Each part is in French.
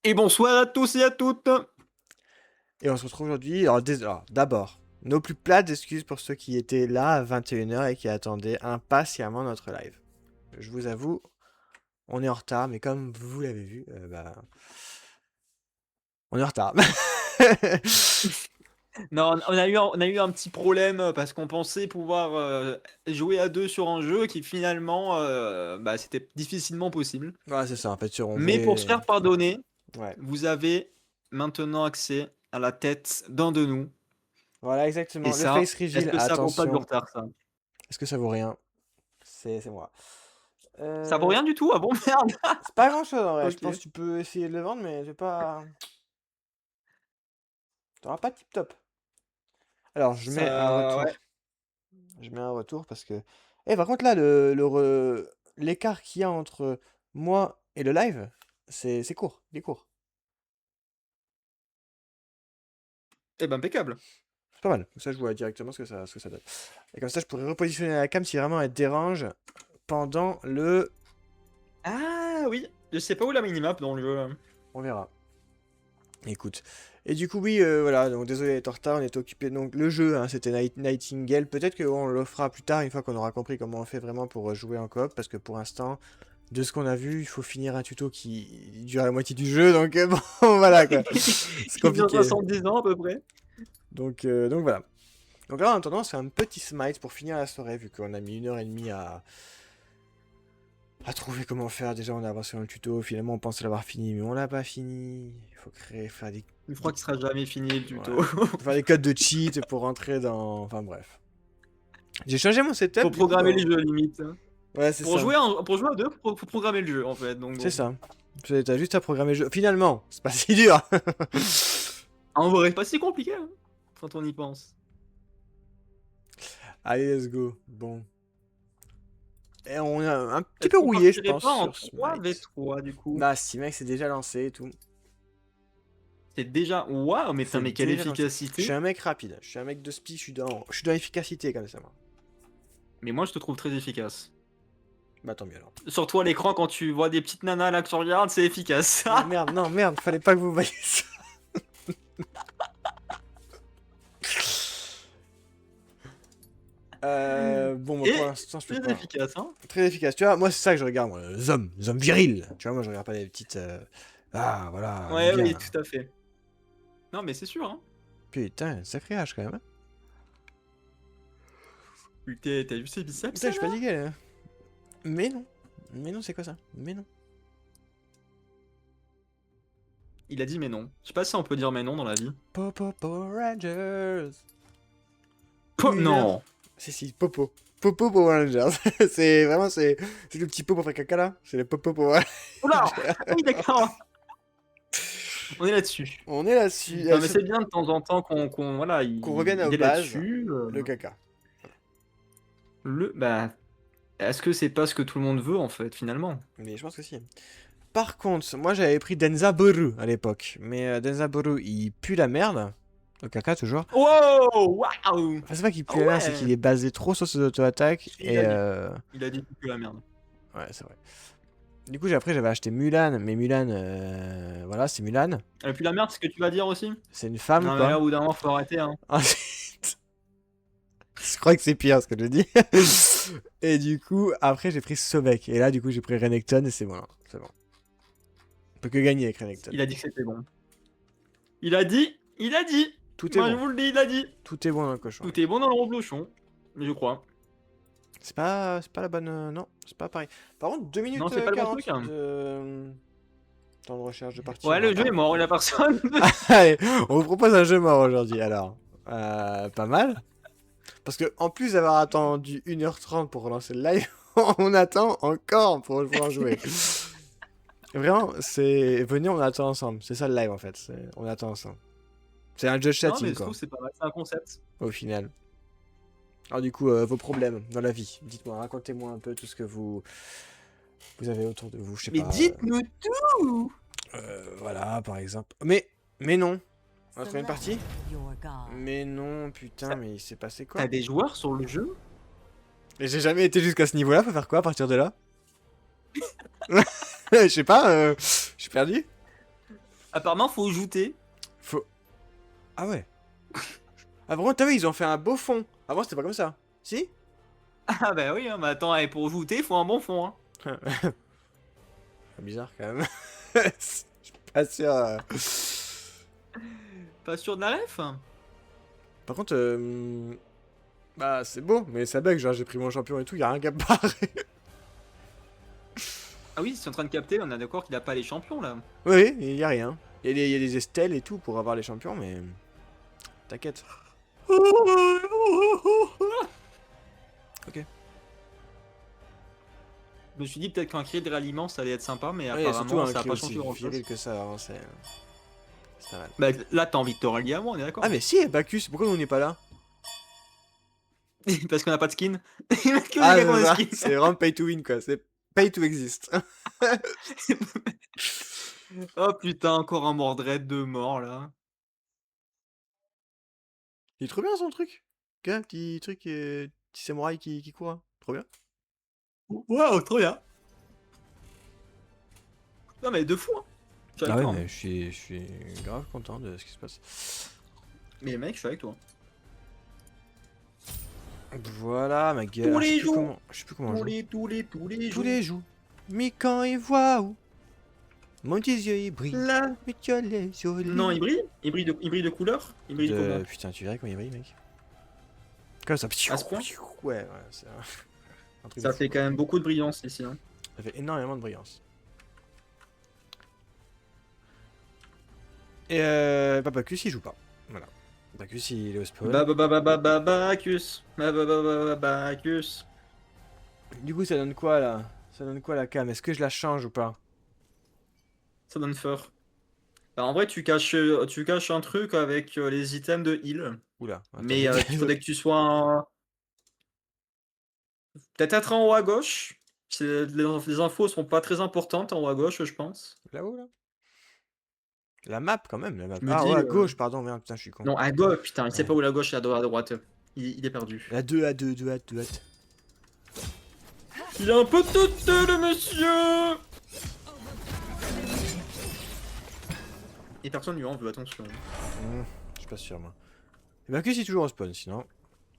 Et bonsoir à tous et à toutes. Et on se retrouve aujourd'hui. Alors, d'abord, nos plus plates excuses pour ceux qui étaient là à 21 h et qui attendaient impatiemment notre live. Je vous avoue, on est en retard, mais comme vous l'avez vu, on est en retard. Non, on a eu un petit problème parce qu'on pensait pouvoir jouer à deux sur un jeu qui finalement, c'était difficilement possible. Ouais, c'est ça, en fait, on Mais pour se voulait. faire pardonner, Ouais. vous avez maintenant accès à la tête d'un de nous. Voilà, Et exactement. Le ça, face est-ce reveal, que ça vaut pas du attention. retard, ça? Est-ce que ça vaut rien? C'est moi. Ça vaut Euh, rien du tout? Ah bon, merde! C'est pas grand-chose en vrai. Je pense Ok. que tu peux essayer de le vendre, mais je vais pas. T'auras pas tip top. Alors, je mets un Ça, ouais. retour. Je mets un retour parce que. Eh, par contre, là, l'écart qu'il y a entre moi et le live, c'est court. Il est court. Eh ben, impeccable. C'est pas mal. Comme ça, je vois directement ce que ça donne. Et comme ça, je pourrais repositionner la cam si vraiment elle dérange pendant le. Ah oui, je sais pas où la minimap dans le jeu. On verra. Écoute. Et du coup, oui, voilà. Donc, désolé d'être en retard. On était occupé. Donc, le jeu, hein, c'était Nightingale. Peut-être qu'on le fera plus tard, une fois qu'on aura compris comment on fait vraiment pour jouer en coop. Parce que pour l'instant. De ce qu'on a vu, il faut finir un tuto qui dure la moitié du jeu, donc bon, voilà quoi. C'est Qui dure compliqué. 70 ans à peu près. Donc voilà. Donc là, en attendant, c'est un petit smite pour finir la soirée, vu qu'on a mis 1 h 30 à trouver comment faire. Déjà, on a avancé dans le tuto, finalement, on pensait l'avoir fini, mais on l'a pas fini. Il faut faire des... Je crois qu'il sera jamais fini le Ouais. tuto. Faut faire des codes de cheat pour rentrer dans... Enfin bref. J'ai changé mon setup, Faut du coup, programmer dans... le jeu limite. Ouais, c'est Pour ça. jouer, pour jouer à deux, faut programmer le jeu en fait. Donc C'est bon. ça. T'as juste à programmer le jeu. Finalement, c'est pas si dur. En vrai, pas si compliqué hein, quand on y pense. Allez, let's go. Bon. Et on est un petit Est-ce peu qu'on rouillé, je partirait pense, pas en sur 3v Smite. 3 du coup? Bah, si, mec, c'est déjà lancé et tout. C'est déjà. Waouh, mais putain, C'est mais quelle déjà lancé. Je suis efficacité! un mec rapide. Je suis un mec de speed. Je suis dans l'efficacité, comme ça, moi. Mais moi je te trouve très efficace. Bah, tant mieux alors. Surtout à l'écran quand tu vois des petites nanas là que tu regardes, c'est efficace. Non, merde, non, merde. Fallait pas que vous voyiez ça. Bon, bah, pour Et l'instant, je peux très pas. efficace, hein. Très efficace. Tu vois, moi, c'est ça que je regarde, moi. Les hommes virils. Tu vois, moi, je regarde pas les petites. Ah, voilà, on aime Ouais, bien. oui, tout à fait. Non, mais c'est sûr, hein. Putain, sacré âge quand même. Hein. Putain, t'as vu ces biceps Putain, je suis là? fatigué, là. Mais non. Mais non, c'est quoi ça? Mais non. Il a dit mais non. Je sais pas si on peut dire mais non dans la vie. Popo Power Rangers. Winner. Non. Si, Popo. Popo Power Rangers. C'est vraiment, c'est le petit pot pour faire caca là. C'est le Popo Power Oula! Rangers. Oui, d'accord. On est là-dessus. On est là-dessus. Non, mais c'est bien de temps en temps voilà, Qu'on revienne aux il est bases. là-dessus. Le caca. Bah, est-ce que c'est pas ce que tout le monde veut en fait, finalement? Mais je pense que si. Par contre, moi j'avais pris Denzaboru à l'époque. Mais Denzaboru, il pue la merde. Le caca toujours. Wow! Waouh! Enfin, c'est pas qu'il Ah pue la merde, c'est qu'il ouais! est basé trop sur ses auto-attaques. Il Et a dit. Il a dit que la merde. ouais, c'est vrai. Du coup, après, j'avais acheté Mulan. Mais Mulan, voilà, c'est Mulan. Et puis la merde, c'est ce que tu vas dire aussi? C'est une femme ou Non, mais là, pas? au bout d'un moment, faut arrêter, hein. Ensuite, je crois que c'est pire ce que je dis. Et du coup, après, j'ai pris Sobek. Et là, du coup, j'ai pris Renekton et c'est bon. C'est bon. On peut que gagner avec Renekton. Il a dit que c'était bon. Il a dit! Il a dit! Tout est Moi, je bon. vous le dis, il a dit! Tout est bon dans le cochon. Tout est bon dans le reblochon. Je crois. C'est pas la bonne. Non, c'est pas pareil. Par contre, 2 minutes Non, c'est pas le bon 40 truc, hein. de. Temps de recherche de partie. Ouais, On va le jeu pas. est mort, il a personne. Allez, on vous propose un jeu mort aujourd'hui. Alors, pas mal. Parce que en plus d'avoir attendu 1 h 30 pour relancer le live, on attend encore pour pouvoir jouer. Vraiment, c'est. Venez, on attend ensemble. C'est ça le live en fait. On attend ensemble. C'est un judge Non, mais chatting je quoi, trouve que c'est pas mal, c'est un concept. au final. Alors du coup, vos problèmes dans la vie. Dites-moi, racontez-moi un peu tout ce que vous avez autour de vous. Je sais Mais pas. dites-nous tout! Voilà, par exemple. Mais non. On a trouvé une partie? Mais non, putain, mais il s'est passé quoi? T'as des joueurs sur le jeu? Mais j'ai jamais été jusqu'à ce niveau-là, faut faire quoi à partir de là? Je sais pas, je suis perdu. Apparemment, faut ajouter. Faut... Ah ouais. Ah vraiment, t'as vu, ils ont fait un beau fond. Avant, c'était pas comme ça. Si? Ah bah oui, hein, mais attends, et pour ajouter, faut un bon fond. Hein. Bizarre quand même. Je suis pas sûr. Pas sûr de la ref? Par contre, bah c'est beau, mais ça bug. Genre, j'ai pris mon champion et tout, y a rien qui apparaît. Ah oui, c'est en train de capter, on est d'accord qu'il a pas les champions là. Oui, y a rien. Y a des estelles et tout pour avoir les champions, mais. T'inquiète. Ok. Je me suis dit peut-être qu'un cri de ralliement ça allait être sympa, mais Ouais, surtout apparemment un ça a cri pas aussi changé grand chose. viril que ça, avant, c'est pas mal. Bah là t'as envie de te rallier à moi, on est d'accord. Ah mais si, Bacchus, pourquoi on n'est pas là? Parce qu'on a pas de skin. Ah c'est ça, c'est vraiment pay to win quoi, c'est pay to exist. Oh putain, encore un Mordred de mort là. Il est trop bien son truc. Un petit truc, petit samouraï qui court, hein. Trop bien. Waouh, trop bien. Non mais de fou hein. Je suis Ah avec ouais, toi, hein. mais je suis grave content de ce qui se passe. Mais mec, je suis avec toi. Voilà ma gueule. Tous Ah, les jours. Je sais plus comment on Tous joue. les Tous jours. les jours. Mais quand il voit où mon petit yeux il brille. Là. Mais tu as les jolis. Non, il brille. Il brille de couleur. Il brille comment? Putain, tu verrais quand il brille, mec. Comme ça. À ce point? Ouais, c'est un truc Ça de fou. fait quand même beaucoup de brillance ici. Hein. Ça fait énormément de brillance. Et Bacchus il joue pas. Voilà. Bacchus il est au spawn. Bacchus. Bacchus. Du coup, ça donne quoi là? Ça donne quoi la cam? Est-ce que je la change ou pas? Ça donne peur. Bah, en vrai, tu caches un truc avec les items de heal. Oula. Attends, Mais il faudrait que tu sois peut-être en haut à gauche. Les infos sont pas très importantes en haut à gauche, je pense. Là-haut là? La map quand même, la map. Je me Ah dis, ouais, à gauche, pardon, merde, putain, je suis con. non, à gauche, putain, il sait Ouais. pas où la gauche et à droite. Il est perdu. La 2 à 2, 2 à 2 à 2. Il a un peu de tout, le monsieur. Et personne lui en veut, attention. Je suis pas sûr, moi. Et Bacchus il est toujours au spawn, sinon.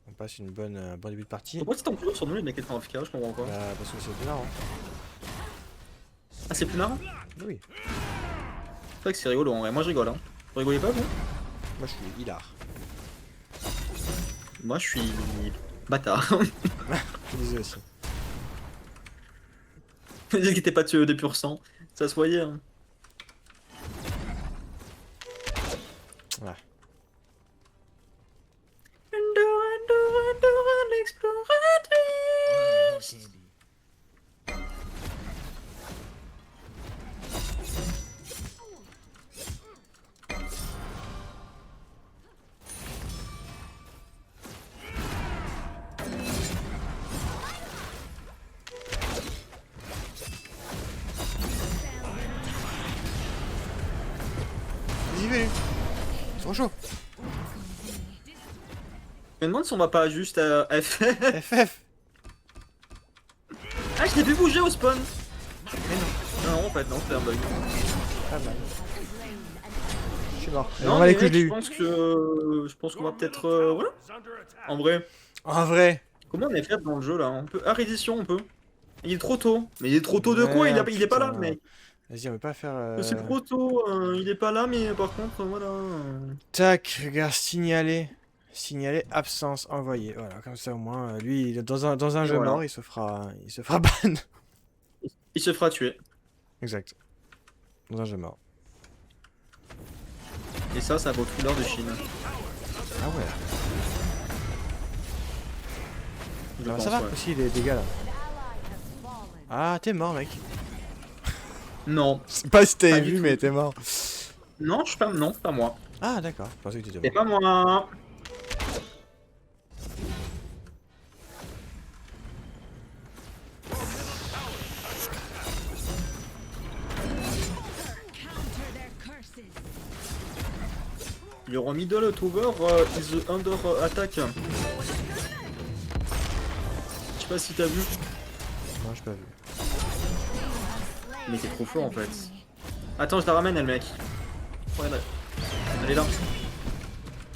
On passe une bonne, un bon début de partie. Pourquoi c'est toujours sur nous les mecs qui sont en FK, je comprends pas. Bah, parce que c'est plus marrant. Ah, c'est plus marrant? Mais oui. C'est vrai que c'est rigolo en vrai, moi je rigole. Hein. Vous rigolez pas, vous? Moi, je suis hilar. Moi je suis bâtard. Je disais aussi. Vous dites qu'il était pas tué des pur sang, ça se voyait. Hein. Ouais. L'exploratrice. Vas-y, vais-lui. C'est trop chaud. Je me demande si on va pas juste F. FF. Ah, je t'ai vu bouger au spawn. Mais non. Non, en fait, non, c'était un bug. Pas mal. Je suis mort. Non, on va les mais coups, je l'ai eu. je pense qu'on va peut-être. Voilà. En vrai. En vrai. Comment on est fait dans le jeu là? On peut. Ah, reddition, on peut. Il est trop tôt. Mais il est trop tôt de quoi? Il est pas là, putain. mec. Vas-y, on peut pas faire. C'est trop tôt. Il est pas là, mais par contre, voilà. Tac, regarde, signaler. Signaler absence envoyée. Voilà, comme ça au moins, lui, dans un Et jeu voilà. mort, il se fera ban. Il se fera tuer. Exact. Dans un jeu mort. Et ça vaut tout l'or de Chine. Ah ouais. Je pense, Ça va ouais. aussi les dégâts là. Ah, t'es mort, mec. Non. Je sais pas si t'avais Pas du vu, tout. mais t'es mort. Non, je suis pas. Non, pas moi. Ah, d'accord. Je pensais que t'étais C'est mort. pas moi. Your middle tower is under attack. Je sais pas si t'as vu. Non, j'ai pas vu. Mais t'es trop fort en fait. Attends, je la ramène elle, mec. Regarde. Elle est là.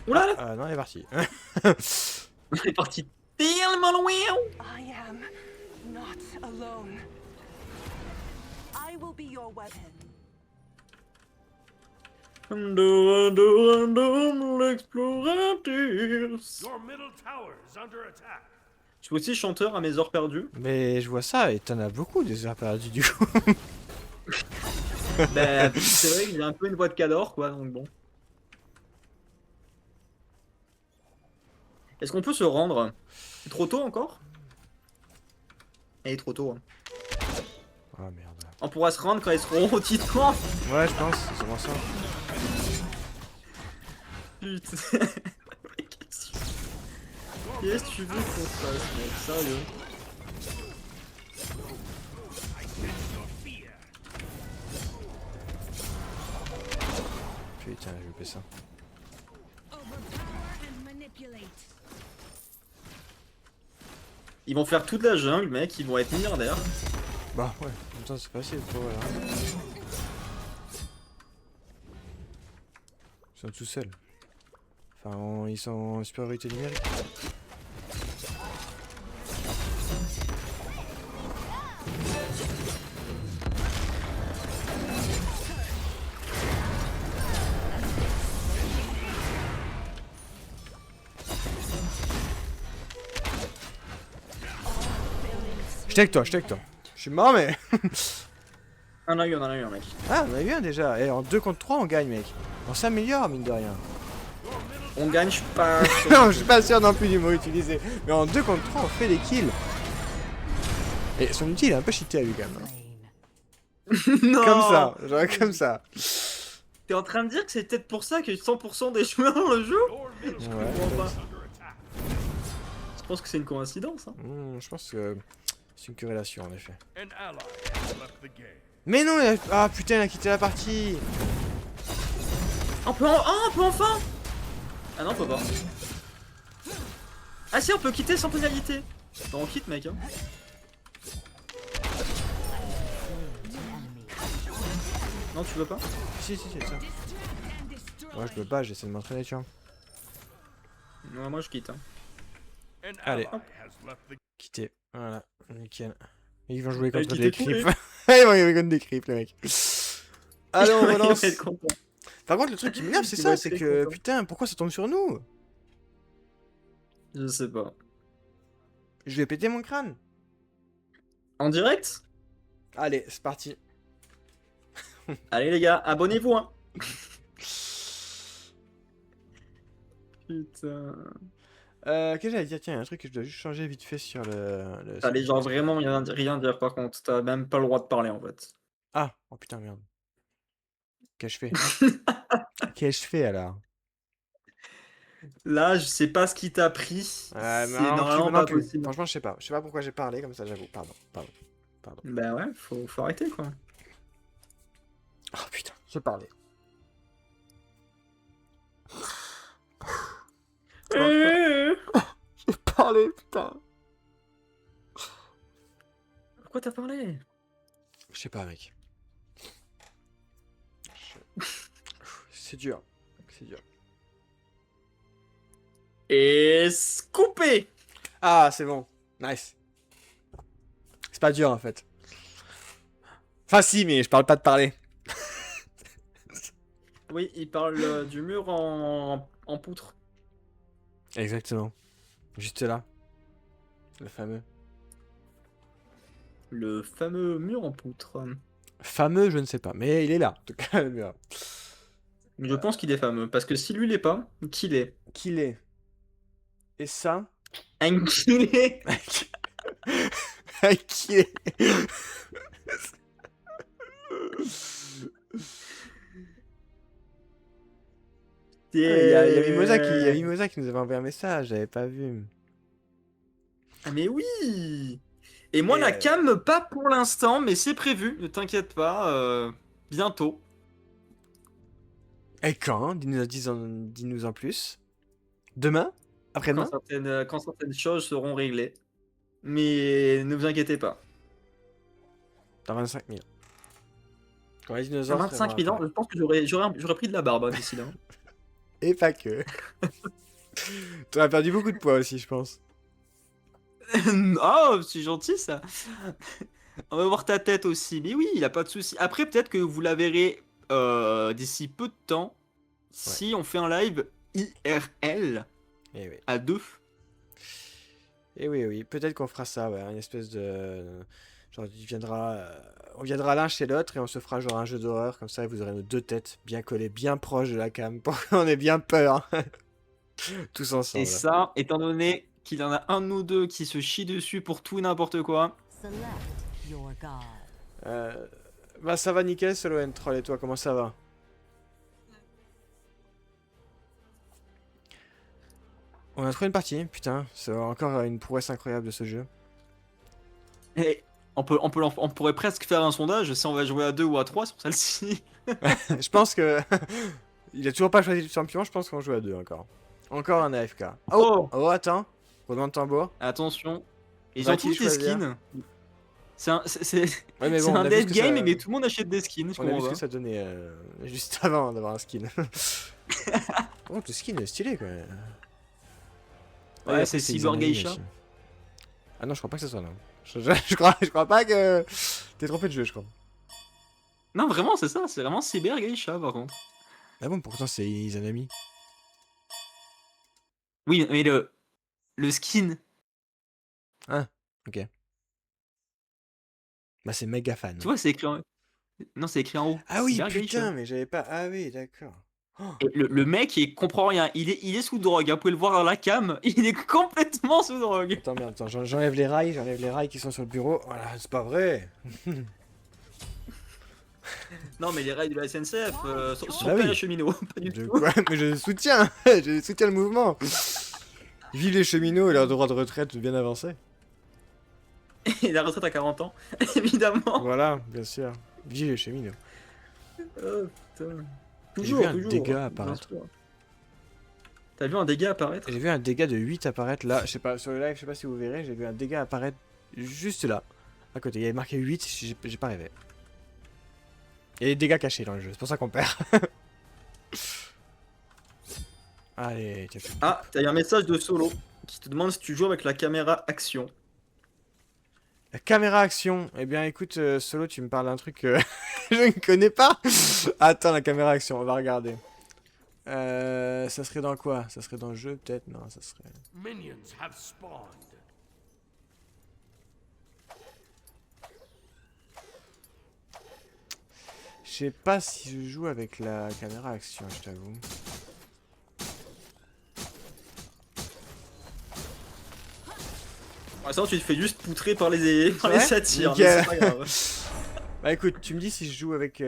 Oula là. Ah non, elle est partie. Elle est partie tellement loin. I am not alone. I will be your weapon. L'explorateur. Your middle tower is under attack. Je suis aussi chanteur à mes heures perdues. Mais je vois ça et t'en as beaucoup des heures perdues du coup. Bah, c'est vrai qu'il a un peu une voix de Cador, quoi, donc bon. Est-ce qu'on peut se rendre? C'est trop tôt encore? Il est trop tôt. Hein. Ah merde. On pourra se rendre quand ils seront au titan. Ouais, je pense, c'est vraiment ça. Putain. Qu'est-ce que tu veux qu'on fasse, mec? Sérieux? Putain, j'ai loupé ça. Ils vont faire toute la jungle, mec. Ils vont être milliardaires. Bah ouais, en même temps c'est facile pour eux là. Ils sont tout seuls. Enfin, ils sont en supériorité numérique. J'étais avec toi, j'étais avec toi. Je suis mort mais... On en a eu un, mec. Ah, on a eu un déjà. Et en 2 contre 3 on gagne mec. On s'améliore mine de rien. On gagne, je suis pas. Non, je suis pas sûr non plus du mot utilisé. Mais en 2 contre 3 on fait des kills. Et son outil il est un peu cheaté à lui quand même. Non. Comme ça, genre comme ça. T'es en train de dire que c'est peut-être pour ça qu'il y a eu 100% des joueurs dans le jeu? Your middle Ouais. tower comprends pas. is under attack. Je pense que c'est une coïncidence. Hein. Je pense que c'est une corrélation en effet. An ally has left the game. Mais non, ah putain, il a quitté la partie. On peut, on peut enfin. Ah non, on peut pas. Ah si, on peut quitter sans pénalité. Bon, on quitte, mec. Hein. Non, tu veux pas? Si, c'est ça. Moi je peux pas, j'essaie de m'entraîner, tu vois. Non, moi je quitte. Hein. An Allez. ally has left the Quitter, voilà, nickel. Ils vont jouer Allez, contre quittez des tout, creeps. les- Ils vont jouer contre des creeps, les mecs. Allez, on Il va relance. être content. Par contre, le truc qui m'énerve, c'est Il va ça, être c'est très que content. putain, pourquoi ça tombe sur nous? Je sais pas. Je vais péter mon crâne. En direct? Allez, c'est parti. Allez les gars, abonnez-vous hein. Putain. Qu'est-ce que j'allais dire? Tiens, il y a un truc que je dois juste changer vite fait sur le... Allez, genre vraiment rien dire par contre. T'as même pas le droit de parler en fait. Ah, oh putain, merde. Qu'est-ce que je fais? Qu'est-ce que je fais alors? Là, je sais pas ce qui t'a pris. Mais C'est non, normalement non pas plus. possible. Franchement, je sais pas. Je sais pas pourquoi j'ai parlé comme ça, j'avoue. Pardon. Bah ouais, faut arrêter quoi. Oh putain, j'ai parlé. J'ai parlé, putain. Pourquoi t'as parlé? Je sais pas, mec. C'est dur. C'est dur. Et coupé. Ah, c'est bon. Nice. C'est pas dur en fait. Enfin, si, mais je parle pas de parler. Oui, il parle du mur en poutre. Exactement. Juste là. Le fameux. Le fameux mur en poutre. Fameux, je ne sais pas. Mais il est là. En tout cas, le mur. Mais je pense qu'il est fameux. Parce que si lui l'est pas, qui l'est? Qu'il est. Et ça. Un qui l'est? Qui est. Il y a Mimosa qui nous avait envoyé un message, j'avais pas vu. Ah mais oui! Et moi Et la cam pas pour l'instant, mais c'est prévu, ne t'inquiète pas, bientôt. Et quand? Dis-nous en plus. Demain? Après-demain? Quand certaines choses seront réglées. Mais ne vous inquiétez pas. Dans 25 000. Quand les dinosaures. 25 000 ans, je pense que j'aurais pris de la barbe hein, d'ici là. Et pas que. Tu as perdu beaucoup de poids aussi, je pense. Oh, c'est gentil ça. On va voir ta tête aussi. Mais oui, il a pas de souci. Après, peut-être que vous la verrez d'ici peu de temps si on fait un live IRL Et oui. à 2. Et oui, oui. Peut-être qu'on fera ça, ouais. Une espèce de. Genre, on viendra l'un chez l'autre et on se fera genre un jeu d'horreur. Comme ça, vous aurez nos deux têtes bien collées, bien proches de la cam. Pour qu'on ait bien peur. Tous ensemble. Et ça, étant donné qu'il y en a un de nous deux qui se chie dessus pour tout et n'importe quoi. Select your god. Bah, ça va nickel, Solo N-Troll. Et toi, comment ça va? On a trouvé une partie, putain. C'est encore une prouesse incroyable de ce jeu. Et on pourrait presque faire un sondage si on va jouer à 2 ou à 3 sur celle-ci. Je pense que... Il a toujours pas choisi le champion, je pense qu'on joue à 2 encore. Encore un AFK. Oh, oh attends. Roulement de tambour. Attention. Ils Va ont qui tous les choisir skins. C'est un Ouais, mais c'est bon, on un a vu ce dead que game, ça- mais tout le monde achète des skins. Je On a vu comprends ce pas. que ça donnait juste avant d'avoir un skin. Oh, le skin est stylé quoi. Ouais, c'est Cyber Geisha. Ah non, je crois pas que ce soit non. Je crois pas que... T'es trompé de jeu, je crois. Non, vraiment, c'est ça. C'est vraiment Cyber Geisha, par contre. Ah bon, pourtant c'est Izanami. Oui, mais le skin. Ok. Bah c'est méga fan. Tu vois, c'est écrit en... Non, c'est écrit en haut. Ah oui, Cyber putain, Geisha. mais j'avais pas... Ah oui, d'accord. Et le mec, il comprend rien. Il est sous drogue. Hein. Vous pouvez le voir à la cam. Il est complètement sous drogue. Attends, merde, attends, j'enlève les rails qui sont sur le bureau. Voilà, c'est pas vrai. Non, mais les rails de la SNCF sont Bah pas oui. les cheminots. Pas du De tout. quoi? Mais je soutiens, je soutiens le mouvement. Vive les cheminots et leur droit de retraite bien avancé. Et la retraite à 40 ans, évidemment. Voilà, bien sûr. Vive les cheminots. Oh, putain. J'ai Toujours, vu un toujours. dégât hein, apparaître. bien sûr. T'as vu un dégât apparaître? J'ai vu un dégât de 8 apparaître là. Je sais pas, sur le live, je sais pas si vous verrez, j'ai vu un dégât apparaître juste là. À côté, il y avait marqué 8, j'ai pas rêvé. Il y a des dégâts cachés dans le jeu, c'est pour ça qu'on perd. Allez, tiens. Ah, t'as eu un message de Solo qui te demande si tu joues avec la caméra action. La caméra action. Eh bien, écoute, Solo, tu me parles d'un truc que je ne connais pas. Attends, la caméra action, on va regarder. Ça serait dans quoi? Ça serait dans le jeu, peut-être? Non, ça serait... Minions have spawned. Je sais pas si je joue avec la caméra action, je t'avoue. Pour l'instant, tu te fais juste poutrer par les Ouais, satires, mais nickel. c'est pas grave. Bah écoute, tu me dis si je joue avec...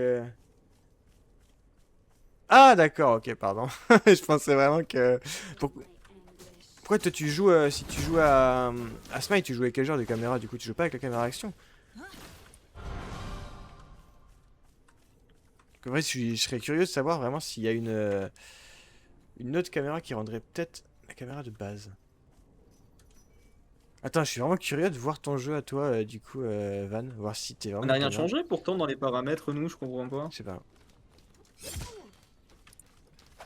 Ah d'accord, ok, pardon. Je pensais vraiment que... Pourquoi toi tu joues... si tu joues à Smite, tu joues avec quel genre de caméra? Du coup, tu joues pas avec la caméra action? En vrai, je serais curieux de savoir vraiment s'il y a une autre caméra qui rendrait peut-être la caméra de base. Attends, je suis vraiment curieux de voir ton jeu à toi, du coup, Van. Voir si t'es vraiment... On n'a rien caméra- changé pourtant dans les paramètres, nous, je comprends pas. Je sais pas.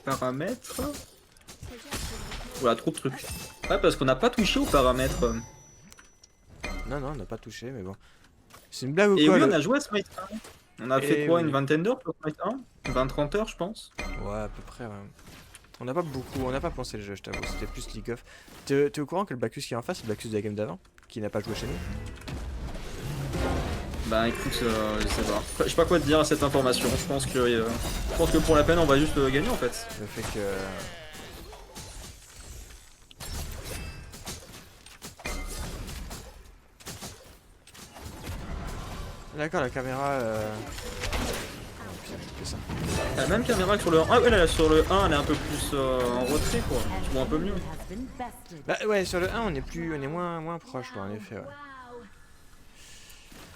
Paramètres. Voilà, trop de trucs. Ouais, parce qu'on n'a pas touché aux paramètres. Non, non, on n'a pas touché, mais bon. C'est une blague ou Et quoi oui, le- on a joué à Smite 1. On a fait Eh quoi, oui. une vingtaine d'heures pour Smite 1 20-30 heures, je pense. Ouais, à peu près, ouais. On n'a pas beaucoup, on n'a pas pensé le jeu, je t'avoue. C'était plus League of. T'es au courant que le Bacchus qui est en face, c'est le Bacchus de la game d'avant? Qui n'a pas joué chez nous? Bah écoute, je sais pas. Je sais pas quoi te dire à cette information. Je pense que pour la peine, on va juste gagner en fait. Le fait que... D'accord, la caméra... Oh, putain, j'ai fait ça. T'as la même caméra que sur le 1. Ah ouais, là, sur le 1, elle est un peu plus en retrait quoi. Tu vois un peu mieux. Has been bested. Bah ouais, sur le 1, on est moins proche, quoi, en effet, ouais.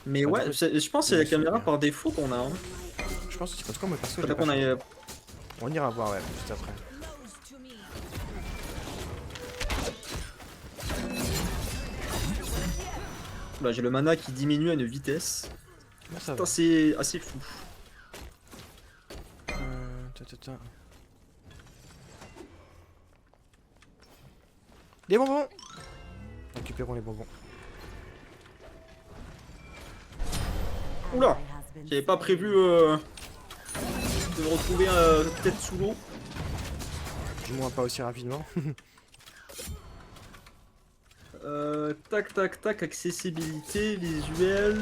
Mais Pas ouais, trop- je pense que c'est la je caméra souviens. par défaut qu'on a. Hein. Je pense aussi, en tout cas, moi, perso, je l'ai Faudrait pas qu'on fait. aille. On ira voir, ouais, juste après. Bah, j'ai le mana qui diminue à une vitesse. Comment ça va? Putain, c'est assez fou. Des bonbons. Récupérons les bonbons. Oula, j'avais pas prévu de me retrouver peut-être sous l'eau. Du moins pas aussi rapidement. Tac tac tac, accessibilité visuelle.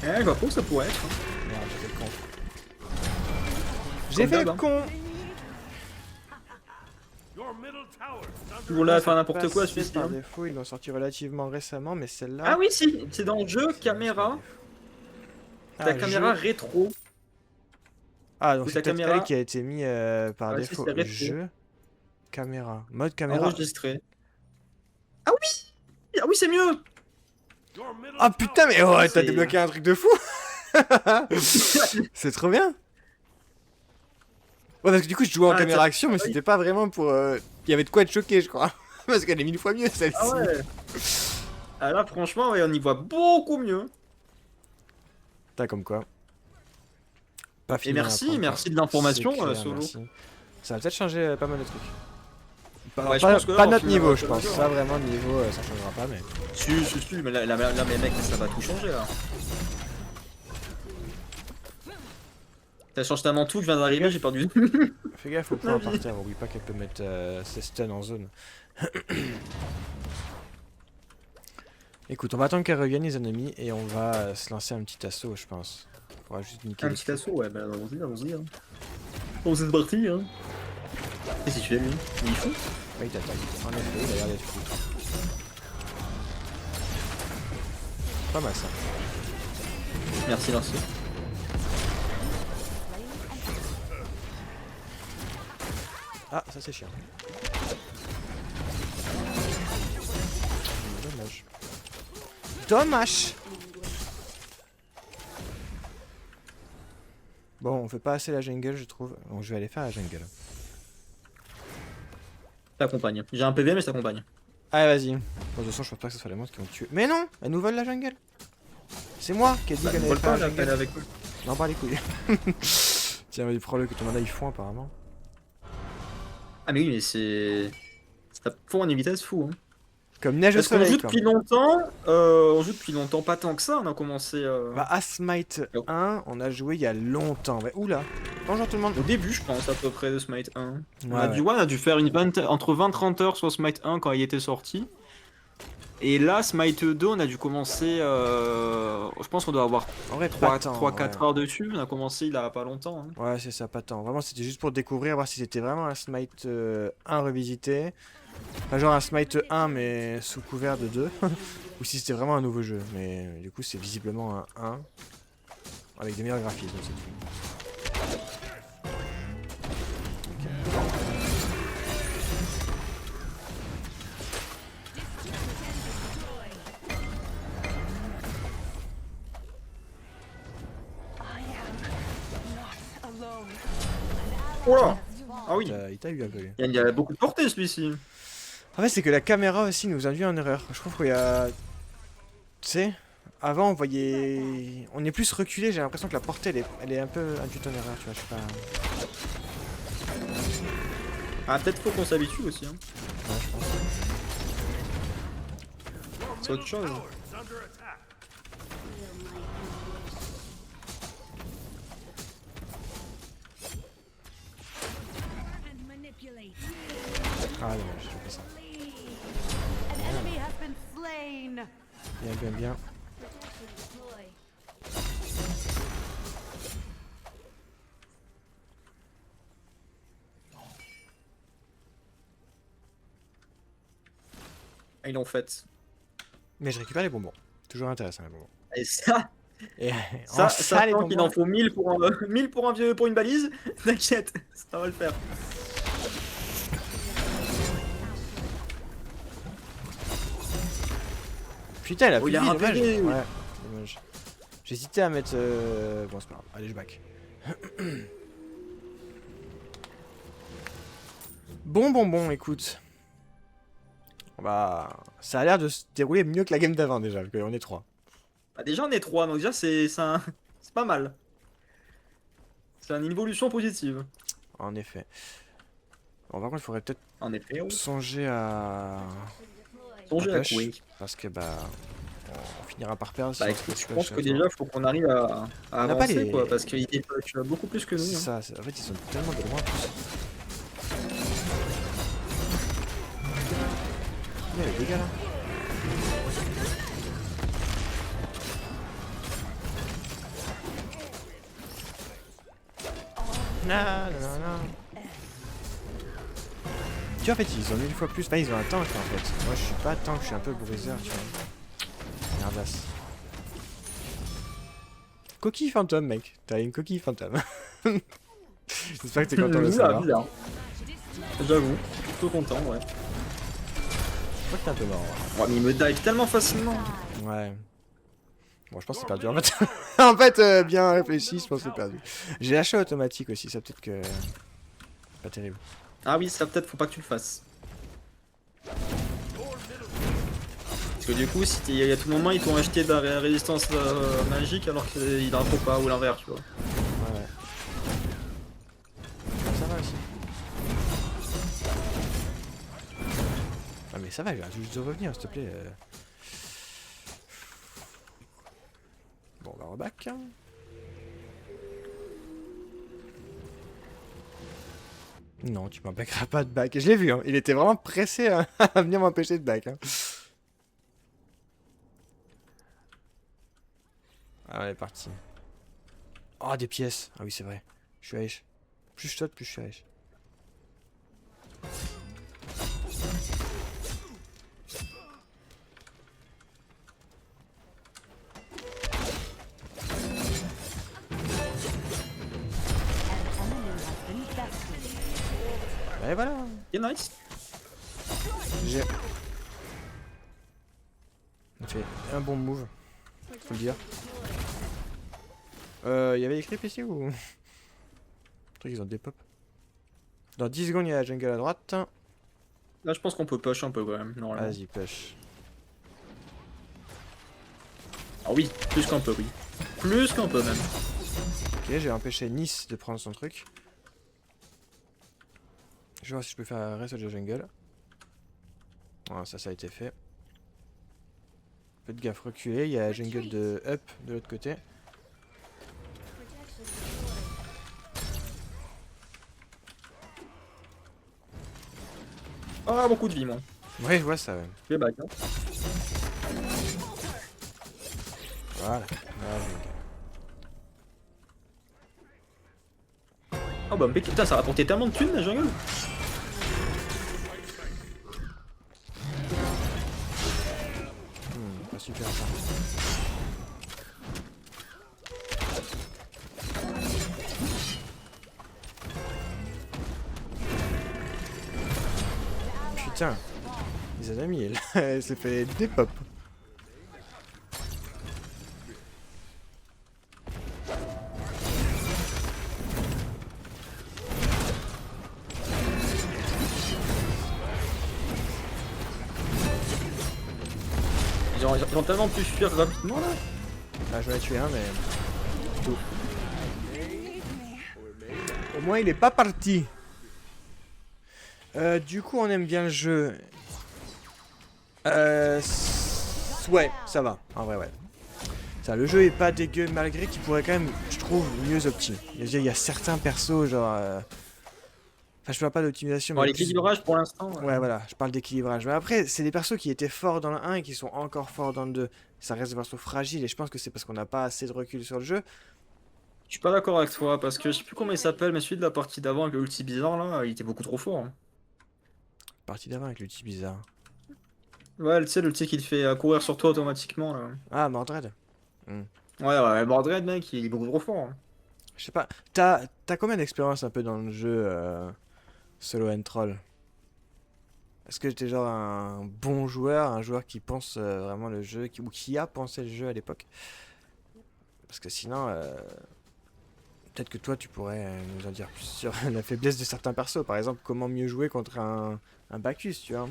Je vois pas où ça pourrait être. Merde, j'ai fait le con. J'ai fait le d'hab, hein. con. Your middle tower is under Toujours là à faire n'importe quoi Passé celui-ci. par hein. défaut, ils l'ont sorti relativement récemment, mais celle-là. Ah oui si, c'est dans le jeu caméra. Ah, Ta le caméra jeu. rétro. Ah, donc ou c'est ta peut-être caméra. elle qui a été mis par Ouais, si, défaut. c'est rétro. Jeu. Caméra. Mode caméra. Enregistré. Ah oui. Ah oui c'est mieux. your middle Ah putain, mais ouais, t'as C'est- débloqué un truc de fou. C'est trop bien. Ouais, parce que du coup, je jouais en Ah, caméra t'as- action, mais ah oui. c'était pas vraiment pour. Il y avait de quoi être choqué, je crois. Parce qu'elle est 1000 fois mieux celle-ci. Ah ouais. Ah là franchement ouais, on y voit beaucoup mieux. T'as comme quoi. Pas Et fini merci, d'apprendre, merci quoi. de l'information C'est clair, Solo. merci. Ça va peut-être changer pas mal de trucs. Ouais, je pas pense que là, pas on notre finira niveau, pas je le pense. jeu, Ça hein. vraiment niveau, ça changera pas, mais. Si, mais là mais mec, ça va tout changer là. Ça change tellement tout, je viens d'arriver, j'ai perdu. Fais gaffe au point par terre, oublie pas qu'elle peut mettre ses stuns en zone. Écoute, on va attendre qu'elle revienne les ennemis et on va se lancer un petit assaut, je pense. On va juste niquer Un les petit assaut, ouais, bah allons-y, allons-y. Hein. Bon, c'est parti, hein. Qu'est-ce que tu fais lui? Il est fou? Ouais, il t'attaque. En effet, il a l'air d'être fou. Pas mal ça. Merci, merci. Ah, ça c'est chiant. Dommage. Dommage. Bon, on fait pas assez la jungle, je trouve. Donc je vais aller faire la jungle. T'accompagne. J'ai un PV, mais je t'accompagne. Allez, vas-y. Bon, de toute façon, je pense pas que ce soit les monstres qui vont te tuer. Mais non, elle nous vole la jungle. C'est moi qui ai dit Bah, qu'elle ne allait vole faire pas, la là, elle est jungle. avec eux. Non, pas les couilles. Tiens, vas-y, prends-le que ton mana il fond apparemment. Ah, mais oui, mais c'est. Ça fond une vitesse fou, hein. Comme neige au Parce qu'on soleil. joue quoi. depuis longtemps, on joue depuis longtemps, pas tant que ça, on a commencé. Bah, à Smite 1, on a joué il y a longtemps. Ouais, oula. Bonjour tout le monde. Au début, je pense, à peu près de Smite 1. On Ouais, a dû, ouais, on a dû faire entre 20 et 30 heures sur Smite 1 quand il était sorti. Et là, Smite 2, on a dû commencer. Je pense qu'on doit avoir En vrai, pas tant, 3-4 ouais. heures dessus. On a commencé il y a pas longtemps. Hein. Ouais, c'est ça, pas tant. Vraiment, c'était juste pour découvrir, voir si c'était vraiment un Smite 1 revisité. Enfin, genre un Smite 1, mais sous couvert de 2. Ou si c'était vraiment un nouveau jeu. Mais du coup, c'est visiblement un 1. Avec des meilleurs graphismes, c'est tout. I am not alone. Oh là. Ah oui, Il t'a eu un peu, lui. il y a beaucoup de portée celui-ci. En fait, c'est que la caméra aussi nous induit en erreur. Je trouve qu'il y a. Tu sais, avant on voyait. On est plus reculé, j'ai l'impression que la portée elle est un peu induite en erreur, tu vois, je sais pas. Ah, peut-être faut qu'on s'habitue aussi. Hein. Ouais, je pense. C'est autre chose. tower is under attack. Ah, dommage, je fais ça. An enemy has been slain. Bien, bien, bien. Ah, ils l'ont fait. Mais je récupère les bonbons. Toujours intéressant les bonbons. Et ça, Et ça, en ça les tant qu'il bonbons. en faut 1000 pour, 1000 pour un vieux, pour une balise, t'inquiète, ça va le faire. Putain, il a Oh, plus il de a vie, un dommage. PV. Ouais, dommage. J'hésitais à mettre. Bon, c'est pas grave. Allez, je back. Bon, écoute. Bah, ça a l'air de se dérouler mieux que la game d'avant déjà, parce qu'on est 3. Bah, déjà on est 3, donc déjà c'est pas mal. C'est une évolution positive. En effet. Bon, par contre, il faudrait peut-être En effet, oui. songer à... Songez à push, courir. parce que bah... On finira par perdre si Bah on se écoute, fait je push pense que à déjà, faut qu'on arrive à On n'a pas avancer, les- quoi, parce qu'ils dépush beaucoup plus que nous. C'est hein. ça, en fait ils sont tellement de loin en plus. Il y a les dégâts là. Tu vois, en fait ils ont 1000 fois plus, bah ils ont un tank en fait. Moi je suis pas tank, je suis un peu bruiser, tu vois. Merdasse. Coquille fantôme mec, t'as une coquille fantôme. J'espère que t'es content de Bizarre, savoir. bizarre. J'avoue, je suis plutôt content, ouais. Je crois que t'es un peu mort. Ouais, mais il me dive tellement facilement. Ouais. Bon, je pense que c'est perdu en fait. En fait, bien réfléchi, je pense que c'est perdu. J'ai lâché automatique aussi, ça peut-être que... Pas terrible. Ah oui, ça peut-être faut pas que tu le fasses. Parce que du coup, si à tout moment ils t'ont acheté de la résistance magique alors qu'il en faut pas, ou l'inverse, tu vois. Ouais, ouais. Ça va aussi. Ah mais ça va, je vais juste de revenir, s'il te plaît. Bon, on va reback. Non, tu m'empêcheras pas de back. Je l'ai vu, hein. Il était vraiment pressé hein, à venir m'empêcher de back. Hein. Ah ouais, parti. Oh, des pièces. Ah oui, c'est vrai. Je suis riche. Plus je saute, plus je suis riche. Et voilà. Et nice. J'ai... On a fait un bon move. Faut le dire. Il y avait des creeps ici ou... Je crois qu'ils ont des pop. Dans 10 secondes, il y a la jungle à droite. Là, je pense qu'on peut push un peu quand même, normalement. Vas-y, push. Ah oui, plus qu'un peu, oui. Plus qu'un peu même. Ok, j'ai empêché Nice de prendre son truc. Je vais voir si je peux faire un reste de jungle. Voilà, ça a été fait. Faites gaffe, reculez. Il y a la jungle de up de l'autre côté. Ah, beaucoup de vie, moi. Ouais, je vois ça, ouais. Je vais back. Hein. Voilà. La jungle. Oh bah, putain, ça a rapporté tellement de thunes, la jungle. Pas super ça. Putain, les amis, elle s'est fait des pop. Ils ont tellement pu fuir rapidement là. Là, je vais tuer un, mais. Tout. Au moins, il est pas parti. Du coup, on aime bien le jeu. Ouais, ça va. En vrai, ouais. Ça, le jeu est pas dégueu, malgré qu'il pourrait quand même, je trouve, mieux opti. Il y a certains persos, genre. Enfin, je parle pas d'optimisation, Bon, mais. plus- l'équilibrage pour l'instant. Ouais, voilà, je parle d'équilibrage. Mais après, c'est des persos qui étaient forts dans le 1 et qui sont encore forts dans le 2. Ça reste des persos fragiles et je pense que c'est parce qu'on n'a pas assez de recul sur le jeu. Je suis pas d'accord avec toi parce que je sais plus comment il s'appelle, mais celui de la partie d'avant avec le ulti bizarre là, il était beaucoup trop fort. Hein. Partie d'avant avec l'outil bizarre. Ouais, tu sais, l'ulti qui te fait courir sur toi automatiquement là. Ah, Mordred. Ouais, Mordred, mec, il est beaucoup trop fort. Hein. Je sais pas. T'as combien d'expérience un peu dans le jeu Solo and Troll? Est-ce que t'es genre un bon joueur, un joueur qui pense vraiment le jeu, ou qui a pensé le jeu à l'époque? Parce que sinon, peut-être que toi tu pourrais nous en dire plus sur la faiblesse de certains persos. Par exemple, comment mieux jouer contre un Bacchus, tu vois?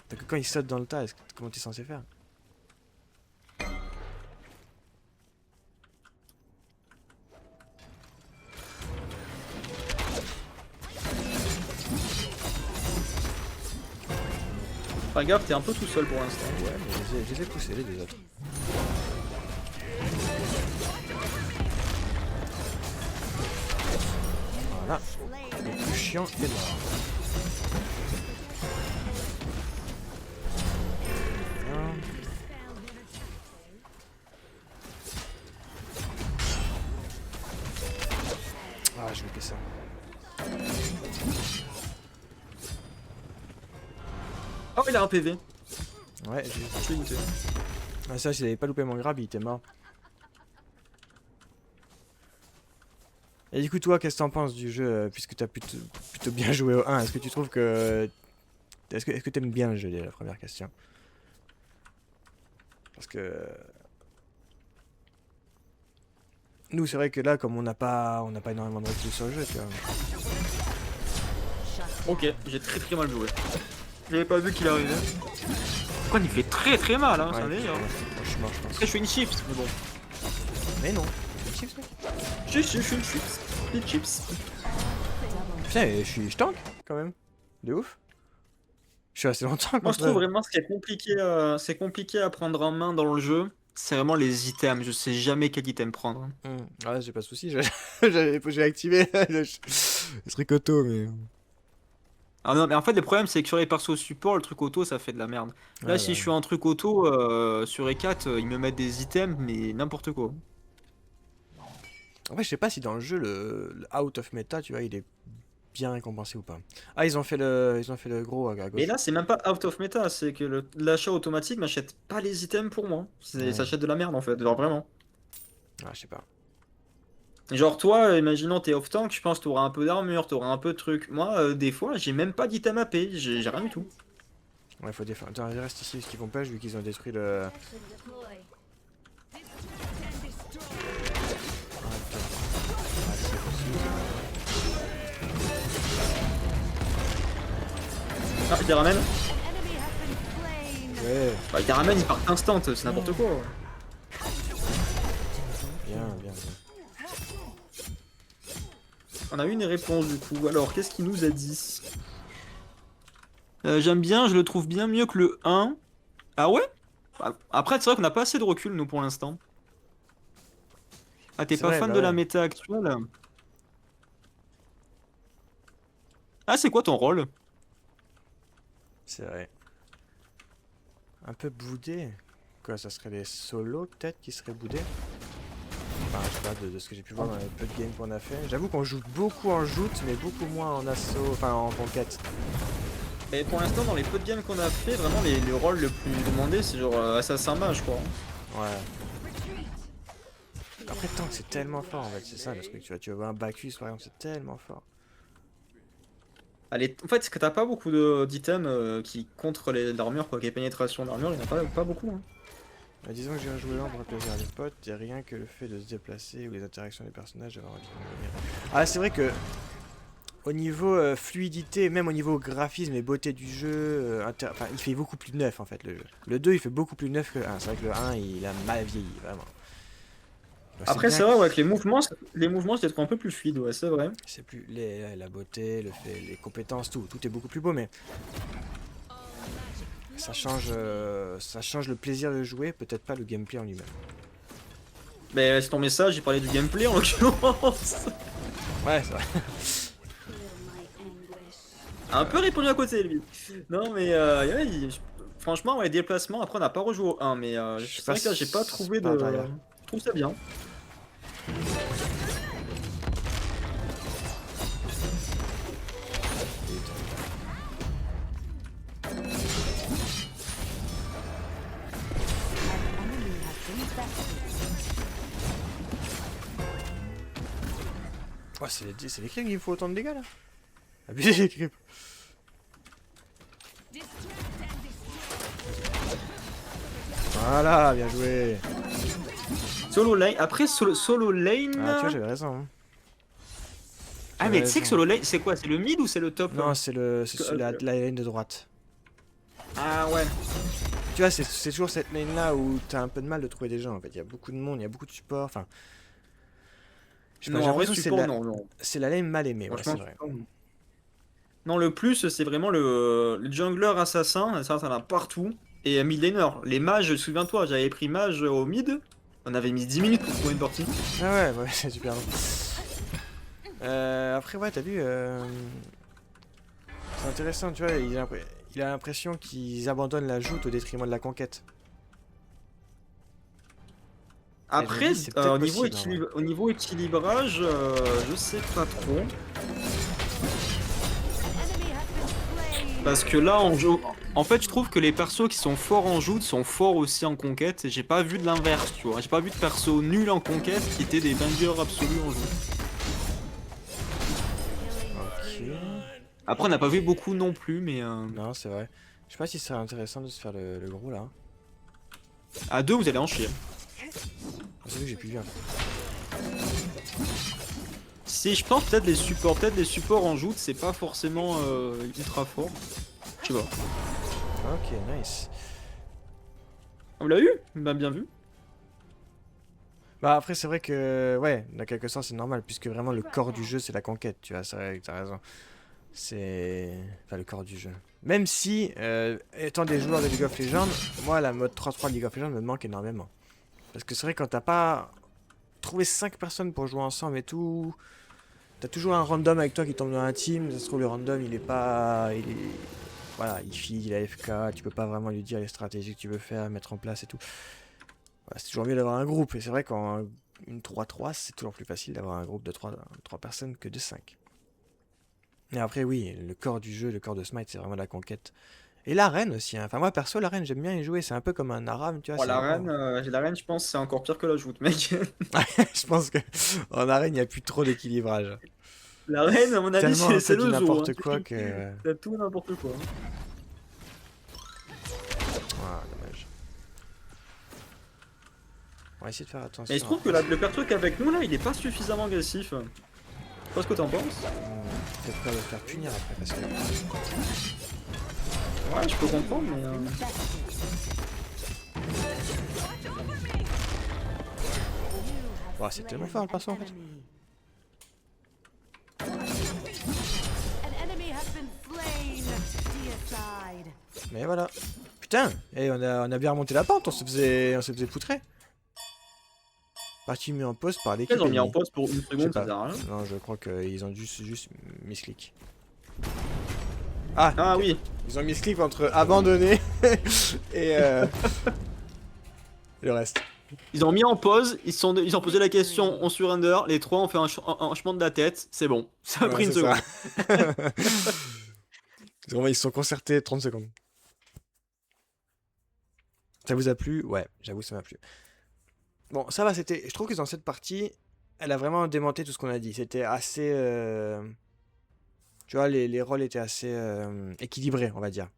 Parce que quand il saute dans le tas, comment t'es censé faire? Fais gaffe, t'es un peu tout seul pour l'instant. Ouais, mais je les ai poussés les deux autres. Voilà. Le plus chiant est mort. Bien. Ah, j'ai loupé ça. Oh, il a un PV. Ouais, j'ai... Je l'ai goûté. Ah, ça, s'il avait pas loupé mon grab, il était mort. Et du coup, toi, qu'est-ce que t'en penses du jeu, puisque t'as plutôt bien joué au 1? Est-ce que tu trouves que... Est-ce que t'aimes bien le jeu, dès la première question? Parce que... Nous, c'est vrai que là, comme on n'a pas énormément de recul sur le jeu, tu vois. Ok, j'ai très mal joué. J'avais pas vu qu'il arrivait. Pourquoi il fait très mal, hein, Ouais, c'est un délire. franchement, je pense. Après, je fais une chips, mais bon. Mais non. Chips, mec. Je suis une chips. Des chips. Putain, je tank, quand même. De ouf. Je suis resté longtemps. Moi, je trouve vraiment ce qui est compliqué, c'est compliqué à prendre en main dans le jeu. C'est vraiment les items. Je sais jamais quel item prendre. Ouais, j'ai pas de soucis. J'ai activé le truc auto, mais... Ah non, mais en fait, le problème, c'est que sur les persos support, le truc auto, ça fait de la merde. Là, Ouais, si bah, je suis en truc auto, sur E4, ils me mettent des items, mais n'importe quoi. En fait, je sais pas si dans le jeu, le out of meta, tu vois, il est bien récompensé ou pas. Ah, ils ont fait le gros à gauche. Mais là, c'est même pas out of meta, c'est que l'achat automatique m'achète pas les items pour moi. Ouais. Ça achète de la merde, en fait, genre vraiment. Ah, je sais pas. Genre toi, imaginons t'es off tank, je pense que t'auras un peu d'armure, t'auras un peu de trucs. Moi, des fois, j'ai même pas d'item AP, j'ai rien du tout. Ouais, faut défendre. Attends, ils restent ici parce qu'ils vont pas, vu qu'ils ont détruit le... Ah, putain. Ah, c'est possible. Ah, il te ramène. Enemy has been slain. Ouais, Bah, il te ramène, il part instant, c'est n'importe quoi. bien. On a eu une réponse du coup. Alors, qu'est-ce qu'il nous a dit? J'aime bien, je le trouve bien mieux que le 1. Ah ouais? Après, c'est vrai qu'on n'a pas assez de recul, nous, pour l'instant. Ah, t'es C'est pas vrai, fan bah de la ouais. méta actuelle? Ah, c'est quoi ton rôle? C'est vrai. Un peu boudé. Quoi, ça serait les solos, peut-être, qui seraient boudés? Enfin, je sais pas, de ce que j'ai pu voir dans les peu de games qu'on a fait. J'avoue qu'on joue beaucoup en joute, mais beaucoup moins en assaut, enfin en conquête. Et pour l'instant, dans les peu de games qu'on a fait, vraiment, le rôle le plus demandé, c'est genre assassin mage, quoi. Ouais. Après, tank, c'est tellement fort en fait, c'est ça le truc. Tu vas voir un Bacchus par exemple, c'est tellement fort. Allez, en fait, c'est que t'as pas beaucoup d'items qui contre l'armure, quoi, qui est pénétration d'armure, il n'y en a pas beaucoup. Hein. Bah, disons que j'ai un joueur pour plaisir à des potes, et rien que le fait de se déplacer ou les interactions des personnages, j'avais envie de mourir. Ah, c'est vrai que au niveau fluidité, même au niveau graphisme et beauté du jeu, enfin, il fait beaucoup plus neuf en fait le jeu. Le 2 il fait beaucoup plus neuf que le 1. C'est vrai que le 1 il a mal vieilli vraiment. Donc, Après, bien c'est vrai, ouais, que les mouvements, c'est un peu plus fluide, ouais, c'est vrai. c'est plus la beauté, le fait, les compétences, tout est beaucoup plus beau, mais ça change le plaisir de jouer, peut-être pas le gameplay en lui-même. Mais c'est ton message, il parlait du gameplay en l'occurrence. Ouais, c'est vrai. Un peu répondu à côté, lui. Non, mais ouais, franchement, ouais, déplacement, après, on n'a pas rejoué au 1, mais Je suis c'est vrai pas que là, j'ai pas trouvé pas de. derrière. Je trouve ça bien. Enemy has been bested. Oh, c'est les creeps qui me font autant de dégâts là. Abusé les creeps. Voilà, bien joué. Solo lane, après, solo lane. Ah, tu vois, j'avais raison. Hein. Ah, mais tu sais que solo lane, c'est quoi? C'est le mid ou c'est le top? Non, c'est la lane de droite. Ah, ouais. Tu vois, c'est toujours cette lane là où t'as un peu de mal de trouver des gens en fait. Il y a beaucoup de monde, il y a beaucoup de support. Enfin, je sais pas, Non, j'ai en vrai, l'impression que support, non. c'est la lane mal aimée, ouais, c'est Franchement, vrai. support, non. Non, le plus, c'est vraiment le jungler assassin. Ça, t'en as partout. Et mid laner. Les mages, souviens-toi, j'avais pris mage au mid. On avait mis 10 minutes pour trouver une partie. Ah ouais, c'est super long. Après, ouais, t'as vu, c'est intéressant, tu vois, il a l'impression qu'ils abandonnent la joute au détriment de la conquête. Et je me Après, dis, c'est peut-être au niveau possible, en vrai. au niveau équilibrage, je sais pas trop. Parce que là, en fait, je trouve que les persos qui sont forts en joute sont forts aussi en conquête. Et j'ai pas vu de l'inverse, tu vois. J'ai pas vu de persos nuls en conquête qui étaient des bangers absolus en joute. Ok. Après, on n'a pas vu beaucoup non plus, mais Non, c'est vrai. Je sais pas si ce serait intéressant de se faire le gros là. à deux, vous allez en chier. Ah, c'est vrai que j'ai plus vu. Si je pense peut-être les supports en joute, c'est pas forcément ultra fort. Je sais pas. Ok, nice. On l'a eu? Bah, bien vu. Bah après, c'est vrai que, ouais, dans quelque sens, c'est normal, puisque vraiment le corps du jeu, c'est la conquête, tu vois, c'est vrai que t'as raison. C'est... Enfin, le corps du jeu. Même si, étant des joueurs de League of Legends, moi, la mode 3-3 de League of Legends me manque énormément. Parce que c'est vrai, quand t'as pas trouvé 5 personnes pour jouer ensemble et tout, t'as toujours un random avec toi qui tombe dans un team, ça se trouve, le random, il est pas... Il est... Voilà, il file, il est AFK, tu peux pas vraiment lui dire les stratégies que tu veux faire, mettre en place et tout. Voilà, c'est toujours mieux d'avoir un groupe, et c'est vrai qu'en une 3-3, c'est toujours plus facile d'avoir un groupe de 3 personnes que de 5. Et après, oui, le corps du jeu, le corps de Smite, c'est vraiment la conquête. Et l'arène aussi, hein. Enfin, moi perso, l'arène, j'aime bien y jouer. C'est un peu comme un Aram, tu vois. Oh, C'est encore... la reine, je pense, c'est encore pire que la joute, mec. Je pense que en arène, il n'y a plus trop d'équilibrage. La reine, à mon avis, Tellement un c'est peu du le zoo. Hein. n'importe quoi que. C'est tout n'importe quoi. Ah, dommage. On va essayer de faire attention. Et je trouve que le perso qu'avec nous, là, il est pas suffisamment agressif. Je sais pas ce que t'en penses. Peut-être peur de le faire punir après parce que. Ouais, je peux comprendre, mais. Oh, c'est tellement fort le perso en fait. An enemy has been slain. Deicide. Mais voilà. Putain, et on a bien remonté la pente, on se faisait poutrer. Partie mis en pause par l'équipe. Ils ont mis en ennemie. pause pour une Je sais seconde, ça pas. sert à rien. Non, je crois qu'ils ont juste misclick. Ah ok. oui, Ils ont misclick entre abandonner et le reste. ils ont mis en pause, ils ont posé la question, on surrender, les trois ont fait un hochement de la tête, c'est bon, ça a Ouais, pris une c'est ça. seconde. Vraiment, ils se sont concertés 30 secondes. Ça vous a plu? Ouais, j'avoue, ça m'a plu. Bon, ça va, c'était. Je trouve que dans cette partie, elle a vraiment démonté tout ce qu'on a dit. C'était assez. Tu vois, les rôles étaient assez équilibrés, on va dire.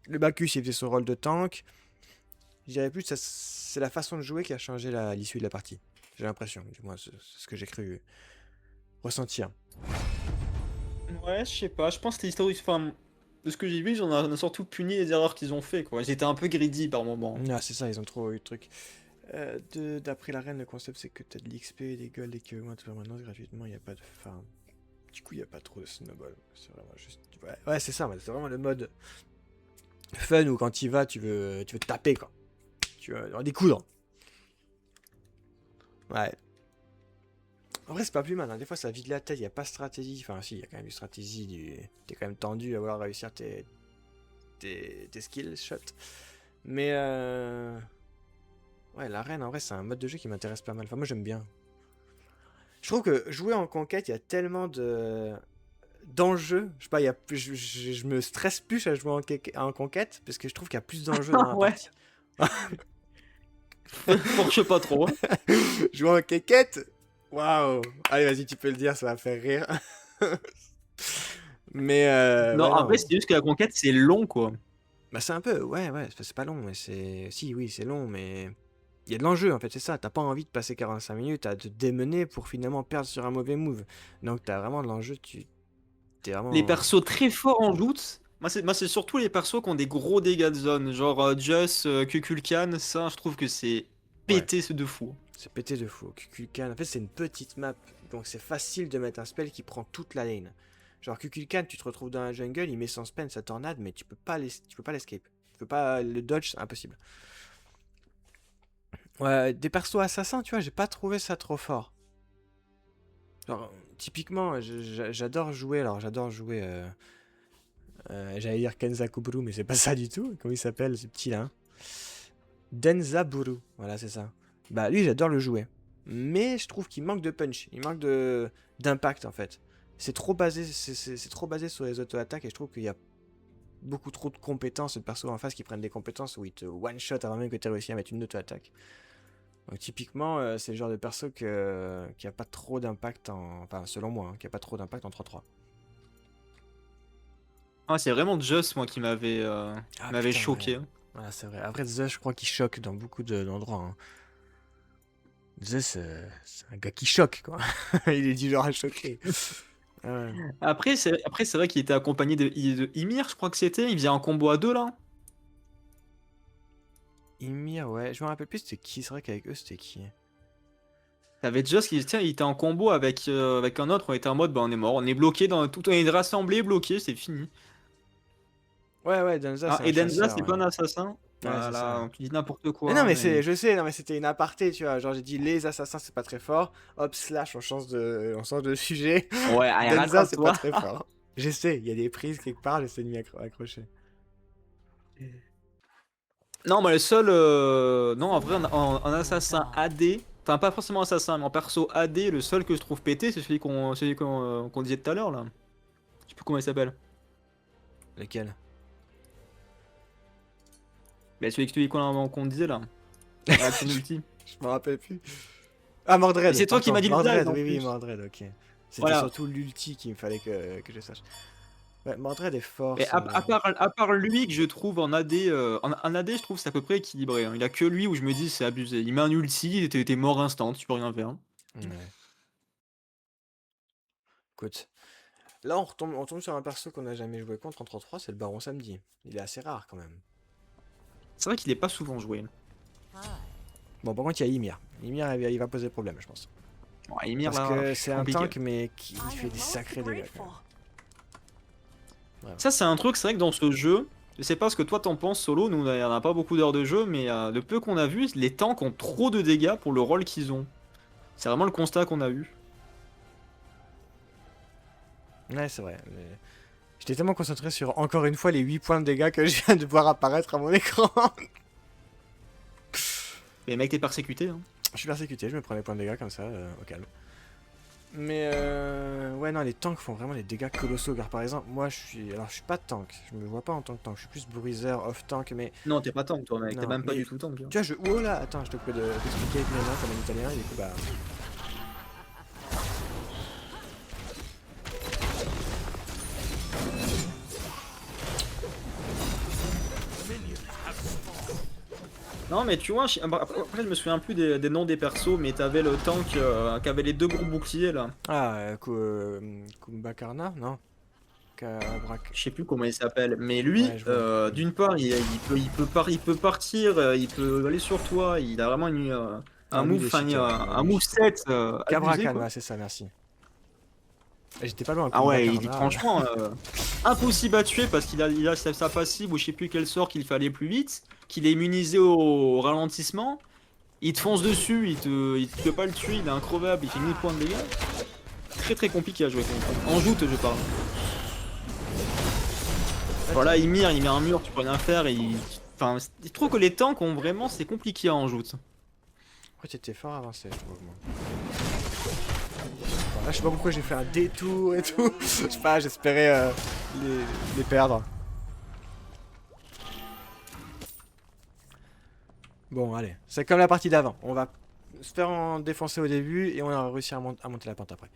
Le Bacchus, il faisait son rôle de tank. Je dirais plus, c'est la façon de jouer qui a changé l'issue de la partie. J'ai l'impression, du moins, c'est ce que j'ai cru ressentir. Ouais, je sais pas, je pense que l'histoire, enfin, de ce que j'ai vu, on a surtout puni les erreurs qu'ils ont fait, quoi. Ils étaient un peu greedy par moment. Ah, c'est ça, ils ont trop eu de trucs. D'après l'arène, le concept c'est que t'as de l'XP et des golds et que moi, tu permanence gratuitement, il n'y a pas de farm. Du coup, il n'y a pas trop de snowball. C'est vraiment juste. Ouais, c'est ça, c'est vraiment le mode fun où quand tu vas, tu veux te taper quoi. Tu veux en découdre. Ouais. En vrai, c'est pas plus mal, hein. Des fois, ça vide la tête, il n'y a pas de stratégie. Enfin, si, il y a quand même une stratégie. T'es quand même tendu à vouloir réussir tes skills shots. Mais ouais, l'arène, en vrai, c'est un mode de jeu qui m'intéresse pas mal. Enfin, moi, j'aime bien. Je trouve que jouer en conquête, il y a tellement d'enjeux. Je sais pas, je me stresse plus à jouer en conquête parce que je trouve qu'il y a plus d'enjeux dans la Ouais. partie. Forche pas trop. Hein. Jouer en conquête, waouh. Allez, vas-y, tu peux le dire, ça va faire rire. Mais Non, ouais, après, c'est juste que la conquête, c'est long, quoi. bah, c'est un peu, ouais, c'est pas long, mais si, oui, c'est long, mais il y a de l'enjeu en fait, c'est ça. T'as pas envie de passer 45 minutes à te démener pour finalement perdre sur un mauvais move. Donc t'as vraiment de l'enjeu, t'es vraiment. Les persos très forts en joute, moi, c'est surtout les persos qui ont des gros dégâts de zone, genre Just, Kukulkan, ça, je trouve que c'est pété ce de fou. C'est pété de fou. Kukulkan, en fait, c'est une petite map, donc c'est facile de mettre un spell qui prend toute la lane. Genre Kukulkan, tu te retrouves dans la jungle, il met son spell, sa tornade, mais tu peux pas l'escape. Tu peux pas le dodge, c'est impossible. Ouais, des persos assassins, tu vois, j'ai pas trouvé ça trop fort. Genre, typiquement, j'adore jouer, j'allais dire Kenzakuburu, mais c'est pas ça du tout. Comment il s'appelle, ce petit là? Denzaburu, voilà, c'est ça. Bah, lui, j'adore le jouer. Mais je trouve qu'il manque de punch, il manque d'impact en fait. C'est trop basé, c'est trop basé sur les auto-attaques et je trouve qu'il y a beaucoup trop de compétences de persos en face qui prennent des compétences où ils te one-shot avant même que tu aies réussi à mettre une auto-attaque. Donc typiquement, c'est le genre de perso qui a pas trop d'impact enfin, selon moi, hein, qui a pas trop d'impact en 3-3. Ah, c'est vraiment Just, moi, qui m'avait Putain, choqué. ouais. Voilà, c'est vrai. Après, Zeus, je crois qu'il choque dans beaucoup d'endroits. Hein. Zeus, c'est un gars qui choque, quoi. Il est du genre à choquer. Ouais. Après, c'est vrai qu'il était accompagné de Ymir, je crois que c'était. Il faisait un combo à 2 là. Ymir, ouais. Je me rappelle plus c'était qui. C'est vrai qu'avec eux, c'était qui. T'avais Just qui il était en combo avec un autre. On était en mode, bah, on est mort. On est bloqué dans tout. On est rassemblé, bloqué, c'est fini. Ouais, Denza, Ah, c'est un et Denza, chasseur, c'est pas un ouais. assassin. Ouais, c'est ça. Voilà, tu dis n'importe quoi. Mais non, mais je sais, non, mais c'était une aparté, tu vois. Genre, j'ai dit les assassins, c'est pas très fort. Hop, slash, on change de sujet. Ouais, allez, Denza, c'est pas rattrape-toi. très fort. J'essaie, il y a des prises quelque part, j'essaie de m'y accrocher. Non, mais le seul. Non, en vrai, en assassin AD. Enfin, pas forcément assassin, mais en perso AD, le seul que je trouve pété, c'est celui qu'on disait tout à l'heure là. Je sais plus comment il s'appelle. Lequel? Mais celui qu'on disait là. Avec son ulti. Je me rappelle plus. Ah, Mordred. Et c'est toi qui pardon, m'as dit le Mordred, dive, en oui, plus. Mordred, ok. C'était Voilà. surtout l'ulti qu'il me fallait que je sache. Ouais, Mordred est fort. Et à part lui que je trouve en AD, en AD, je trouve c'est à peu près équilibré. Hein. Il a que lui où je me dis c'est abusé. Il met un ulti, t'es mort instant, tu peux rien faire. Ouais. Écoute. Là, on tombe sur un perso qu'on n'a jamais joué contre en 3-3, c'est le Baron Samedi. Il est assez rare quand même. C'est vrai qu'il est pas souvent joué. Bon, par contre, il y a Ymir. Ymir, il va poser problème, je pense. Bon, Ymir, Parce là, que c'est un compliqué. tank, mais qui fait des sacrés dégâts. Quand même. Ça, c'est un truc, c'est vrai que dans ce jeu, je sais pas ce que toi t'en penses solo, nous on a pas beaucoup d'heures de jeu, mais le peu qu'on a vu, les tanks ont trop de dégâts pour le rôle qu'ils ont. C'est vraiment le constat qu'on a eu. Ouais, c'est vrai. J'étais tellement concentré sur, encore une fois, les 8 points de dégâts que je viens de voir apparaître à mon écran. Mais mec, t'es persécuté. Hein. Je suis persécuté, je me prends les points de dégâts comme ça, au calme. Mais ouais, non, les tanks font vraiment des dégâts colossaux. Car par exemple, moi je suis pas tank, je me vois pas en tant que tank, je suis plus bruiseur, off-tank, mais. Non, t'es pas tank toi, mec, t'es Non, même pas mais- du tout tank. hein. Tu vois, oh là, attends, je te peux t'expliquer avec mes mains comme un italien, et du coup, bah. Non, mais tu vois, après je me souviens plus des noms des persos, mais t'avais le tank qui avait les 2 gros boucliers là. Ah, Kumbakarna, non Kabrak. Je sais plus comment il s'appelle, mais lui, Ouais, je vois. d'une part, il peut partir, il peut aller sur toi, il a vraiment Ah, un lui, move, il est enfin, shit, un moveset abusé, Kabrakan, quoi. ouais, c'est ça, merci. J'étais pas loin. Ah ouais, Kumbakarna. franchement, impossible à tuer parce qu'il a sa passive ou je sais plus quel sort qu'il fait aller plus vite, qu'il est immunisé au ralentissement, il te fonce dessus, il peut pas le tuer, il est increvable, il fait 1000 points de dégâts. Très très compliqué à jouer contre. En joute, je parle. Voilà, Ymir, il met un mur, tu peux rien faire et enfin, je trouve que les tanks ont vraiment, c'est compliqué en joute. Ouais, t'étais fort avancé, je trouve, moi. Bon, là, je sais pas pourquoi j'ai fait un détour et tout. Je sais pas, j'espérais les perdre. Bon, allez, c'est comme la partie d'avant. On va se faire en défoncer au début et on a réussi à monter la pente après.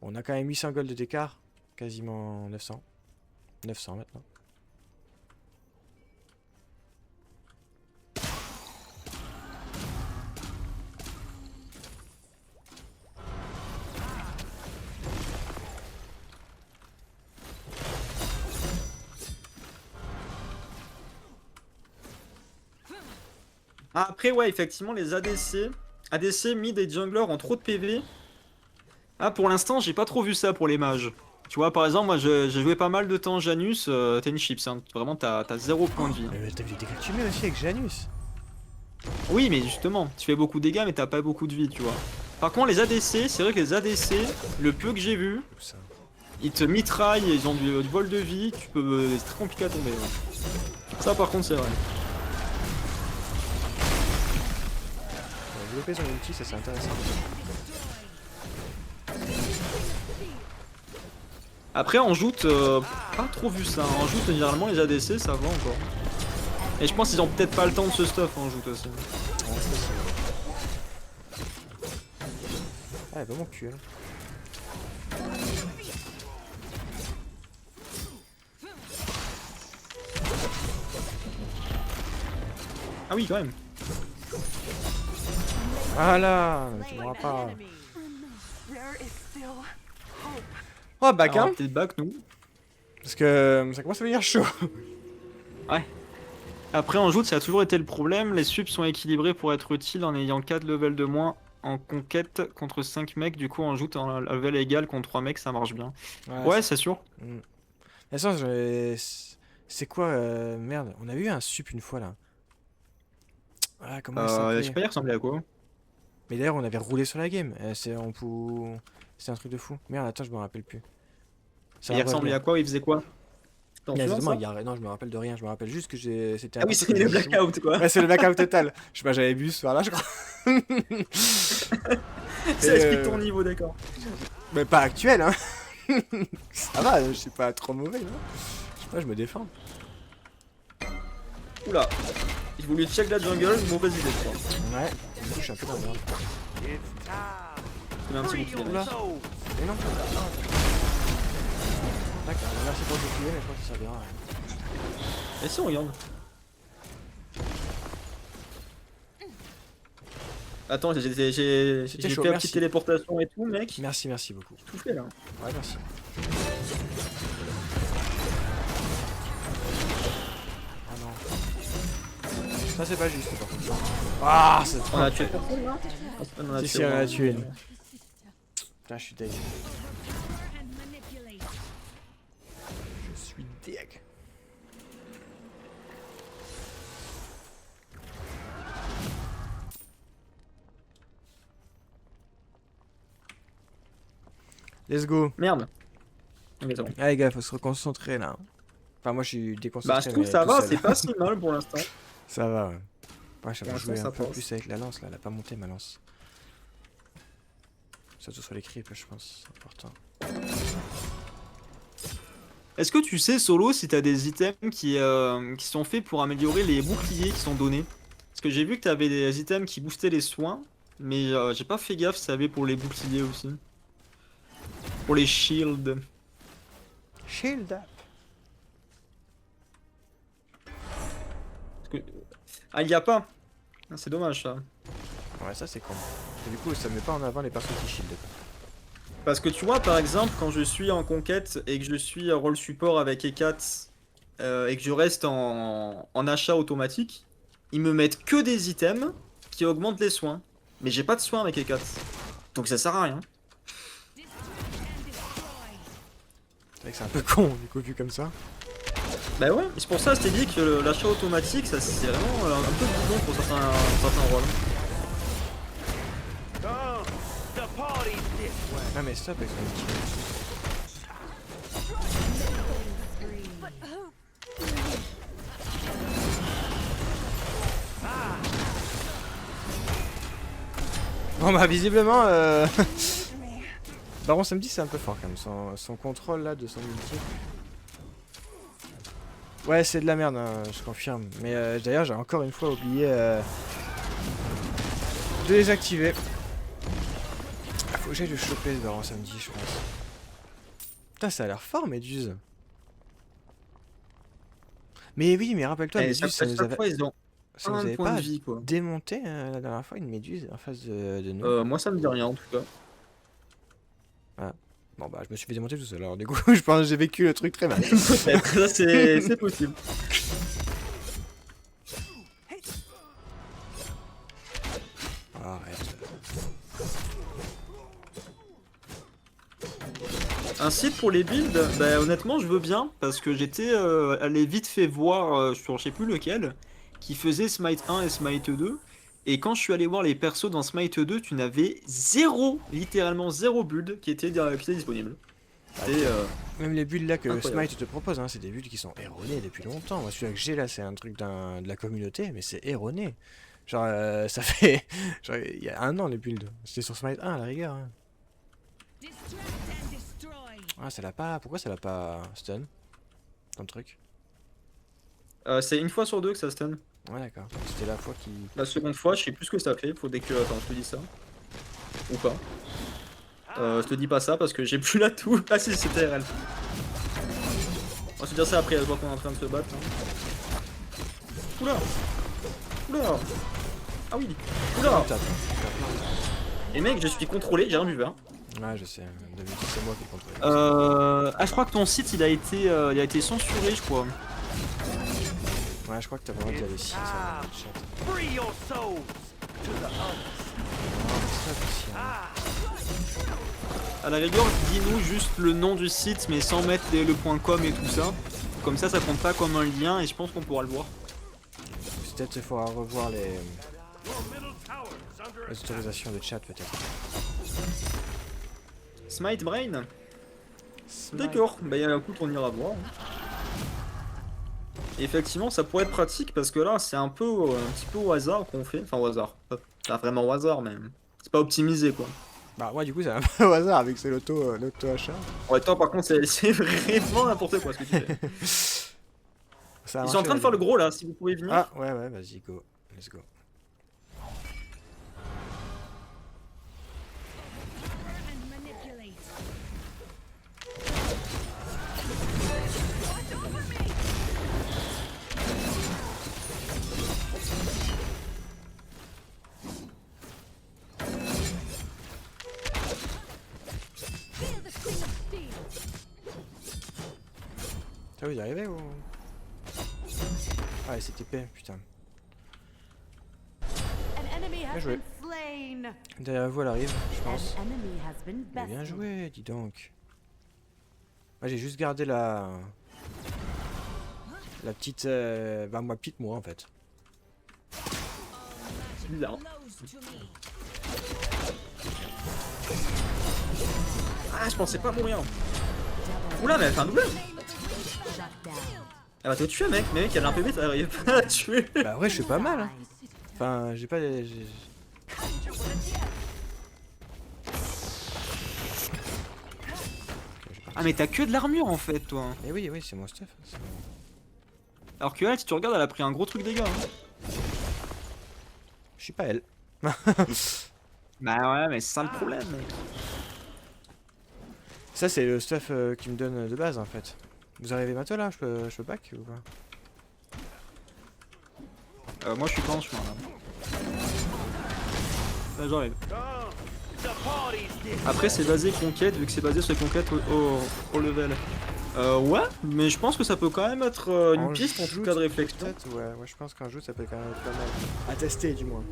On a quand même 800 gold d'écart, quasiment 900. 900 maintenant. Après, ouais, effectivement, les ADC mid et jungler ont trop de PV. Ah, pour l'instant, j'ai pas trop vu ça pour les mages. Tu vois, par exemple, moi j'ai joué pas mal de temps Janus, t'as une chips, hein. Vraiment t'as 0 points de vie. T'as vu les dégâts que tu mets aussi avec Janus? Oui, mais justement, tu fais beaucoup de dégâts, mais t'as pas beaucoup de vie, tu vois. Par contre, les ADC, c'est vrai que les ADC, le peu que j'ai vu, Tout ça. ils te mitraillent, ils ont du vol de vie, c'est très compliqué à tomber. Ouais. Ça, par contre, c'est vrai. On va développer son ulti, ça c'est intéressant. Après, en joute, pas trop vu ça. En joute, généralement, les ADC, ça va encore. Et je pense qu'ils ont peut-être pas le temps de ce stuff en joute aussi. Ouais, ça, c'est- Ah, elle est vraiment cul, elle. Ah oui, quand même. Voilà, tu m'auras pas. Enemy. There is still hope. Oh, back, Alors, hein. peut-être back, nous. Parce que ça commence à devenir chaud. Ouais. Après, en joute, ça a toujours été le problème. Les subs sont équilibrés pour être utiles en ayant 4 levels de moins en conquête contre 5 mecs. Du coup, en joute, en level égal contre 3 mecs, ça marche bien. Ouais, c'est sûr. De toute façon, c'est quoi merde, on a eu un sup une fois là. Ah, comment il Je s'appelait? sais pas, il ressemblait à quoi? Mais d'ailleurs, on avait roulé sur la game. C'est un truc de fou. Merde, attends, je me rappelle plus. Ça Il va ressemblait revenir. à quoi? Il faisait quoi? T'en souviens, Exactement, ça non, je me rappelle de rien. Je me rappelle juste que c'était. Ah oui, c'est le blackout, quoi. Ouais, c'est le blackout total. Je sais pas, j'avais bu ce soir-là, je crois. Ça explique ton niveau, d'accord. Mais pas actuel, hein. Ça va, je suis pas trop mauvais, hein. Je sais pas, je me défends. Oula. J'ai voulu check la jungle, mauvaise idée, je crois. Ouais, du coup, je suis un peu dans le merde. Je mets un petit bouclier. Oula. Mais non. D'accord, merci pour le bouclier, mais je crois que ça servira à rien. Et si on regarde. Attends, j'ai fait C'était une chaud, petite merci. téléportation et tout, mec. Merci, merci beaucoup. Tout fait là. Ouais, merci. Ah non. Ça, c'est pas juste, par contre. Ah, c'est On a tué personne là? On a Si, tué, si, on en a ouais. tué une. Putain, je suis deg. Je suis deg. Let's go. Merde. Ok, c'est bon. Ah les gars, faut se reconcentrer là. Enfin moi je suis déconcentré. Bah, je trouve mais ça tout va, seul. c'est pas si mal pour l'instant. Ça va ouais. Ouais, j'avais Pour joué l'instant, un ça peu passe. plus avec la lance là, elle a pas monté ma lance. Surtout sur les creeps je pense, c'est important. Est-ce que tu sais, Solo, si t'as des items qui sont faits pour améliorer les boucliers qui sont donnés? Parce que j'ai vu que t'avais des items qui boostaient les soins, mais j'ai pas fait gaffe si t'avais pour les boucliers aussi. Pour les shields. Shield up. Parce que... Ah, il y a pas. Ah, c'est dommage ça. Ouais ça c'est con. Et du coup ça met pas en avant les personnes qui shield. Parce que tu vois, par exemple, quand je suis en conquête et que je suis rôle support avec Ekat et que je reste en achat automatique, ils me mettent que des items qui augmentent les soins. Mais j'ai pas de soins avec Ekat. Donc ça sert à rien. C'est vrai que c'est un peu con du coup vu comme ça. Bah ouais, c'est pour ça que je t'ai dit que l'achat automatique, ça c'est vraiment un peu bidon pour certains rôles. Oh, the party's this way. Ah mais stop avec son ulti. Bon bah visiblement Baron Samedi c'est un peu fort quand même, son contrôle là de son ulti. Ouais c'est de la merde hein, je confirme. Mais d'ailleurs j'ai encore une fois oublié de les activer. Ah, faut que j'aille le choper ce Baron Samedi je pense. Putain ça a l'air fort Méduse. Mais oui mais rappelle-toi Et Méduse ça nous chaque avait... fois, ils ont Ça nous un avait point pas de vie quoi. démonté la dernière fois une méduse en face de nous. Moi ça me dit rien en tout cas. Bon bah je me suis fait démonter tout seul alors du coup je pense que j'ai vécu le truc très mal. Peut-être, ça c'est possible. Arrête. Un site pour les builds, bah honnêtement je veux bien parce que j'étais allé vite fait voir sur je sais plus lequel qui faisait Smite 1 et Smite 2 et quand je suis allé voir les persos dans Smite 2 tu n'avais zéro, littéralement zéro build qui était disponible. Et Même les builds là que Incroyable. Smite te propose, hein, c'est des builds qui sont erronés depuis longtemps. Moi, celui que j'ai là, c'est un truc de la communauté, mais c'est erroné. Genre, ça fait. Genre, il y a un an les builds. C'était sur Smite 1 à la rigueur. Hein. Ah, ça l'a pas. Pourquoi ça l'a pas stun ton truc? c'est une fois sur deux que ça stun. Ouais, d'accord. C'était la fois qui. La seconde fois je sais plus ce que ça fait, faudrait que... Attends je te dis ça. Ou pas. Je te dis pas ça parce que j'ai plus la toux. Ah si c'était RL. On va se dire ça après, je vois qu'on est en train de se battre. Hein. Oula. Oula. Ah oui. Oula. Tape. Et mec je suis contrôlé, j'ai rien vu hein. Ouais, je sais. D'habitude, c'est moi qui contrôle. Ah je crois que ton site il a été censuré je crois. Ouais, je crois que t'as pas le droit d'y aller si ça dans le chat. Free your souls to the others. Non, c'est pas possible. À la rigueur dis-nous juste le nom du site mais sans mettre le .com et tout ça. Comme ça compte pas comme un lien et je pense qu'on pourra le voir. Peut-être qu'il faudra revoir les Your middle tower's under attack. autorisations de chat, peut-être. Smite Brain. D'accord, bah écoute on ira voir. Effectivement ça pourrait être pratique parce que là c'est un petit peu au hasard qu'on fait. Enfin au hasard. Pas vraiment au hasard mais c'est pas optimisé quoi. Bah, ouais, du coup, c'est un peu au hasard avec ce l'auto-achat. Ouais toi par contre c'est vraiment n'importe quoi ce que tu fais. Ça a Ils sont en marché, train de là, faire le du coup. gros là si vous pouvez venir. Ah, ouais, vas-y, go. Let's go. Ça vous y arrivez ou... Ouais, c'est TP, putain. An enemy has joué. been slain. Derrière vous, elle arrive, je An pense. enemy has been Mais bien bested. joué, dis donc. Moi, j'ai juste gardé la... La petite... Bah, ma petite moi, en fait. C'est bizarre. Ah je pensais pas mourir. Oula mais elle fait un double. Elle va te tuer mec, mais mec elle a un PV, t'arrives pas à la tuer. Bah, ouais, je suis pas mal, hein. Enfin, j'ai pas... Ah mais t'as que de l'armure en fait toi. Eh oui, oui, c'est mon stuff. c'est mon- Alors que elle si tu regardes elle a pris un gros truc dégâts. Hein. Je suis pas elle. Bah ouais mais c'est ça le problème mec. Ça, c'est le stuff qui me donne de base, en fait. Vous arrivez bientôt, là? Je peux back ou pas? Moi je suis pas en chemin là. Là j'arrive. Come, the party's this Après c'est basé conquête vu que c'est basé sur les conquêtes au level. Ouais mais je pense que ça peut quand même être une piste en tout cas de réflexion. Peut-être, ouais, je pense qu'un jour, ça peut quand même être pas mal. À tester, du moins.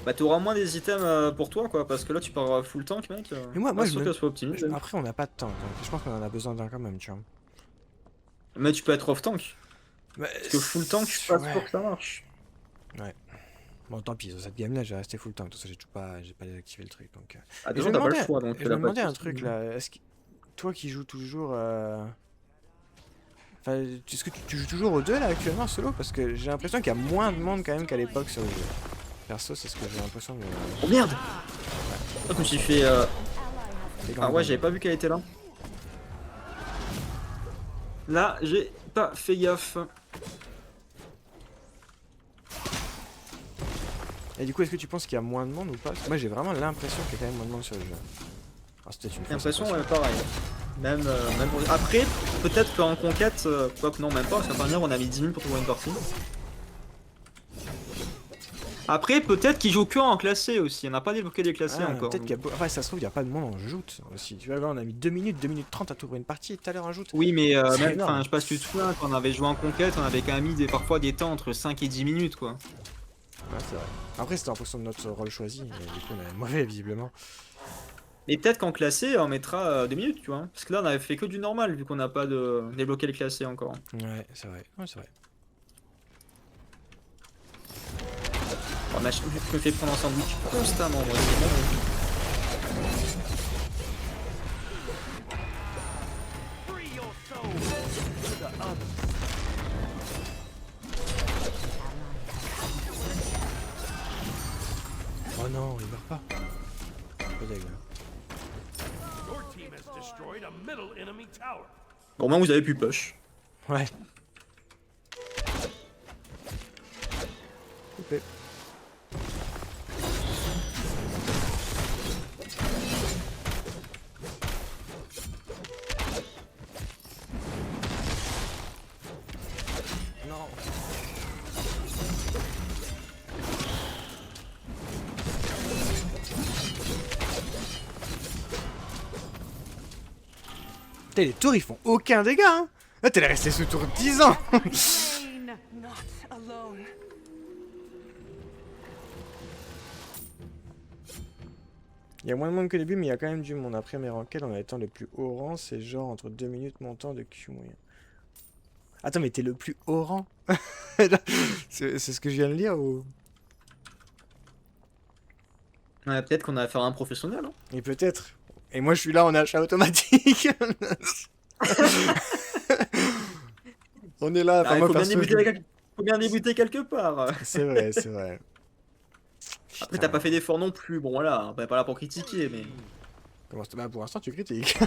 Bah t'auras moins des items pour toi quoi parce que là tu pars full tank mec. Mais moi, pas je sûr me- que ça soit optimisé. Après, on n'a pas de temps, donc je pense qu'on en a besoin d'un quand même, tu vois. Mais tu peux être off tank. Parce que full tank je suis pas Ouais. sûr que ça marche. Bon, tant pis, sur cette game-là, j'ai resté full tank, de toute façon, j'ai pas désactivé le truc, donc... Ah, Et déjà, t'as pas le choix donc je me t'as pas demandais de un soucis. truc, là, est-ce que... Toi qui joues toujours... Enfin, est-ce que tu joues toujours aux deux, là, actuellement, solo? Parce que j'ai l'impression qu'il y a moins de monde, quand même, qu'à l'époque sur le jeu. Perso, c'est ce que j'ai l'impression de... Oh merde. Je me suis fait... des Ah grandes ouais j'avais bandes. pas vu qu'elle était là. Là j'ai pas fait gaffe. Et du coup, est-ce que tu penses qu'il y a moins de monde ou pas? Parce que moi, j'ai vraiment l'impression qu'il y a quand même moins de monde sur le jeu. Ah, c'était une J'ai fausse l'impression impression. ouais pareil. Même après peut-être qu'en conquête, quoique non même pas, parce qu'à dernière on a mis 10 000 pour trouver une partie. Après peut-être qu'ils jouent que en classé aussi, on n'a pas débloqué des classés Ah, encore. peut-être qu'il y a... Enfin, ça se trouve, il n'y a pas de monde en joute aussi. Tu vas voir, on a mis 2 minutes 30 à t'ouvrir une partie, tout à l'heure en joute. Oui mais C'est même, énorme. enfin je sais pas si tu te souviens, quand on avait joué en conquête, on avait quand même mis parfois des temps entre 5 et 10 minutes quoi. Ouais, c'est vrai. Après, c'était en fonction de notre rôle choisi, mais du coup, on est mauvais, visiblement. Et peut-être qu'en classé, on mettra 2 minutes, tu vois. Parce que là, on avait fait que du normal, vu qu'on n'a pas débloqué le classé encore. Ouais, c'est vrai. Ouais, c'est vrai. Oh, mais je me fais prendre un sandwich constamment, moi. C'est bon. Free your souls to the others. Oh non, il meurt pas. Pas dégueu. Your team has destroyed a middle enemy tower. Bon, au moins, vous avez pu push. Ouais. Coupé. Non. Putain, les tours ils font aucun dégât hein. Là t'es resté sous tour 10 ans. Pain, not alone. Il y a moins de monde que le début mais il y a quand même du monde. Après mes ranked en étant le plus haut rang c'est genre entre 2 minutes montant de Q moyen. Attends mais t'es le plus haut rang. C'est ce que je viens de lire ou... Ouais, peut-être qu'on a affaire à un professionnel. Hein. Et peut-être. Et moi je suis là en achat automatique. On est là. Enfin, Ah, moi, faut, bien perso, débuter, faut bien débuter quelque part. c'est vrai, c'est vrai. Après, t'as pas fait d'effort non plus. Bon, voilà, on est pas là pour critiquer, mais. Comment bah, pour l'instant tu critiques.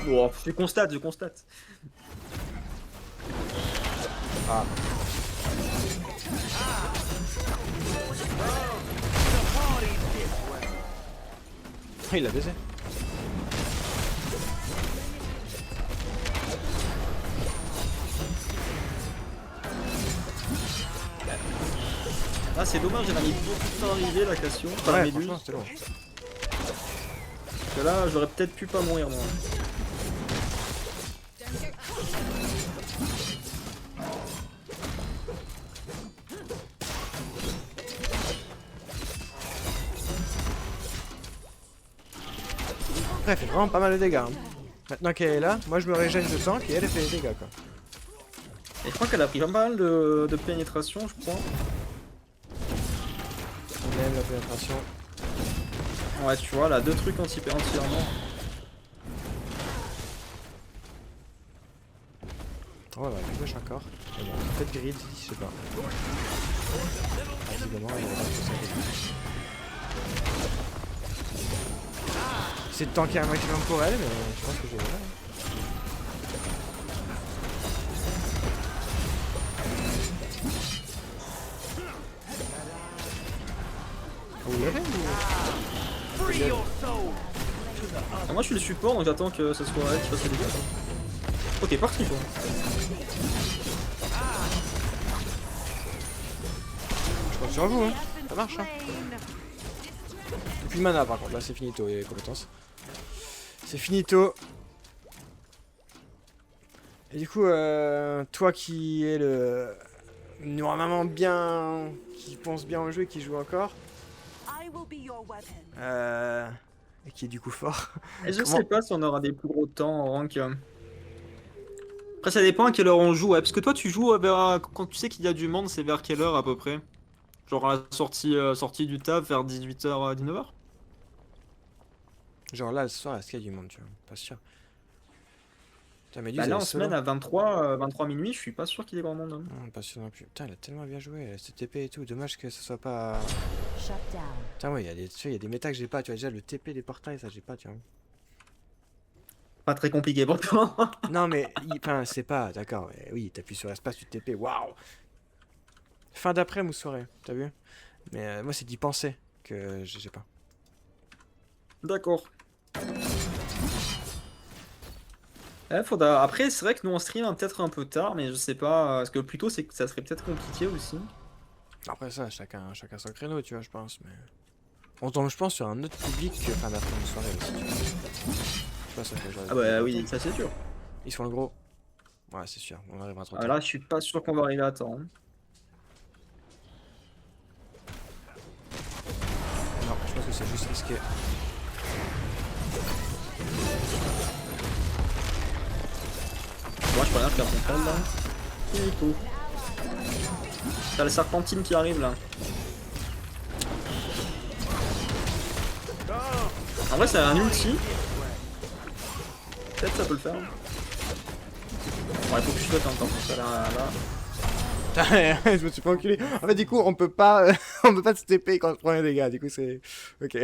Bon, je constate, je constate. Ah. The party's this way. Il l'a baisé. Ah, c'est dommage, elle a mis beaucoup de temps à arriver la Cassio. Enfin, Ouais, la Méduse. franchement c'était long. Parce que là, j'aurais peut-être pu pas mourir, moi. Ouais, elle fait vraiment pas mal de dégâts. Hein. Maintenant qu'elle est là, moi je me régène de tank et elle fait des dégâts quoi. Et je crois qu'elle a pris pas mal de pénétration, je crois. On aime la pénétration. Ouais, tu vois, là, 2 trucs entièrement. Oh ouais, elle push encore. Mais bon, peut-être grid, je sais pas. Visiblement, elle a pas fait ça. C'est de tanker un maximum pour elle, mais je pense que j'ai là. Vous l'avez ou... Free your souls to the others. Ah, moi, je suis le support, donc j'attends que ce soit elle qui fasse les dégâts. Ok, parti, quoi. Je compte sur vous, hein. Ça marche, hein. Plain. Et puis le mana par contre, là c'est finito les compétences. C'est finito. Et du coup, toi qui es le... normalement bien... qui pense bien au jeu et qui joue encore, I will be your weapon. et qui est du coup fort. Et je Comment- sais pas si on aura des plus gros temps en rank. Après, ça dépend à quelle heure on joue. Ouais, parce que toi, tu joues vers... quand tu sais qu'il y a du monde, c'est vers quelle heure à peu près? Genre à la sortie du taf vers 18h, 19h? Genre là, ce soir, est-ce qu'il y a du monde, tu vois? Pas sûr. Putain, Méduse, Bah elle là, est en solo. semaine, à 23 minuit, je suis pas sûr qu'il y ait grand monde. Hein. Non, pas sûr non plus. Putain, elle a tellement bien joué, elle a ce TP et tout. Dommage que ce soit pas... Shut down. Putain, ouais, il y a des, tu sais, il y a des méta que j'ai pas. Tu vois, déjà le TP des portails, ça j'ai pas, tu vois. Pas très compliqué pour toi. Non, mais enfin, c'est pas, d'accord. Oui, t'appuies sur espace, tu TP, waouh! Fin d'après-midi ou soirée, t'as vu? Mais moi, c'est d'y penser que j'ai pas. D'accord. Après, c'est vrai que nous on stream peut-être un peu tard, mais je sais pas. Parce que plus tôt, c'est que ça serait peut-être compliqué aussi. Après ça, chacun son créneau, tu vois, je pense. Mais on tombe, je pense, sur un autre public que fin d'après-midi soirée aussi, tu vois. Je sais pas, ça fait genre. Ah bah oui, ça c'est sûr. Ils sont le gros. Ouais, c'est sûr, on arrivera trop Ah, tard. là, je suis pas sûr qu'on va arriver à temps. Hein. Non, je pense que c'est juste risqué. Hein, faire contrôle là. Finito. T'as la serpentine qui arrive là. En vrai, c'est un ulti. Peut-être ça peut le faire. Bon, il faut que je flotte encore pour ça là. Putain, je me suis pas enculé. En fait, du coup, on peut pas, on peut pas se TP quand je prends les dégâts. Du coup, c'est. Ok.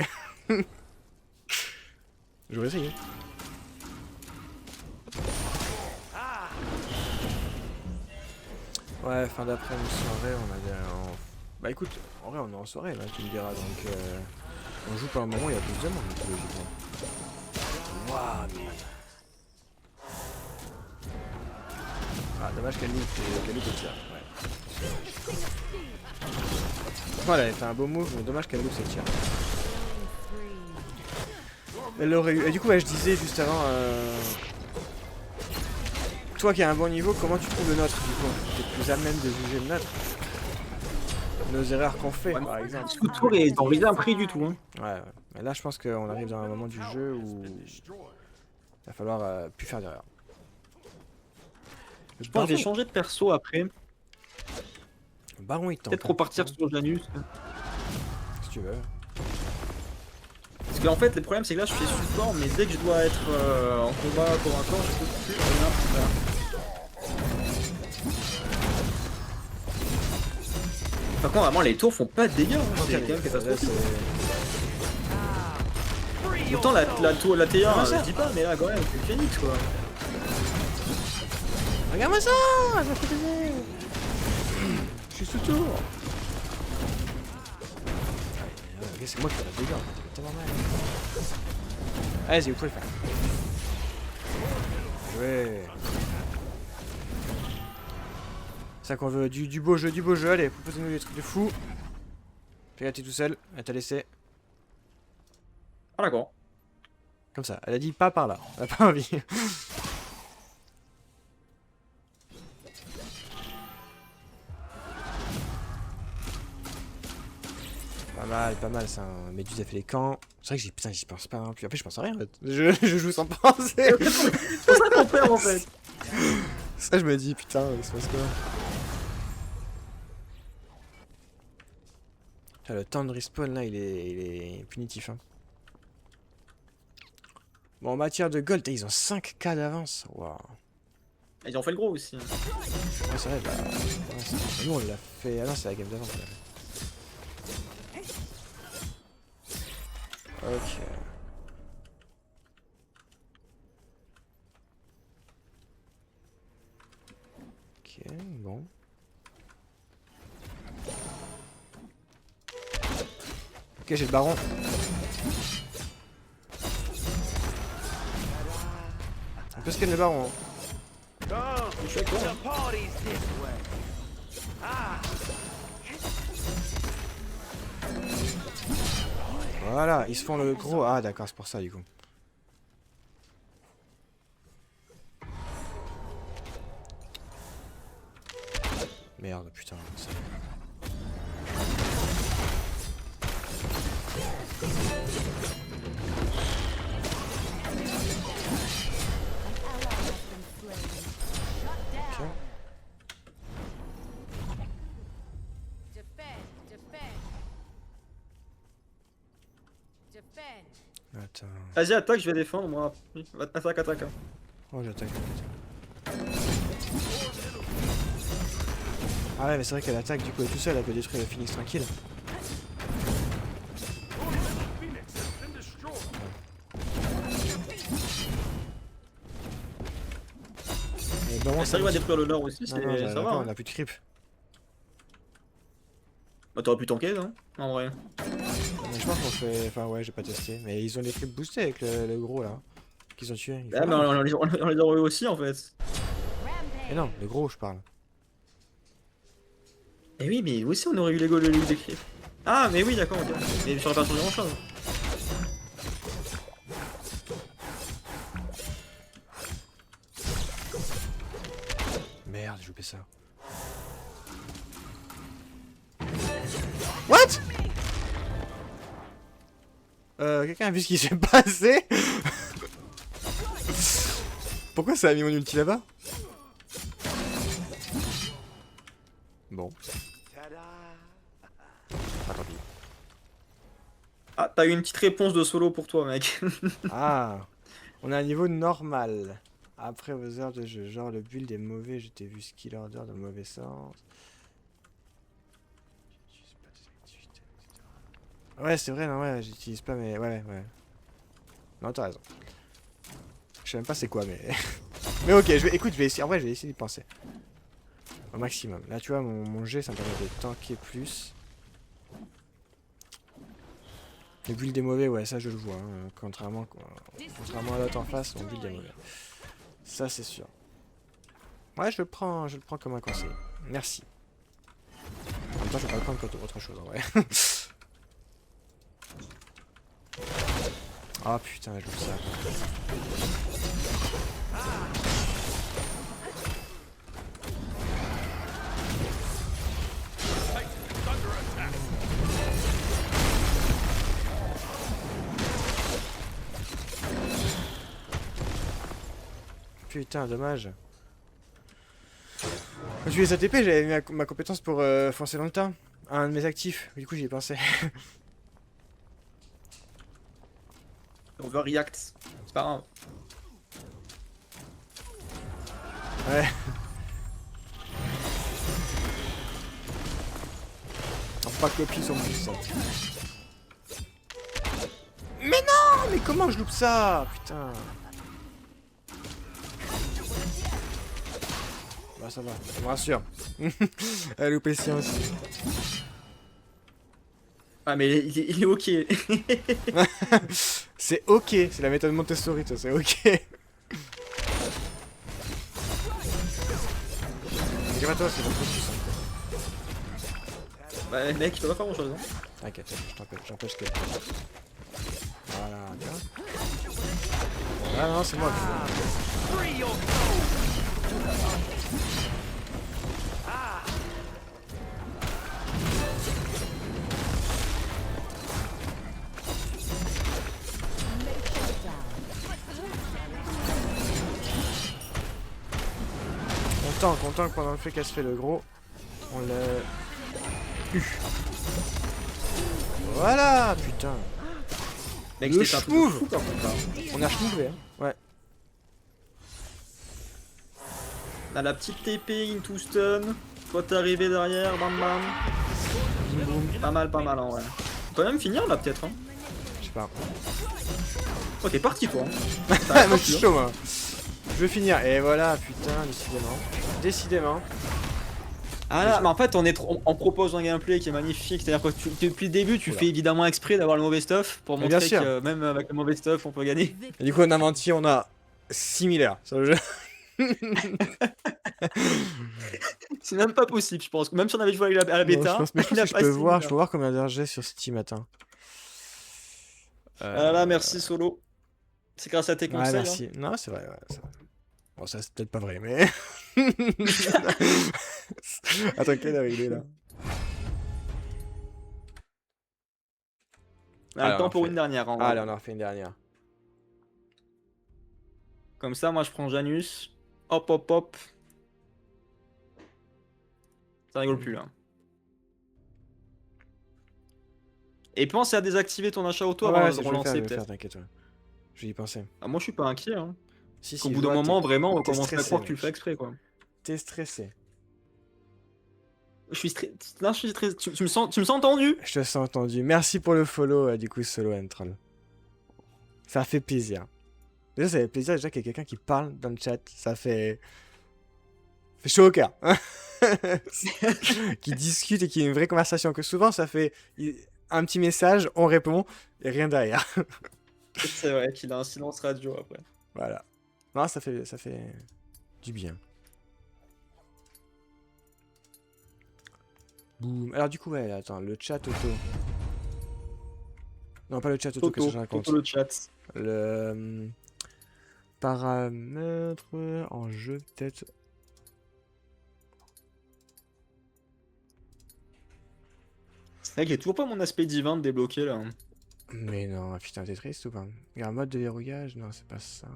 Je vais essayer. Ouais, fin d'après-midi, soirée, on a des. Bah écoute, en vrai, on est en soirée là, tu me diras. Donc, on joue pas un moment, il y a plus de monde, logiquement. Waouh, mais. Ah, dommage qu'elle loupe le tir. Ouais. Voilà, elle a fait un beau move, mais dommage qu'elle loupe ses tirs. Elle aurait eu. Et du coup, ouais, je disais juste avant. Toi qui as un bon niveau, comment tu trouves le nôtre du coup? T'es plus à même de juger le nôtre? Nos erreurs qu'on fait, par exemple. Parce que tour ils ont rien pris du tout. Hein. Ouais. Mais là, je pense qu'on arrive dans un moment du jeu où il va falloir plus faire d'erreurs. Je pense que j'ai changé de perso après. Le baron il tente. Peut-être repartir sur Janus. Si tu veux. Parce qu'en fait, le problème c'est que là je fais support, mais dès que je dois être en combat corps à corps, je peux plus. Par contre, vraiment, les tours font pas de dégâts. Hein. C'est quand même catastrophique. Autant la T1, je dis pas, mais là quand même, c'est Phoenix quoi. Regarde-moi ça! Elle m'a fait baiser! Je suis sous tour! Ok, c'est moi qui fais la dégâts, c'est tellement mal. Allez-y, vous pouvez le faire. Ouais. C'est ça qu'on veut, du beau jeu, allez, proposez-nous des trucs de fou. Fais t'es tout seul, elle t'a laissé. Ah d'accord. Comme ça, elle a dit pas par là, elle a pas envie. Pas mal ça. Hein. Méduse a fait les camps. C'est vrai que j'y pense pas non plus. Après, je pense à rien en fait. Je joue sans penser. C'est ça qu'on perd en fait. Ça, je me dis, putain, il se passe quoi? Putain, le temps de respawn là, il est punitif. Hein. Bon, en matière de gold, ils ont 5K d'avance. Waouh. Ils ont fait le gros aussi. Ouais, c'est vrai, bah. Nous, on l'a fait. Ah non, c'est la game d'avant. Ok. Ok, bon. Ok, j'ai le baron. On peut scanner le baron. Hein. Je suis avec toi. Voilà, ils se font le gros. Ah, d'accord, c'est pour ça du coup. Merde, putain. Ça... Attends. Vas-y, attaque, je vais défendre moi. Attaque. Hein. Oh, j'attaque. Ah ouais, mais c'est vrai qu'elle attaque, du coup, elle est tout seule, elle peut détruire le Phoenix tranquille. Et bon, ça va détruire le lore aussi, ça va. On a plus de creep. Bah t'aurais pu tanker, non? En vrai. Mais je pense qu'on fait... Enfin ouais, j'ai pas testé. Mais ils ont des creeps boostés avec le gros là. Qu'ils ont tué. Ah mais on les aurait eu aussi en fait. Mais non, le gros je parle. Eh oui, mais aussi on aurait eu les des creeps. Ah mais oui d'accord, ok. Mais j'aurais pas changé grand chose. Merde, j'ai loupé ça. What? Quelqu'un a vu ce qui s'est passé? Pourquoi ça a mis mon ulti là-bas? Bon. Ah, tant pis. Ah, t'as eu une petite réponse de solo pour toi, mec. Ah, on a un niveau normal. Après vos heures de jeu, genre le build est mauvais, je t'ai vu skill order dans le mauvais sens. J'utilise pas des activités, etc. Ouais, c'est vrai, non, ouais, j'utilise pas, mais ouais. Non, t'as raison. Je sais même pas c'est quoi, mais. Mais ok, écoute, je vais essayer. En vrai, je vais essayer d'y penser. Au maximum. Là, tu vois, mon jet, ça me permet de tanker plus. Le build est mauvais, ouais, ça je le vois. Hein. Contrairement à l'autre en face, mon build est mauvais. Ça, c'est sûr. Ouais, je le prends comme un conseil. Merci. En même temps, je vais pas le prendre comme autre chose, en vrai. Ah putain, je loupe ça. Putain, dommage. Quand tu les ATP, j'avais mis ma compétence pour foncer dans le tas. Un de mes actifs. Du coup, j'y ai pensé. On veut react. C'est pas grave. Ouais. On peut pas copier son plus ça. Mais non! Mais comment je loupe ça? Putain. Bah ça va, ça me rassure. Elle a loupé sien aussi. Ah, mais il est ok. C'est ok, c'est la méthode Montessori, ça, c'est ok. Regarde à toi, c'est trop puissant. Bah, mec, je peux pas faire grand chose. Hein. T'inquiète, j'empêche qu'elle. Voilà, tu vois. Ah non, c'est moi. On tank pendant le fait qu'elle se fait le gros. On l'a eu. Voilà, putain. Mec, Le c'était un peu schmouv. fou, par contre, là. On a schmouvé, hein. Ouais. On a la petite TP into stun. Toi, t'es arrivé derrière, bam bam. Pas mal en vrai. On peut même finir là, peut-être. Hein. Je sais pas. Oh, t'es parti, toi. Hein. Ah, moi je suis chaud, moi. Je veux finir. Et voilà, putain, décidément. Ah là, mais en fait, on propose un gameplay qui est magnifique. C'est-à-dire que depuis le début, tu Oula. fais évidemment exprès d'avoir le mauvais stuff pour Mais bien montrer sûr. que même avec le mauvais stuff, on peut gagner. Et du coup, on a menti, on a 6000 heures sur le jeu. C'est même pas possible, je pense. Même si on avait joué à la Non, bêta, je pense il a que je pas peux essayé, voir, là. je peux voir combien d'heures j'ai sur Steam, attends. Ah là, merci Solo. C'est grâce à tes Ouais, conseils. merci. Non, c'est vrai, ouais, c'est vrai. Bon, ça, c'est peut-être pas vrai, mais. Attends, quelle heure il est là? On a Allez, le on temps en pour fait. une dernière. En Allez, vrai. on en refait une dernière. Comme ça, moi je prends Janus. Hop, hop, hop. Ça rigole plus là. Et pense à désactiver ton achat auto avant Ouais, de je vais le relancer faire, peut-être. t'inquiète. Ouais. Je vais y penser. Ah, moi je suis pas inquiet. Hein. Si, Au je bout d'un vois, moment, t'es- vraiment, on t'es commence à stressé, croire que tu mec. fais exprès quoi. T'es stressé. Je suis stressé. Non, je suis stressé. Tu me sens tendu? Je te sens entendu. Merci pour le follow, du coup, Solo and Troll. Ça fait plaisir. Déjà, ça fait plaisir déjà qu'il y ait quelqu'un qui parle dans le chat. Ça fait chaud au cœur. Qui discute et qui ait une vraie conversation. Que souvent, ça fait un petit message, on répond et rien derrière. C'est vrai qu'il a un silence radio après. Voilà. Non, ça fait du bien. Boum. Alors du coup, ouais, attends, le chat auto. Non, pas le chat auto, qu'est-ce que je raconte? Toto le chat. Le paramètre en jeu, peut-être. C'est vrai que j'ai toujours pas mon aspect divin de débloquer là. Mais non, putain, t'es triste ou pas? Il y a un mode de verrouillage? Non, c'est pas ça.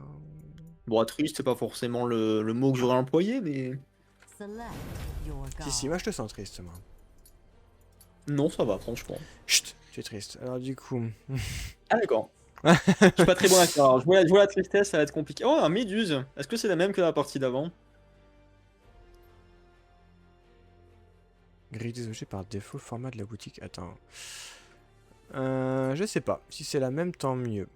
Bon, triste, c'est pas forcément le mot que j'aurais employé, mais. Si, moi je te sens triste, moi. Non, ça va, franchement. Chut, tu es triste. Alors du coup... Ah d'accord. Je suis pas très bon à ça. Alors, je vois la tristesse, ça va être compliqué. Oh, un méduse. Est-ce que c'est la même que la partie d'avant? Grille des objets par défaut, format de la boutique. Attends. Je sais pas. Si c'est la même, tant mieux.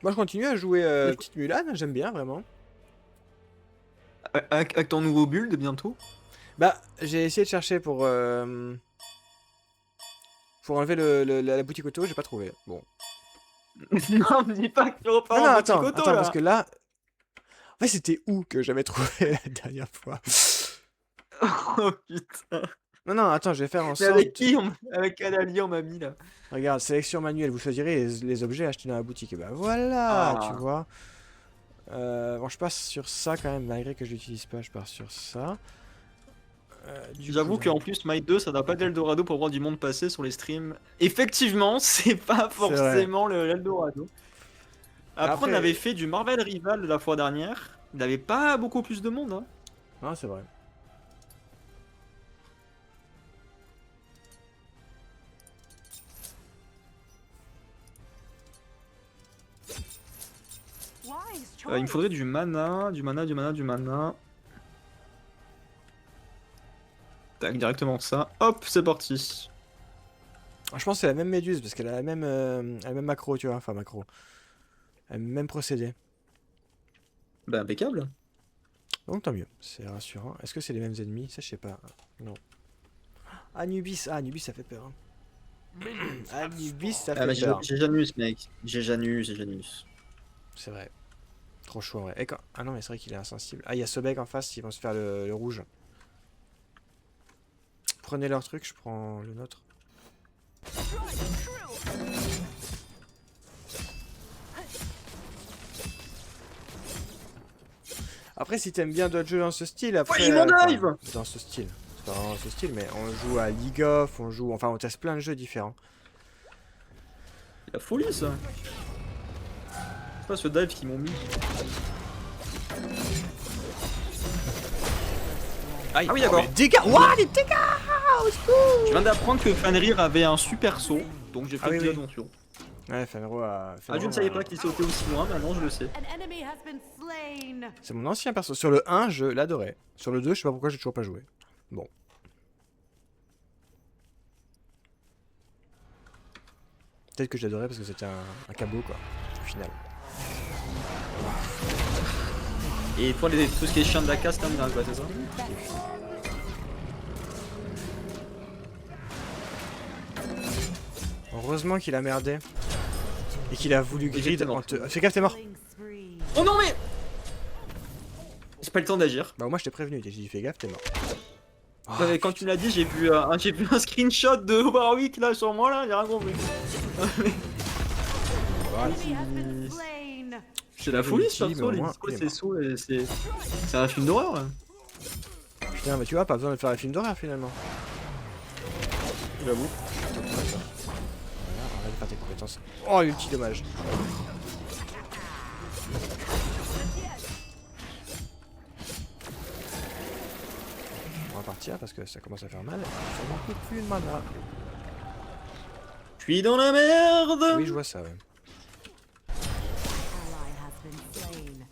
Moi je continue à jouer petite Mulan, j'aime bien vraiment. Avec ton nouveau build bientôt? Bah, j'ai essayé de chercher pour enlever la boutique auto, j'ai pas trouvé. Bon. Non, me dis pas que tu repars Non, non, en attends, boutique auto, attends, là. parce que là... En fait, c'était où que j'avais trouvé la dernière fois? Oh putain. Non, non, attends, je vais faire en Mais sorte... avec qui avec quel allié on m'a mis là? Regarde, sélection manuelle, vous choisirez les objets achetés dans la boutique. Et bah voilà, tu Ah. vois. Bon, je passe sur ça quand même, malgré que je l'utilise pas, je pars sur ça. J'avoue coup- qu'en plus, Might 2, ça n'a pas d'Eldorado pour voir du monde passer sur les streams. Effectivement, c'est pas forcément l'Eldorado. Après, on Après- avait fait du Marvel Rival la fois dernière. Il n'avait pas beaucoup plus de monde. Hein. Non, c'est vrai. Wise Il me choice. faudrait du mana, du mana, du mana, du mana. Tac, directement ça. Hop, c'est parti. Je pense que c'est la même méduse, parce qu'elle a la même macro, tu vois. Enfin, macro. Elle a le même procédé. Bah, impeccable. Donc tant mieux, c'est rassurant. Est-ce que c'est les mêmes ennemis? Ça, je sais pas. Non. Anubis, ah, Anubis, ça fait peur. Hein. Minions have Anubis, ça spawned. Ah, bah, fait peur. j'ai Janus, mec. J'ai Janus. C'est vrai. Trop chaud, en vrai. Ah non, mais c'est vrai qu'il est insensible. Ah, il y a Sobek en face, ils vont se faire le rouge. Prenez leur truc, je prends le nôtre. Après, si t'aimes bien d'autres jeux dans ce style, après... ils m'ont enfin, dive dans ce style. C'est pas vraiment ce style, mais on joue à League of, on joue... Enfin, on teste plein de jeux différents. La folie, ça. C'est pas ce dive qu'ils m'ont mis. Ah oui, d'accord. Les dégâts. Ouah, les dégâts. Au secours. Je viens d'apprendre que Fenrir avait un super saut, donc j'ai fait Ah oui, plus oui. attention. Ouais, Fenro a... Ah, je ne savais pas qu'il sautait aussi loin, maintenant je le sais. An enemy has been slain. C'est mon ancien perso. Sur le 1, je l'adorais. Sur le 2, je sais pas pourquoi j'ai toujours pas joué. Bon. Peut-être que je l'adorais parce que c'était un cabot, quoi. Au final. Et toi, tout ce qui est chien de la casse, terminal, quoi, c'est ça? Heureusement qu'il a merdé. Et qu'il a voulu Et grid j'étais en mort. te... Fais gaffe, t'es mort. Killing spree. Oh non, mais j'ai pas le temps d'agir. Bah moi je t'ai prévenu, j'ai dit fais gaffe, t'es mort. Oh, Quand tu me l'as dit, j'ai vu un screenshot de Warwick là sur moi là, j'ai rien compris. voilà. Enemy has been slain. C'est la folie ce Ulti, perso, mais les au moins, discours, il est c'est mort. saut et c'est un film d'horreur là. Putain, mais tu vois, pas besoin de faire un film d'horreur finalement. J'avoue. Voilà, arrête de faire tes compétences. Oh, l'ulti, dommage. On va partir parce que ça commence à faire mal. J'ai beaucoup plus de mana. Je suis dans la merde. Oui, je vois ça, ouais. Ally has been slain.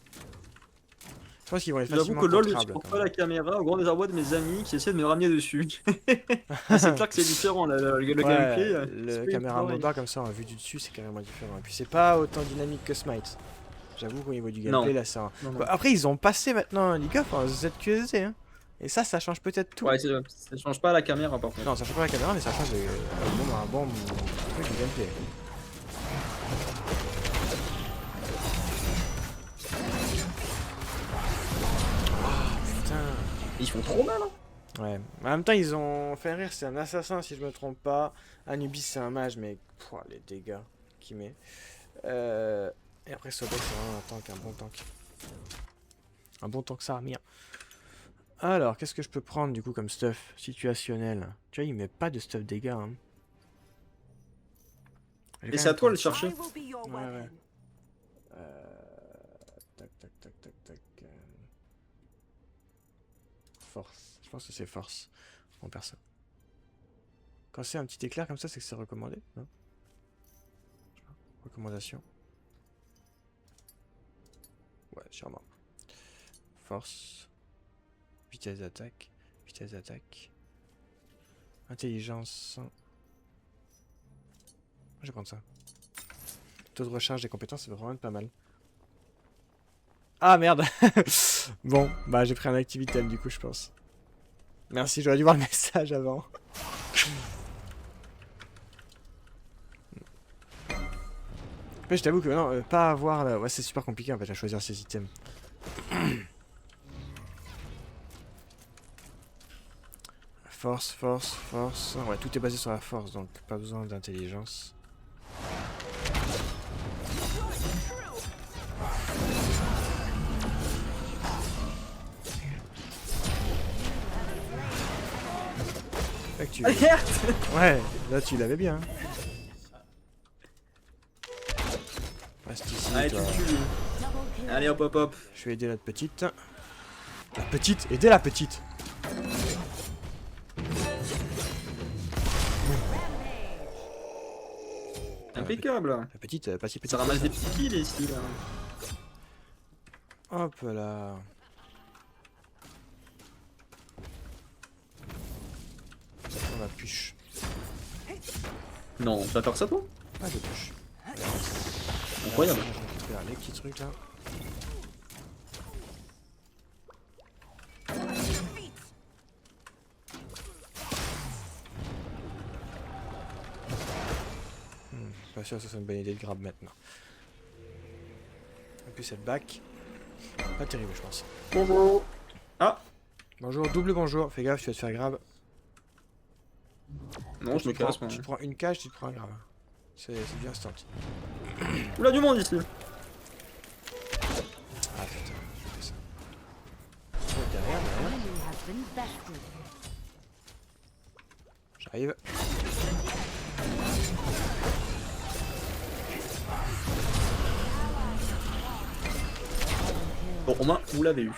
Je pense qu'ils vont être J'avoue facilement que LoL ne contrables, supporte quand pas même. la caméra au grand désarroi de mes amis qui essaient de me ramener dessus. Ah, c'est clair que c'est différent le Ouais, gameplay. le c'est caméra pareil. mobile comme ça, en vue du dessus, c'est carrément différent. Et puis c'est pas autant dynamique que Smite. J'avoue qu'au niveau du gameplay, Non. là, c'est un... Non, non. Bah, après, ils ont passé maintenant League of en ZQSD, hein. Et ça change peut-être tout. Ouais, ça change pas la caméra par contre. Non, ça change pas la caméra, mais ça change un bon truc du gameplay. Putain. Ils font trop mal. Hein. Ouais. En même temps, ils ont fait rire, c'est un assassin si je me trompe pas. Anubis, c'est un mage, mais pouah, les dégâts qu'il met. Et après, Sobek, c'est vraiment un tank, un bon tank. Un bon tank, ça, mire. Alors, qu'est-ce que je peux prendre du coup comme stuff situationnel? Tu vois, il met pas de stuff dégâts. Hein. Et c'est à toi de le chercher. I will be your Ouais, weapon. ouais. Tac, tac, tac, tac, tac. force. Je pense que c'est force. En perso. Quand c'est un petit éclair comme ça, c'est que c'est recommandé, non? Recommandation. Ouais, sûrement. Force. Vitesse d'attaque. Vitesse d'attaque. Intelligence. Je vais prendre ça. Taux de recharge des compétences, c'est vraiment pas mal. Ah merde. Bon, bah j'ai pris un active item du coup, je pense. Merci, j'aurais dû voir le message avant. Mais je t'avoue que non, pas avoir là. Ouais, c'est super compliqué en fait à choisir ces items. Force, force, force. Ouais, tout est basé sur la force, donc pas besoin d'intelligence. Fait que tu... Ouais, là tu l'avais bien. Reste ici, Allez, toi. tu le tues. Allez, hop, hop, hop. Je vais aider la petite. La petite, aidez la petite. Impeccable. La petite, pas si petite. Ça ramasse des petits kills ici, là. Hop là. On a push. Non, tu vas faire ça, toi? Pas de push. Incroyable. Je vais récupérer les petits trucs là. Pas sûr que ce soit une bonne idée de grab maintenant. En plus elle back. Pas terrible je pense. Bonjour. Ah. Bonjour, double bonjour. Fais gaffe, tu vas te faire grab. Non, je me casse, moi. Tu prends une cage, tu te prends un grab. C'est bien instant. Oula, du monde ici. Ah putain, je fais ça. Oh, derrière. J'arrive. Bon, au moins, vous l'avez eu. Your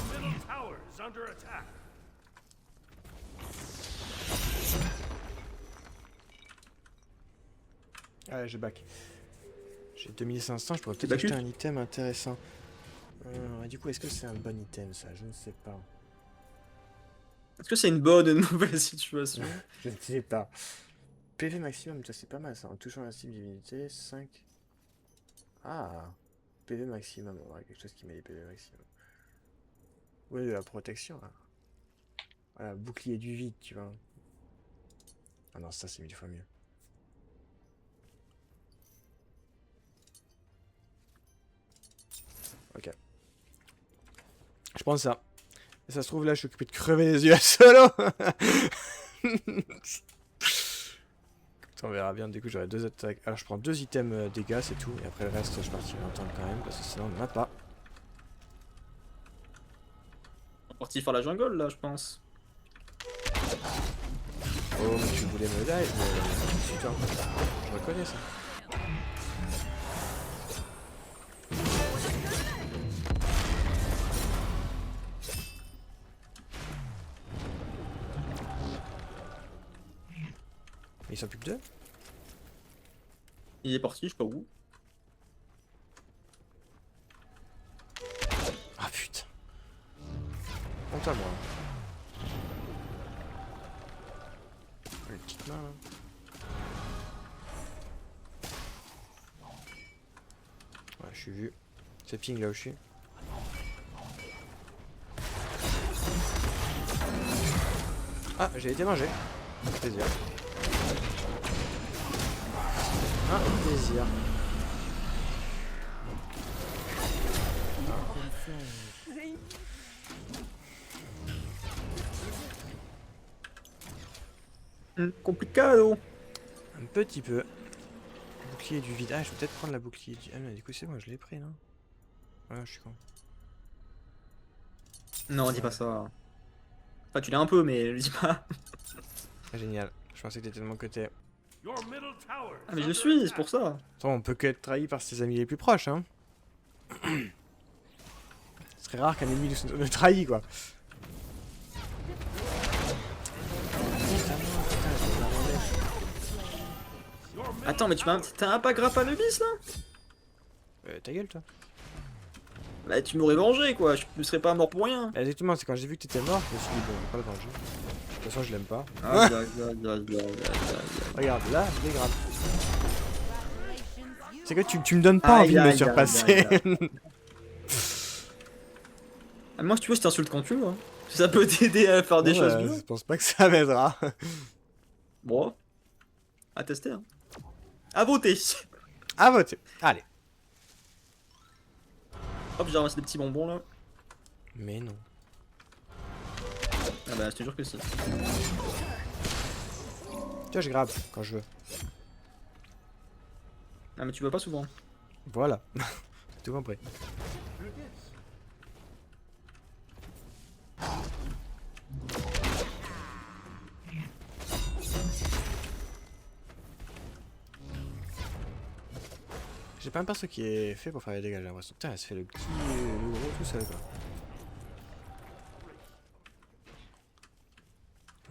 middle tower is under attack. Allez, je back. J'ai 2500, je pourrais peut-être battu acheter un item intéressant. Du coup, est-ce que c'est un bon item ça? Je ne sais pas. Est-ce que c'est une bonne ou une mauvaise situation? Je ne sais pas. PV maximum, ça c'est pas mal ça. En touchant la cible divinité, 5. Ah, PV maximum, on va quelque chose qui met les PV maximum. Ouais, de la protection là. Voilà, bouclier du vide, tu vois. Ah non, ça c'est 1000 fois mieux. Ok. Je prends ça. Et ça se trouve là, je suis occupé de crever les yeux à solo. On verra bien, du coup j'aurai 2 attaques. Alors je prends 2 items dégâts, c'est tout. Et après le reste, je partirai en tank quand même, parce que sinon on n'en a pas. On est parti faire la jungle, là, je pense. Oh, mais tu voulais me die, mais putain, je reconnais ça. Mais ils sont plus que 2. Il est parti, je sais pas où. Ah putain. Honte à moi. Une petite main là. Ouais, je suis vu. C'est ping là où je suis. Ah, j'ai été mangé. Plaisir. Ah, plaisir. Complicado. Un petit peu. Bouclier du vide. Ah, je vais peut-être prendre la bouclier du... Ah, mais du coup, c'est bon, je l'ai pris, non? Ah, je suis con. Non, dis pas ça. Enfin, tu l'as un peu, mais le dis pas. Ah, génial. Je pensais que t'étais de mon côté. Your middle tower Ah, is mais je under suis, c'est attack. pour ça. Attends, on peut que être trahi par ses amis les plus proches, hein. Ce serait rare qu'un ennemi nous trahit quoi. Attends, mais t'as un pas grappe à Nubis là? Ta gueule toi. Bah tu m'aurais vengé quoi, je ne serais pas mort pour rien. Exactement, c'est quand j'ai vu que t'étais mort, je me suis dit bon, je vais pas le venger. De toute façon, je l'aime pas. Ah, Regarde, là, je dégrade. C'est que tu me donnes pas envie de me surpasser. Ah, moi, si tu veux, je t'insulte quand tu veux. Hein. Si ça peut t'aider à faire des choses bien. Je pense pas que ça m'aidera. Bon, à tester. Hein. À voter. À voter. Allez. Hop, j'ai ramassé des petits bonbons là. Mais non. Ah bah, je te jure que si. Tiens, je grabe quand je veux. Ah, mais tu vois pas souvent. Voilà. Tout compris. J'ai pas un perso qui est fait pour faire les dégâts, j'ai l'impression. Putain, elle se fait le petit, le gros tout seul quoi.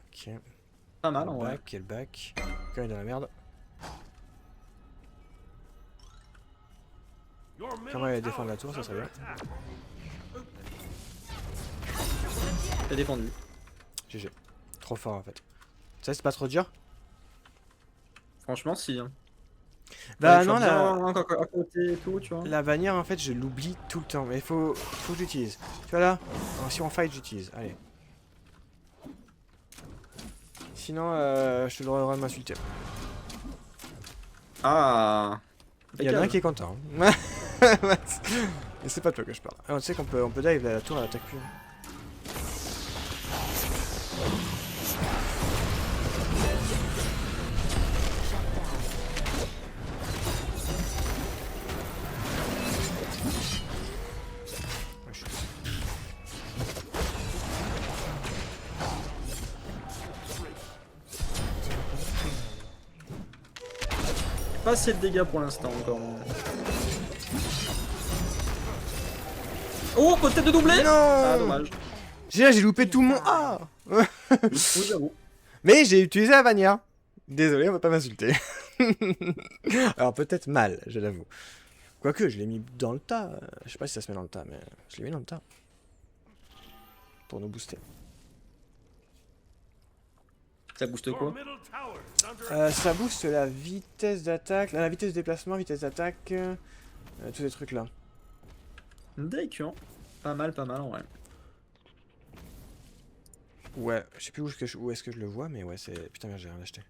Ok. Pas mal en vrai. Back, quel back. Quand il est dans la merde. Comment elle défend la tour, ça serait bien. T'as défendu. GG. Trop fort en fait. Ça c'est pas trop dur? Franchement, si. Hein. Bah Ouais, non, à côté et tout, tu vois. la bannière en fait je l'oublie tout le temps. Mais faut que j'utilise. Tu vois là? Alors, si on fight j'utilise. Allez. Sinon je te le droit de m'insulter. Ah. Il y en a un qui est content. Hein. Et c'est pas toi que je parle. Alors, tu sais qu'on peut dive la tour, elle attaque plus. Pas assez de dégâts pour l'instant encore. Oh, peut-être de doubler. Non. Ah, dommage. J'ai loupé tout mon A. Oui, j'avoue. Mais j'ai utilisé la bannière. Désolé, on va pas m'insulter. Alors peut-être mal, je l'avoue. Quoique, je l'ai mis dans le tas. Je sais pas si ça se met dans le tas, mais je l'ai mis dans le tas. Pour nous booster. Ça booste quoi? Ça booste la vitesse d'attaque, la vitesse de déplacement, vitesse d'attaque, tous ces trucs là. D'accord. Pas mal en vrai. Ouais, je sais plus où est-ce que je le vois, mais ouais, c'est... Putain, merde, j'ai rien acheté.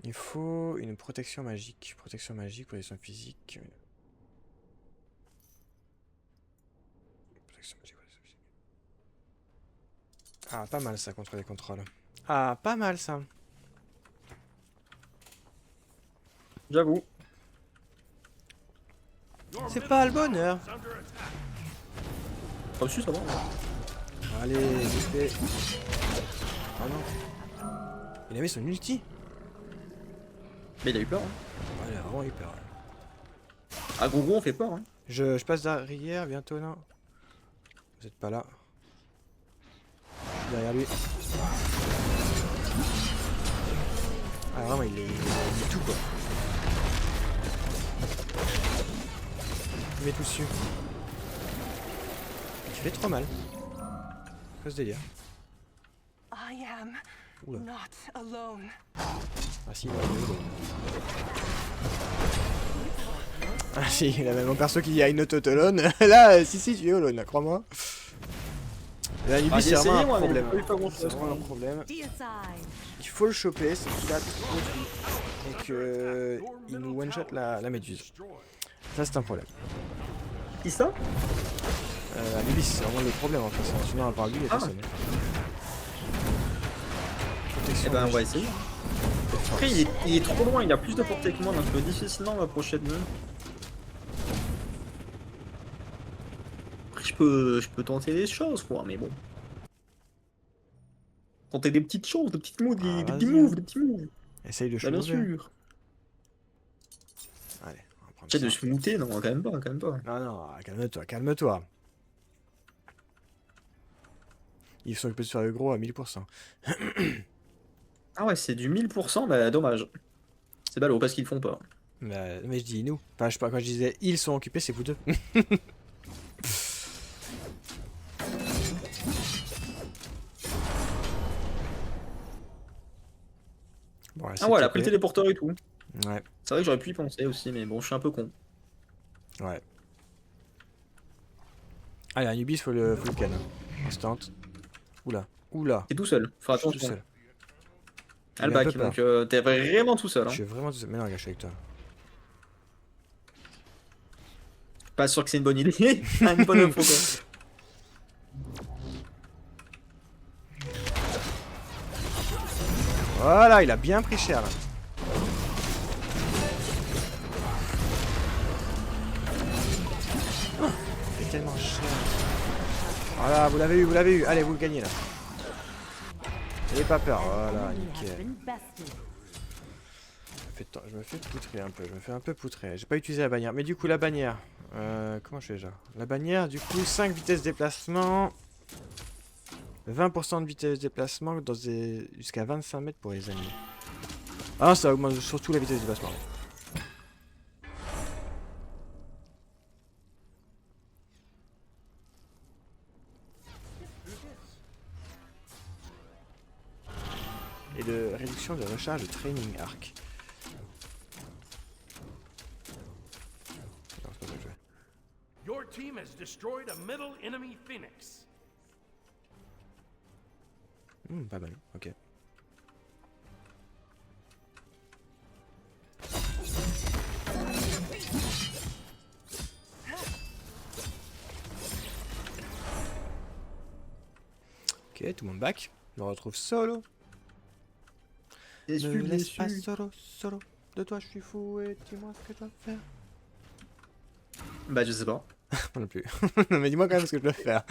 Il faut une protection magique. Protection magique, protection physique. Protection magique, protection physique. Ah, pas mal ça contre les contrôles. Ah, pas mal ça. J'avoue. C'est pas le bonheur. Ah, si, ça va. Allez, j'espère. Ah non. Il avait son ulti. Mais il a eu peur. Hein. Ah, il a vraiment eu peur. Ah, gros, on fait peur. Hein. Je passe derrière bientôt, non? Vous êtes pas là. Derrière lui. Ah, vraiment, il met tout quoi. Il met tout dessus. Tu fais trop mal. Quoi ce délire? I am Oula. not alone. Ah si, il a Ah si, il a même un perso qui a une auto-alone. Là, si, tu es alone, crois-moi. La Nubis, c'est vraiment un problème. C'est vraiment un problème. Il faut le choper, c'est qu'il a trop de vie. Et que il nous one-shot la méduse. Ça, c'est un problème. Qui ça? Nubis, c'est vraiment le problème en fait. Sinon, à part lui, il y a personne. Eh ben, on va essayer. Après, il est trop loin, il a plus de portée que moi, donc je peux difficilement m'approcher de lui. Après, je peux tenter des choses, quoi, mais bon. Tenter des petites choses, des petites moves, des petits moves. Essaye de Bah, bien changer. sûr. Allez, on va prendre Tiens, ça. de se mouter, non, quand même pas, quand même pas. Non, non, calme-toi, calme-toi. Ils sont occupés de faire le gros à 1000%. Ah ouais, c'est du 1000%, bah dommage. C'est ballot parce qu'ils le font pas. Mais je dis nous. Enfin, je sais pas, quand je disais ils sont occupés, c'est vous deux. Bon, Ah ouais, elle a pris le téléporteur et tout. Ouais, C'est vrai que j'aurais pu y penser aussi, mais bon, je suis un peu con. ouais. Allez, Anubis, faut le can. Instant. Oula, oula. T'es tout seul, faut Je suis tout attention. seul. Ah, le J'ai un bac, peu peur. donc t'es vraiment tout seul. Je Hein. suis vraiment tout seul. Mais non, regarde, je suis avec toi. Pas sûr que c'est une bonne idée. Une bonne info quoi. Voilà, il a bien pris cher là. Oh, il est tellement cher. Voilà, vous l'avez eu, vous l'avez eu. Allez, vous le gagnez là. N'ayez pas peur. Voilà, nickel. Je me fais poutrer un peu, je me fais un peu poutrer. J'ai pas utilisé la bannière. Mais du coup, la bannière. Comment je fais déjà? La bannière, du coup, 5 vitesses déplacement. 20% de vitesse déplacement dans jusqu'à 25 mètres pour les ennemis. Ah, ça augmente surtout la vitesse de déplacement. Et de réduction de recharge de training arc. Non, c'est pas ça que je veux. Your team has destroyed a middle enemy phoenix. Pas mal, ok. Ok, tout le monde back. Je me retrouve solo. Déçu, Ne laisse déçu. pas solo, solo. De toi je suis fou et dis-moi ce que je dois faire. Bah je sais pas. Moi non plus. Non mais dis-moi quand même ce que je dois faire.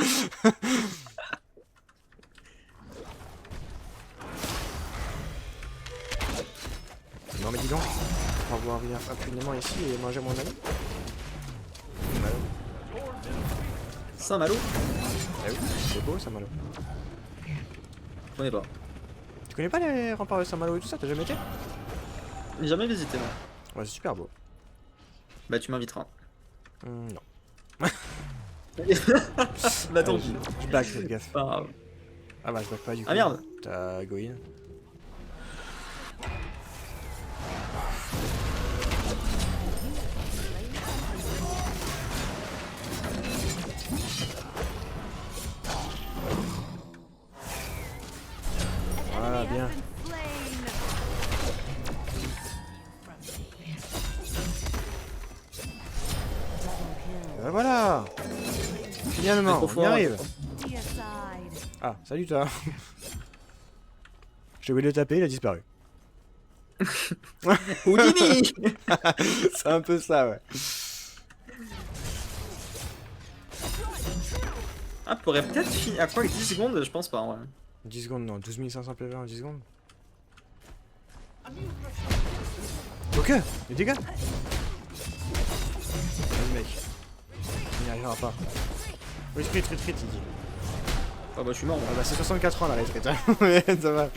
Non mais dis donc, on va pouvoir venir impunément ici et manger mon ami. Malo. Saint-Malo. Ah oui, c'est beau Saint-Malo. Je connais pas. Tu connais pas les remparts de Saint-Malo et tout ça? T'as jamais été? J'ai jamais visité, non. Ouais, c'est super beau. Bah tu m'inviteras. Non. Bah attends. Je back, fais gaffe. Pas grave. Ah bah je back pas du coup. Ah merde. T'as Goin. Voilà, bien. Voilà. Finalement, Trop on y fort, arrive. trop Ah, salut toi. J'ai oublié de le taper, il a disparu. Houdini. C'est un peu ça, ouais. Ah, pourrait peut-être finir. À quoi, 10 secondes? Je pense pas, ouais. 10 secondes, non. 12 500 PV en 10 secondes. Ok, les dégâts. Ah, le mec. Il n'y arrivera pas. Oui, retreat, il dit. Ah bah je suis mort. Ah bah c'est 64 ans la retraite. Mais ça va.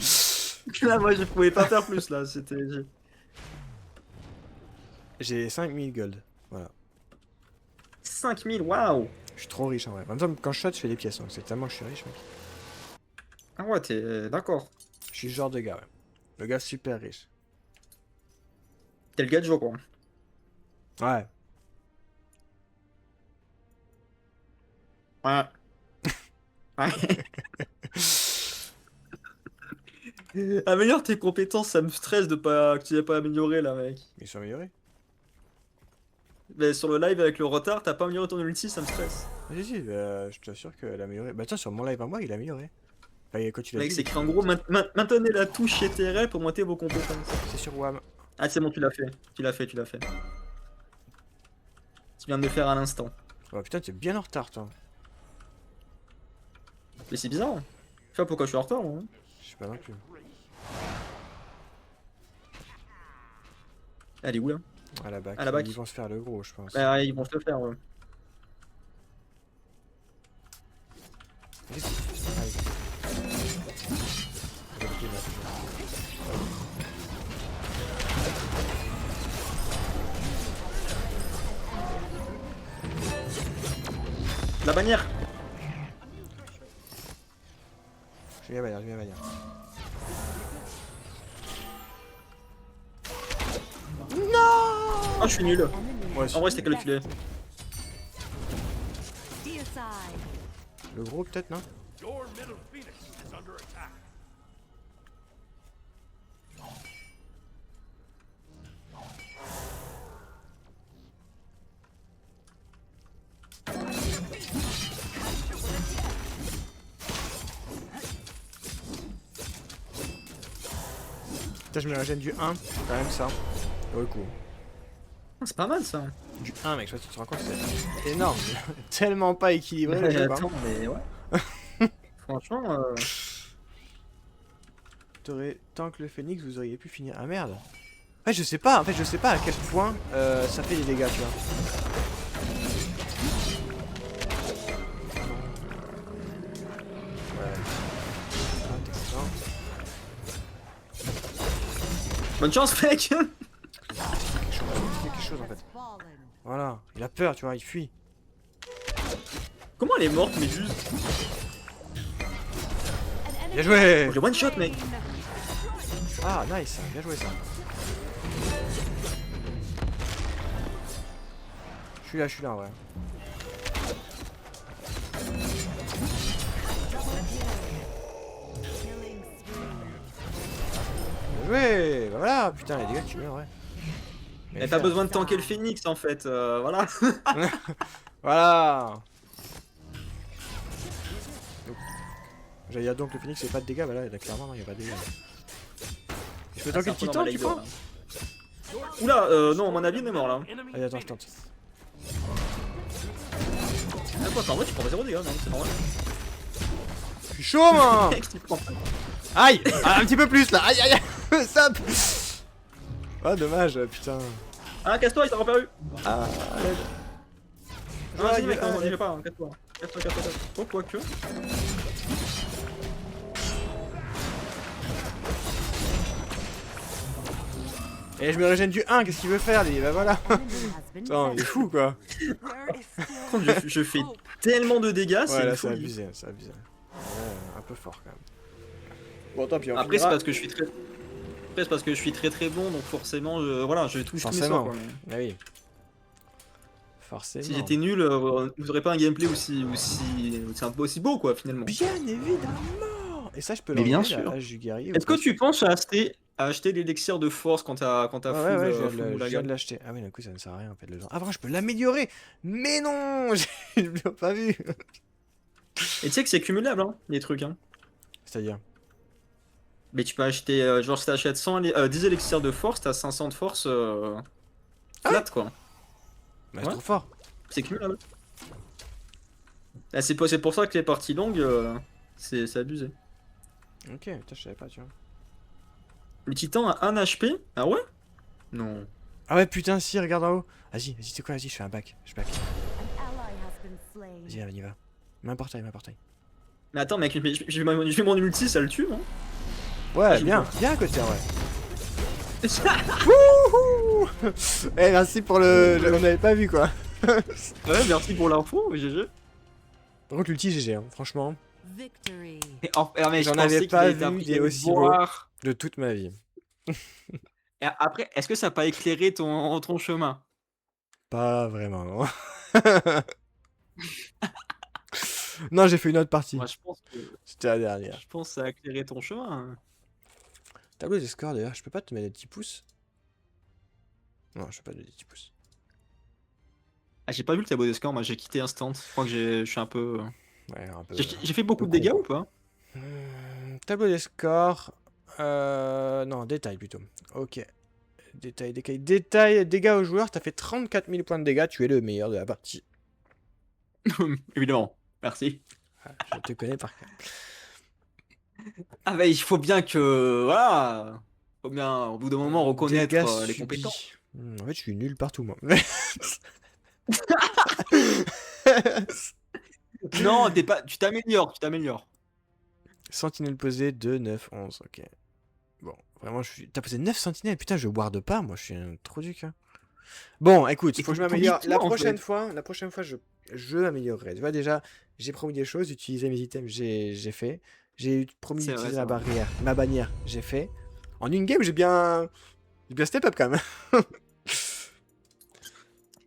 Là, moi je pouvais pas faire plus là. C'était. J'ai 5000 gold. Voilà. 5000, waouh! Je suis trop riche en vrai. En même temps, quand je shot, je fais des pièces. Donc c'est tellement que je suis riche, mec. Ah ouais, t'es. D'accord. Je suis ce genre de gars, ouais. Le gars super riche. T'es le gars de jour, quoi. Ouais. Ouais. Ouais. Améliore tes compétences, ça me stresse de pas que tu n'aies pas amélioré là, mec. Ils sont améliorés. Mais sur le live avec le retard, t'as pas amélioré ton ulti, ça me stresse. Ah, si, je t'assure qu'elle a amélioré. Bah tiens, sur mon live à moi, il a amélioré. Bah, quand tu l'as Mec, dit, c'est écrit en gros, maintenez la touche CTRL pour monter vos compétences. c'est sur WAM. Ah, c'est bon, tu l'as fait. Tu l'as fait. Tu viens de le faire à l'instant. Oh putain, t'es bien en retard, toi. Mais c'est bizarre. Je sais pas pourquoi je suis en retard, moi. Hein. Je sais pas non plus. Elle est où là? À la bac. À la bac. Ils vont se faire le gros, je pense. Bah, ils vont se le faire, ouais. Allez. La bannière. Je vais la bannière. Ah, je suis nul. Moi aussi. En vrai, c'était calculé. Le gros, peut-être, non? Your middle phoenix is under attack. Putain, je me régène du 1, quand même ça. Pour le coup. Ah, c'est pas mal ça. Du 1, mec, je sais pas si tu te rends compte, c'est énorme. Tellement pas équilibré le jeu, hein. Attends, mais ouais. Franchement, Tant que le phénix, vous auriez pu finir. Ah merde. Ouais, je sais pas, en fait, je sais pas à quel point ça fait des dégâts, tu vois. Ouais. Ah, t'es content. bonne chance, mec. Il fait quelque chose en fait. Voilà, il a peur, tu vois, il fuit. Comment elle est morte, Méduse? Bien joué. J'ai one shot, mec. Ah, nice, bien joué ça. Je suis là en vrai. Bien joué. Bah voilà, putain, les dégâts que tu mets en vrai. T'as pas besoin de tanker le phénix en fait, voilà. Voilà. J'allais dire donc le phénix c'est pas de dégâts, bah là clairement non, il y a pas de dégâts. Je peux tanker le titan, tu crois? Oula, non, à mon avis, on est mort là. Allez, attends, je tente. Ah, quoi, en vrai, tu prends pas 0 dégâts, non, c'est normal. Je suis chaud, man. Mec, tu prends pas. Aïe, ah, un petit peu plus là. Aïe, aïe, aïe. Stop. Ah, dommage, putain. Ah, casse-toi, il t'a reparu. Ah, allez. Vas-y, Ah, mec, ah, on y va pas, hein, casse-toi. Casse-toi. Oh, quoique. Et je me régène du 1, qu'est-ce qu'il veut faire lui? Bah voilà. Attends, il est fou quoi. Par contre, je fais tellement de dégâts, Ouais, c'est là une c'est folie. abusé, c'est abusé. Ouais, un peu fort quand même. Bon, tant pis, on Après, c'est finira. parce que je suis très. Après, c'est parce que je suis très bon, donc forcément, voilà, je touche tous mes Forcément. sorts. Quoi. Ah oui. Forcément. Si j'étais nul, vous aurez pas un gameplay aussi un peu aussi beau, quoi, finalement. Bien évidemment. Et ça, je peux Mais bien l'enlever, sûr. la hache du guerrier. Est-ce que tu penses à acheter l'élixir de force quand t'as Ouais, full, ouais, full je viens Moulaga de l'acheter. Ah oui, d'un coup, ça ne sert à rien en fait. Ah, vraiment, je peux l'améliorer. Mais non, je l'ai pas vu. Et tu sais que c'est cumulable, hein, les trucs, hein. C'est-à-dire? Mais tu peux acheter, genre si t'achètes 10 élixirs de force, t'as 500 de force flat, quoi. Bah, c'est Ouais. trop fort. C'est cumulable. Ah, c'est pour ça que les parties longues, c'est abusé. Ok, putain, je savais pas, tu vois. Le titan a 1 HP? Ah ouais? Non. Ah ouais, putain, si, regarde en haut. Vas-y, c'est quoi, vas-y, je fais un back. Je back. Vas-y, on y va. Mets un portail, Mais attends, mec, je fais mon ulti, ça le tue, non? Ouais, je bien, vois. bien à côté, en vrai. Wouhou. Eh, merci pour le... On n'avait pas vu, quoi. Ouais, merci pour l'info, GG. Par contre, l'ulti, GG, hein, franchement. Victory. Mais J'en avais pas vu des aussi beaux de toute ma vie. Et après, est-ce que ça n'a pas éclairé ton chemin? Pas vraiment, non. Non, j'ai fait une autre partie. Moi, je pense C'était la dernière. que ça a éclairé ton chemin. Tableau des scores, d'ailleurs, je peux pas te mettre des petits pouces? Non, je peux pas te mettre des petits pouces. Ah, j'ai pas vu le tableau des scores, moi j'ai quitté instant. Je crois que je suis un peu. Ouais, un peu... J'ai fait beaucoup de peu dégâts con. ou pas? Tableau des scores... Non, détail plutôt. Ok. Détail, dégâts aux joueurs, t'as fait 34 000 points de dégâts, tu es le meilleur de la partie. Évidemment, merci. Ah, je te connais par cœur. Ah, bah il faut bien que. Voilà! Faut bien, au bout d'un moment, reconnaître Dégâts les subis. compétences. En fait, je suis nul partout, moi. Non, t'es pas. Tu t'améliores, tu t'améliores. Sentinelle posée 2, 9, 11. Ok. Bon, vraiment, je suis. T'as posé 9 sentinelles? Putain, je ward pas, moi, je suis un trop duc. Hein. Bon, écoute, Il faut que faut je que m'améliore. t'oublies toi, en fait. La prochaine fois, je m'améliorerai. Tu vois, déjà, j'ai promis des choses, utiliser mes items, j'ai fait. Promis C'est vrai, d'utiliser c'est ma vrai. barrière, ma bannière, j'ai fait. En une game, j'ai bien step up quand même.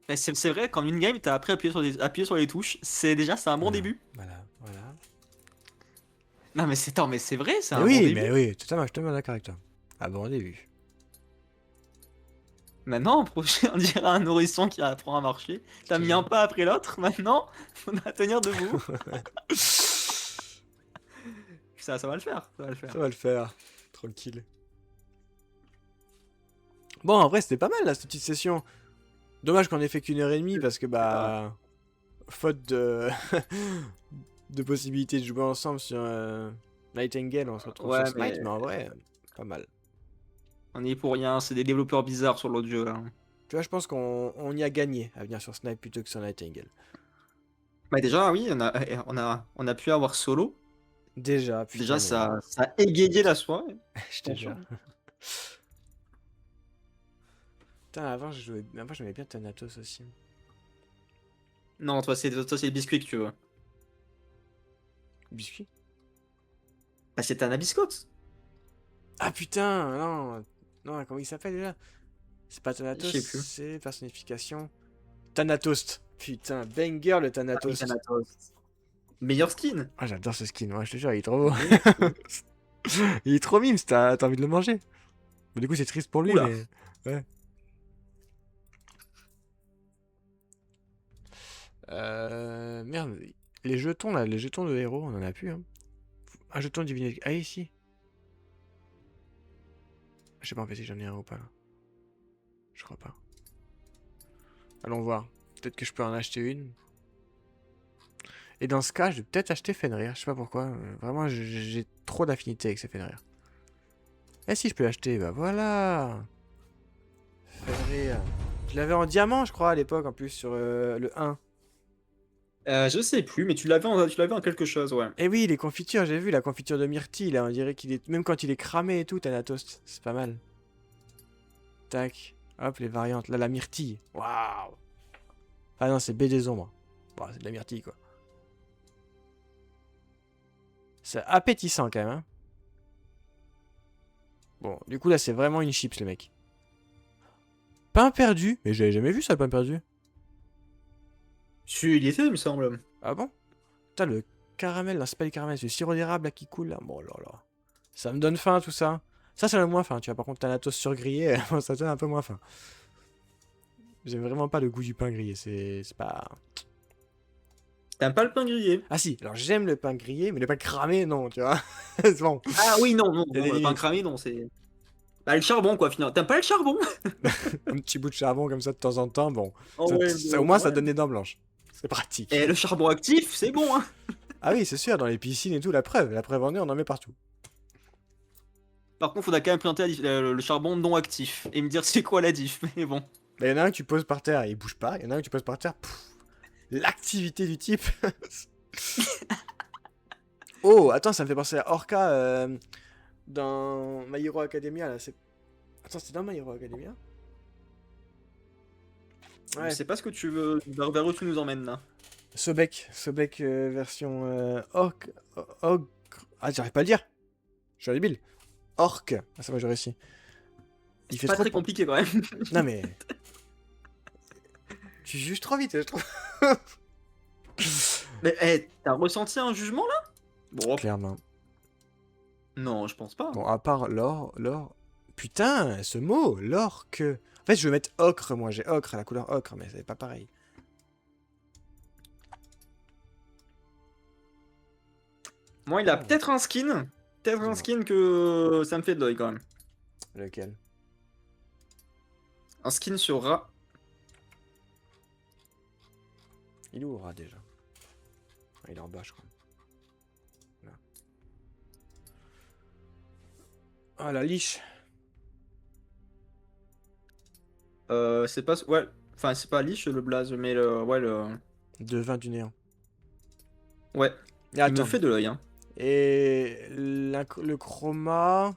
Mais c'est vrai, quand une game, t'as après appuyé sur les touches, c'est un bon Voilà, début. voilà. Non, mais c'est vrai, c'est un bon Mais début. oui, totalement, je te mets d'accord avec toi. Ah bon début. Maintenant, prochain, on dirait un nourrisson qui apprend à marcher. Je T'as te mis un jure. pas après l'autre, maintenant, on va tenir debout. Ça va le faire, ça va le Ça faire. va le faire. Tranquille. Bon, en vrai, c'était pas mal là, cette petite session. Dommage qu'on ait fait qu'une heure et demie parce que C'est pas mal. bah. Faute de. de possibilité de jouer ensemble sur Nightingale, on se retrouve sur Ouais, Smite, mais mais en vrai, pas mal. on y est pour rien, c'est des développeurs bizarres sur l'autre jeu là. Tu vois, je pense qu'on y a gagné à venir sur Snipe plutôt que sur Nightingale. Bah déjà, oui, on a pu avoir solo. Déjà, Déjà, putain, mais. ça a égayé la soirée. Je te jure. Franchement. Putain, avant, j'aimais bien Thanatos aussi. Non, toi, c'est le biscuit que tu veux. Biscuit? Bah, c'est un biscotte. Ah putain, non. Non, comment il s'appelle déjà? C'est pas Je Thanatos, sais plus. c'est personnification. Thanatos. Putain, banger le Ah oui, Thanatos. Thanatos. Meilleur skin. Ah, j'adore ce skin, moi, je te jure, il est trop beau. Meilleur skin. Il est trop mimes, t'as envie de le manger. Mais du coup, c'est triste pour lui, Oula. mais. Ouais. Merde. Les jetons là, les jetons de héros, on en a plus. Hein. Un jeton de divinité. Ah, ici. Je sais pas en fait si j'en ai un ou pas là. Je crois pas. Allons voir. Peut-être que je peux en acheter une. Et dans ce cas, je vais peut-être acheter Fenrir. Je sais pas pourquoi. Vraiment, j'ai trop d'affinité avec ces Fenrir. Et si je peux l'acheter, bah voilà. Fenrir. Je l'avais en diamant, je crois, à l'époque, en plus, sur le 1. Je sais plus, mais tu l'avais en quelque chose, ouais. Et oui, les confitures, j'ai vu la confiture de myrtille, là, on dirait qu'il est... Même quand il est cramé et tout, Thanatos, c'est pas mal. Tac. Hop, les variantes. Là, la myrtille. Waouh. Ah non, c'est baie des ombres. Bon, c'est de la myrtille, quoi. C'est appétissant, quand même, hein. Bon, du coup, là, c'est vraiment une chips, le mec. Pain perdu. Mais j'avais jamais vu ça, le pain perdu. Il y était, il me semble. Ah bon? Putain, le caramel, non, c'est pas du caramel, c'est le sirop d'érable, là, qui coule, là. Bon, là, là. Ça me donne faim, tout ça. Ça donne moins faim, tu vois. Par contre, Thanatos surgrillé, ça donne un peu moins faim. J'aime vraiment pas le goût du pain grillé, c'est pas... T'aimes pas le pain grillé? Ah si, alors j'aime le pain grillé, mais le pain cramé, non, tu vois. C'est bon. Ah oui, non, non, Il y a non, des le pain limites. cramé, non, c'est. Bah, le charbon, quoi, finalement. T'aimes pas le charbon? Un petit bout de charbon comme ça de temps en temps, bon. Oh, ouais, Au bon, moins, quand ça même. donne des dents blanches. C'est pratique. Et le charbon actif, c'est bon, hein. Ah oui, c'est sûr, dans les piscines et tout, la preuve en est, on en met partout. Par contre, faudra quand même présenter le charbon non actif et me dire c'est quoi la diff. Mais bon. Il y en a un que tu poses par terre, il bouge pas. Il y en a un que tu poses par terre, l'activité du type. Oh, attends, ça me fait penser à Orca dans My Hero Academia, là. Attends, c'était dans My Hero Academia? Je Ouais. sais pas ce que tu veux. Vers où tu nous emmènes là. Sobek version orc. Ah, j'arrive pas à le dire. Je suis débile. Orc. Ah, ça va, j'ai réussi. Il C'est fait pas trop. très compliqué quand même. Non, mais. Tu juges trop vite, je trouve. Mais t'as ressenti un jugement là? Bon, Clairement. non, je pense pas. Bon, à part l'or. Putain, ce mot, l'orque. En fait, je veux mettre ocre, moi. J'ai ocre, la couleur ocre, mais c'est pas pareil. Moi, il a peut-être un skin. Peut-être un Dis-moi. skin que ça me fait de l'œil quand même. Lequel? Un skin sur rat. Il est où, rat, déjà? Ah, il est en bas, je crois. Là. Ah, la liche. C'est pas... Ouais, enfin, c'est pas Lich le blaze, mais le... Ouais, le... De 20 du néant. Ouais, Et il me attends. fait de l'œil, hein. Et le chroma...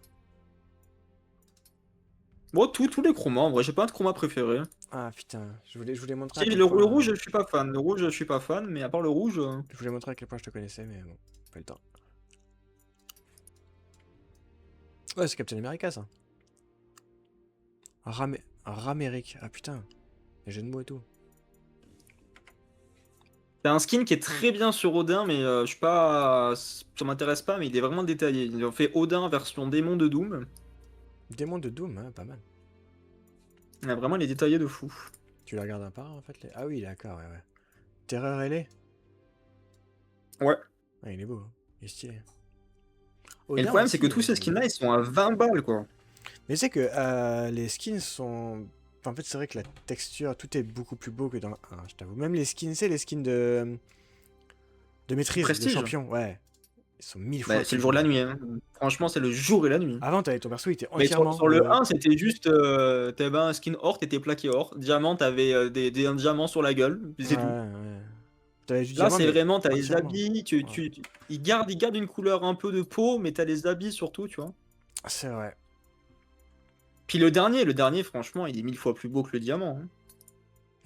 Bon, tous les chromas, en vrai, j'ai pas de chroma préféré. Ah putain, je voulais montrer à Si, quel le point... rouge, je suis pas fan. Le rouge, je suis pas fan, mais à part le rouge... Je voulais montrer à quel point je te connaissais, mais bon, pas le temps. Ouais, c'est Captain America, ça. Raméric. Ah putain, les jeux de mots et tout. C'est un skin qui est très bien sur Odin, mais je suis pas... Ça m'intéresse pas, mais il est vraiment détaillé. Ils ont fait Odin version démon de Doom. Démon de Doom, hein, pas mal. Il a vraiment les détaillés de fou. Tu les regardes un par un, en fait les... Ah oui, d'accord, ouais, ouais. Terreur ailée. Ouais. Ah, il est beau, hein. Il est stylé. Et Odin le problème, c'est aussi, que tous ces skins-là, ils sont à 20 balles, quoi. Mais c'est que les skins sont... Enfin, en fait, c'est vrai que la texture, tout est beaucoup plus beau que dans le 1, je t'avoue. Même les skins, c'est les skins de maîtrise, de Prestige. champion, ouais. Ils sont 1000 fois Bah, c'est plus le jour et la beaux. nuit, hein. Franchement, c'est le jour et la nuit. Avant, t'avais ton perso, il était Mais entièrement... sur le 1, c'était juste... t'avais un skin or, t'étais plaqué or. Diamant, t'avais un diamant sur la gueule, puis c'est Ouais, tout. ouais. T'avais du Là, diamant, c'est mais vraiment, t'as les entièrement. habits, Ouais. ils gardent une couleur un peu de peau, mais t'as les habits surtout, tu vois. C'est vrai. Puis le dernier, franchement, il est 1000 fois plus beau que le diamant,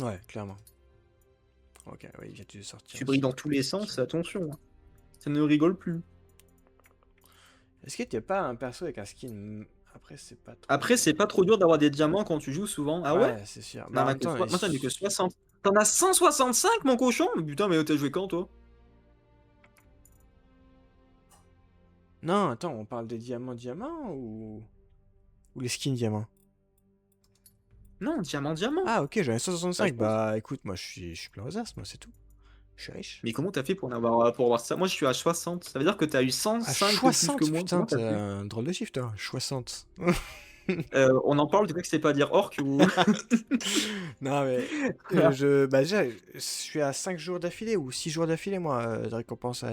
hein. Ouais, clairement. Ok, oui, il vient de sortir Tu aussi. brilles dans tous les sens, attention, hein. Ça ne rigole plus. Est-ce qu'il n'y a pas un perso avec un skin... Après, c'est pas trop... Après, c'est pas trop dur d'avoir des diamants quand tu joues souvent. Ah ouais? Ouais, c'est sûr. Mais Non, en même temps... moi, j'en ai que 60. T'en as 165, mon cochon? Mais putain, mais t'as joué quand, toi? Non, attends, on parle des diamants ou les skins diamants? Non, diamant. Ah, ok, j'en ai Ah, 165. je pense. Bah, écoute, moi, je suis plein aux as, moi, c'est tout. Je suis riche. Mais comment t'as fait pour avoir ça? Moi, je suis à 60. Ça veut dire que t'as eu Ah, 105 de plus que 60, moi. putain, Comment t'as t'as fait? un drôle de chiffre, toi. 60. On en parle, tu vois que c'est pas dire orc ou... Non, mais bah, déjà, je suis à 5 jours d'affilée ou 6 jours d'affilée, moi, de récompense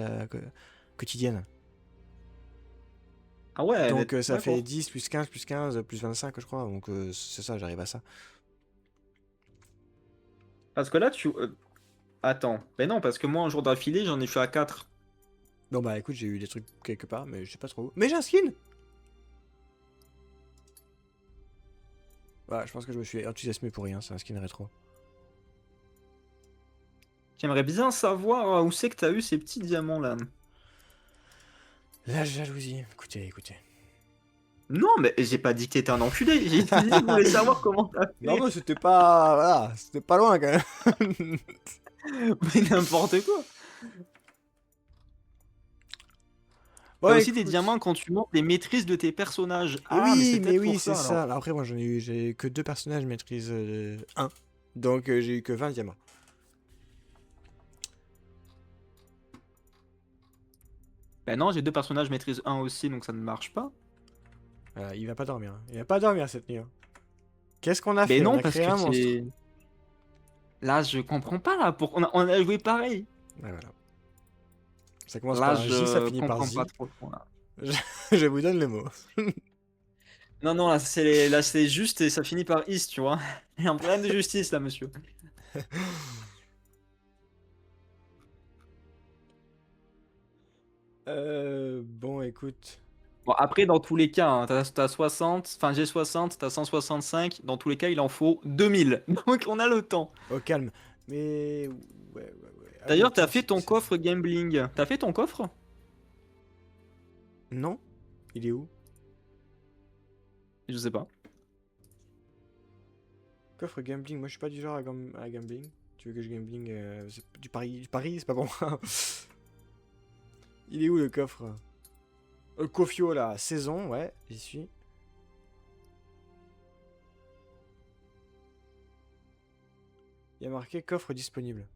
quotidienne. Ah ouais, Donc, ça d'accord. fait 10 plus 15 plus 15 plus 25, je crois. Donc, c'est ça, j'arrive à ça. Parce que là, Attends. Mais non, parce que moi, un jour d'affilée, j'en ai fait à 4. Bon, bah, écoute, j'ai eu des trucs quelque part, mais je sais pas trop où. Mais j'ai un skin! Ouais, je pense que je me suis enthousiasmé pour rien, c'est un skin rétro. J'aimerais bien savoir où c'est que t'as eu ces petits diamants là. La jalousie. Écoutez, écoutez. Non, mais j'ai pas dit que t'étais un enculé. J'ai dit que je voulais savoir comment t'as Non, fait. mais c'était pas. Voilà, c'était pas loin quand même. Mais n'importe quoi. T'as Ouais, aussi des écoute. diamants quand tu montes les maîtrises de tes personnages. Ah, mais c'est Oui, mais peut-être oui, pour c'est ça ça. alors. Alors après, moi, j'ai que 2 personnages, je maîtrise 1. Donc, j'ai eu que 20 diamants. Bah non, j'ai 2 personnages maîtrise 1 aussi, donc ça ne marche pas. Voilà, il va pas dormir, hein. Il va pas dormir cette nuit, hein. Qu'est-ce qu'on a Mais fait? On non, a parce créé que un monstre. c'est... Là, je comprends pas là. On a joué pareil. Ouais, voilà. Ça commence Là, par un J, ça je finit par comprends Z. pas trop. Voilà. Je vous donne le mot. Non, là c'est juste et ça finit par is, tu vois. Il y a un problème de justice là, monsieur. Bon, écoute. Bon, après, dans tous les cas, hein, t'as 60, enfin j'ai 60, t'as 165. Dans tous les cas, il en faut 2000. Donc on a le temps. Au calme. Mais. Ouais. D'ailleurs, t'as Abruti, fait ton c'est- coffre gambling. T'as fait ton coffre? Non? Il est où? Je sais pas. Coffre gambling. Moi, je suis pas du genre à gambling. Tu veux que je gambling du pari, c'est pas bon. Il est où le coffre? Kofio là, saison, ouais, j'y suis. Il y a marqué coffre disponible.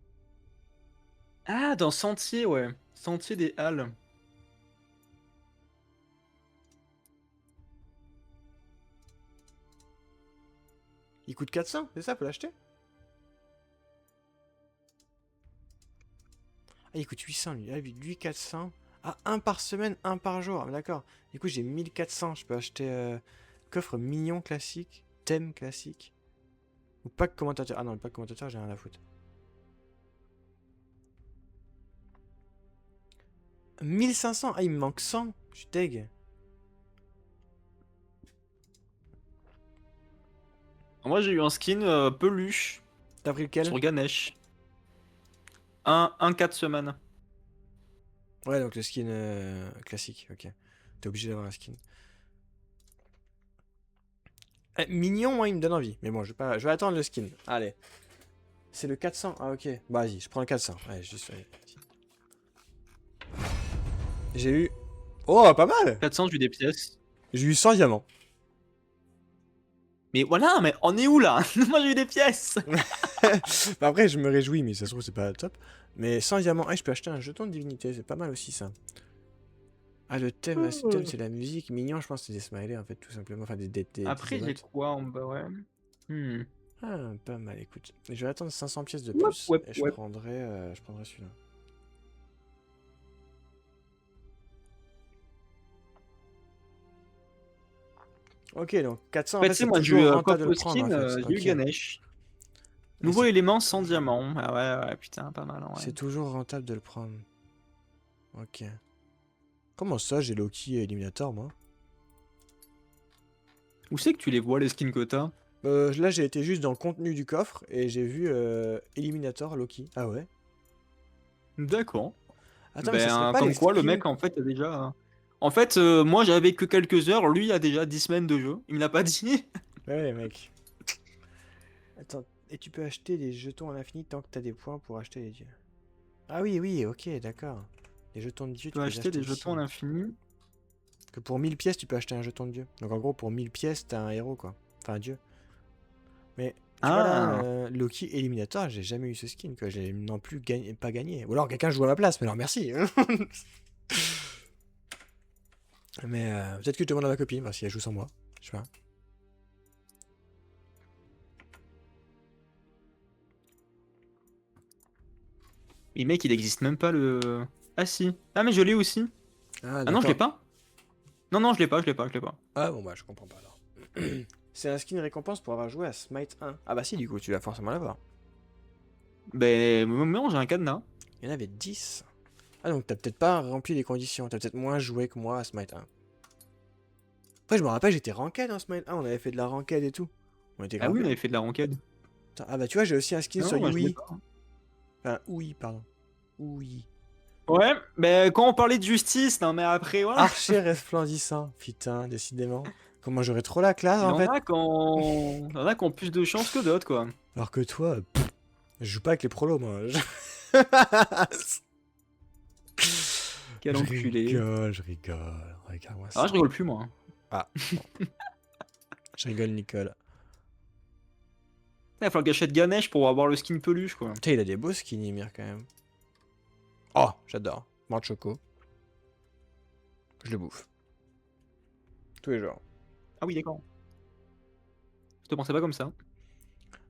Ah, dans Sentier, ouais. Sentier des Halles. Il coûte 400, c'est ça, faut l'acheter? Ah, il coûte 800 lui. Ah, lui 400. Ah, un par semaine, un par jour. Ah, d'accord. Du coup, j'ai 1400. Je peux acheter coffre mignon classique, thème classique. pack commentateur. Ah non, le pack commentateur, j'ai rien à foutre. 1500. Ah, il me manque 100. Je suis deg. Moi, j'ai eu un skin peluche T'as pris lequel? sur Ganesh. Un 4 semaines. Ouais, donc le skin classique, ok. T'es obligé d'avoir un skin. Mignon, moi, il me donne envie. Mais bon, je vais attendre le skin. Allez. C'est le 400. Ah, ok. Bah, vas-y, je prends le 400. Allez, juste. Allez. J'ai eu. Oh, pas mal! 400, j'ai eu des pièces. J'ai eu 100 diamants. Mais voilà, mais on est où là? Moi, j'ai eu des pièces. Bah, après, je me réjouis, mais ça se trouve, c'est pas top. Mais 100 diamants. Ah, je peux acheter un jeton de divinité. C'est pas mal aussi, ça. Ah, le thème, c'est la musique. Mignon, je pense que c'est des smileys, en fait, tout simplement. Enfin, des Après, j'ai emotes. quoi en bas, ouais. Ah, pas mal, écoute. Je vais attendre 500 pièces de Ouais, plus. ouais, Et je ouais. prendrai celui-là. Ok, donc 400, En en fait, fait, tu sais, c'est moi, j'ai eu toujours rentable de Pop le prendre, Skin, en fait. j'ai eu Ok. Ganesh. Mais Nouveau c'est- élément sans diamant. Ah ouais, ouais, putain, pas mal, ouais. C'est toujours rentable de le prendre. Ok. Comment ça, j'ai Loki et Eliminator, moi? Où c'est que tu les vois, les skins que t'as? Là, j'ai été juste dans le contenu du coffre et j'ai vu Eliminator, Loki. Ah ouais? D'accord. Attends, mais ça serait pas les Comme quoi, le skins... mec, en fait, a déjà... En fait, moi, j'avais que quelques heures. Lui, il a déjà 10 semaines de jeu. Il me l'a pas dit. Ouais, mec. Attends, et tu peux acheter des jetons à l'infini tant que t'as des points pour acheter les dieux. Ah oui, oui, ok, d'accord. Les jetons de dieu, Tu tu peux peux les acheter des acheter jetons à ici. l'infini. Que pour 1000 pièces, tu peux acheter un jeton de dieu. Donc en gros, pour 1000 pièces, t'as un héros, quoi. Enfin, un dieu. Mais, tu vois là, Ah, Loki Eliminator, j'ai jamais eu ce skin, quoi. J'ai non plus pas gagné. Ou alors quelqu'un joue à ma place, mais alors merci. Mais peut-être que je demande à ma copine, voir si elle joue sans moi. Je sais pas. mais mec, il existe même pas le... Ah si. Ah, mais je l'ai aussi. Ah, Ah non, je l'ai d'accord. pas. Non, non, je l'ai pas, je l'ai pas, je l'ai pas. Ah bon, bah je comprends pas alors. C'est un skin récompense pour avoir joué à Smite 1. Ah bah si, du coup, tu vas forcément l'avoir. Ben, non, j'ai un cadenas. Il y en avait 10. Ah donc t'as peut-être pas rempli les conditions. T'as peut-être moins joué que moi à Smite 1. Après, je me rappelle, j'étais ranked en Smite 1. On avait fait de la ranked et tout. On était Ah grave oui, on bien. avait fait de la ranked. Ah bah tu vois, j'ai aussi un skin Non, sur moi, je l'ai Yui. pas. Enfin, oui, pardon. Oui. Ouais, ben, quand on parlait de justice, non, mais après, voilà. Archer resplendissant. Putain, décidément. Comment j'aurais trop la classe Il en en fait. a quand... Il y en a qui ont plus de chance que d'autres, quoi. Alors que toi, je joue pas avec les prolos, moi. Quel enculé. Je rigole. Regarde-moi Ah, ça. je rigole plus, moi. Ah. Je rigole, Nicole. Il va falloir que j'achète Ganesh pour avoir le skin peluche, quoi. Putain, il a des beaux skins, Ymir, quand même. Oh, j'adore. Mort de choco. Je le bouffe. Tous les jours. Ah oui, d'accord. Je te pensais pas comme ça.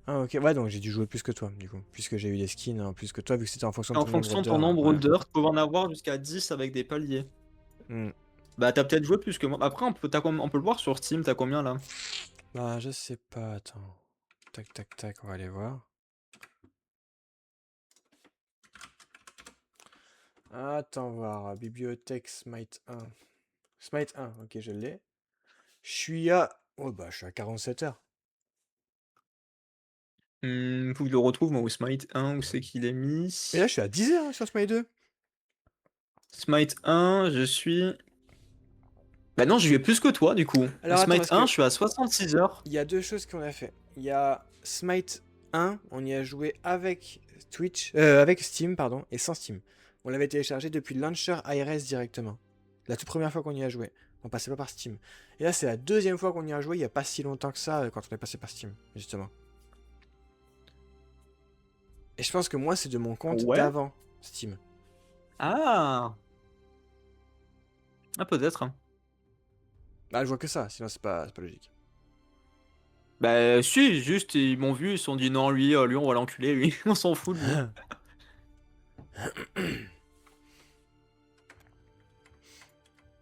Ah, ok. Ouais, donc j'ai dû jouer plus que toi, du coup. Puisque j'ai eu des skins en plus que toi, vu que c'était en fonction de En ton nombre fonction de ton d'heures. nombre Ouais. d'heures, tu peux en avoir jusqu'à 10 avec des paliers. Hmm. Bah, t'as peut-être joué plus que moi. Après, on peut le voir sur Steam, t'as combien là? Bah, je sais pas, attends. Tac, tac, tac, on va aller voir. Attends, voir. Bibliothèque Smite 1. Smite 1, ok, je l'ai. Je suis à... Oh, bah, je suis à 47 heures. Faut que je le retrouve, moi, au Smite 1, où c'est qu'il est mis. Et là, je suis à 10 heures sur Smite 2. Smite 1, je suis. Bah non, j'y vais plus que toi, du coup. Alors, attends, Smite parce 1, que je suis à 66 heures. il y a deux choses qu'on a fait. Il y a Smite 1, on y a joué avec avec Steam, pardon, et sans Steam. On l'avait téléchargé depuis le launcher IRS directement. La toute première fois qu'on y a joué. On passait pas par Steam. Et là, c'est la deuxième fois qu'on y a joué, il y a pas si longtemps que ça, quand on est passé par Steam, justement. Et je pense que moi, c'est de mon compte Ouais. d'avant Steam. Ah! Ah, peut-être. Bah, je vois que ça, sinon c'est pas logique. Bah, si, juste, ils m'ont vu, ils se sont dit non, lui, on va l'enculer, lui. On s'en fout de lui.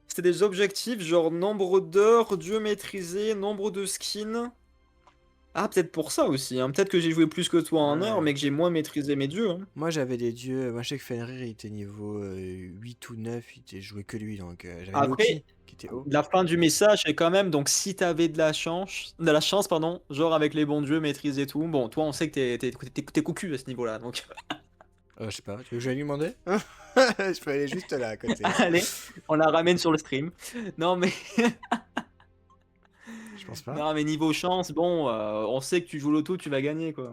C'était des objectifs genre nombre d'heures, dieu maîtrisé, nombre de skins. Ah, peut-être pour ça aussi, hein. Peut-être que j'ai joué plus que toi en heure, Ouais. mais que j'ai moins maîtrisé mes dieux, hein. Moi, j'avais des dieux. Moi, je sais que Fenrir, il était niveau 8 ou 9. Il était joué que lui. Donc, j'avais Après, Loki qui était haut. la fin du message est quand même, donc si t'avais de la chance, pardon, genre avec les bons dieux, maîtrise et tout. Bon, toi, on sait que t'es cocu à ce niveau-là, donc Je sais pas, tu veux que je vais lui demander? Je peux aller juste là à côté. allez, on la ramène sur le stream. Non, mais Je pense pas. non, mais niveau chance, bon, on sait que tu joues l'auto, tu vas gagner, quoi.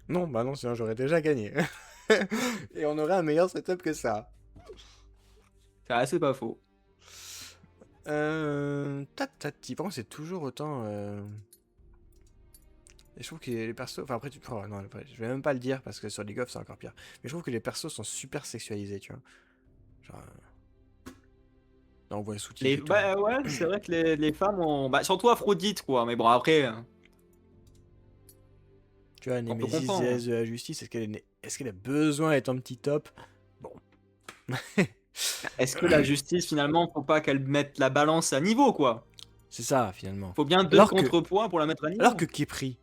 Non, bah non, sinon j'aurais déjà gagné. Et on aurait un meilleur setup que ça. C'est pas faux. Tatati, par contre, c'est toujours autant. Et je trouve que les persos. Enfin, après, tu. Oh, non, je vais même pas le dire parce que sur League of, c'est encore pire. Mais je trouve que les persos sont super sexualisés, tu vois. Genre. Là, on voit le sous-titre et tout. Bah ouais, c'est vrai que les femmes ont. Bah, surtout Aphrodite, quoi. Mais bon, après, Tu vois, on peut Némésis, comprendre, hein. déesse de la justice, est-ce qu'elle a besoin d'être en petit top? Bon. Est-ce que la justice, finalement, faut pas qu'elle mette la balance à niveau, quoi? C'est ça, finalement. Faut bien deux Alors que, contrepoids pour la mettre à alors niveau. que Kepri.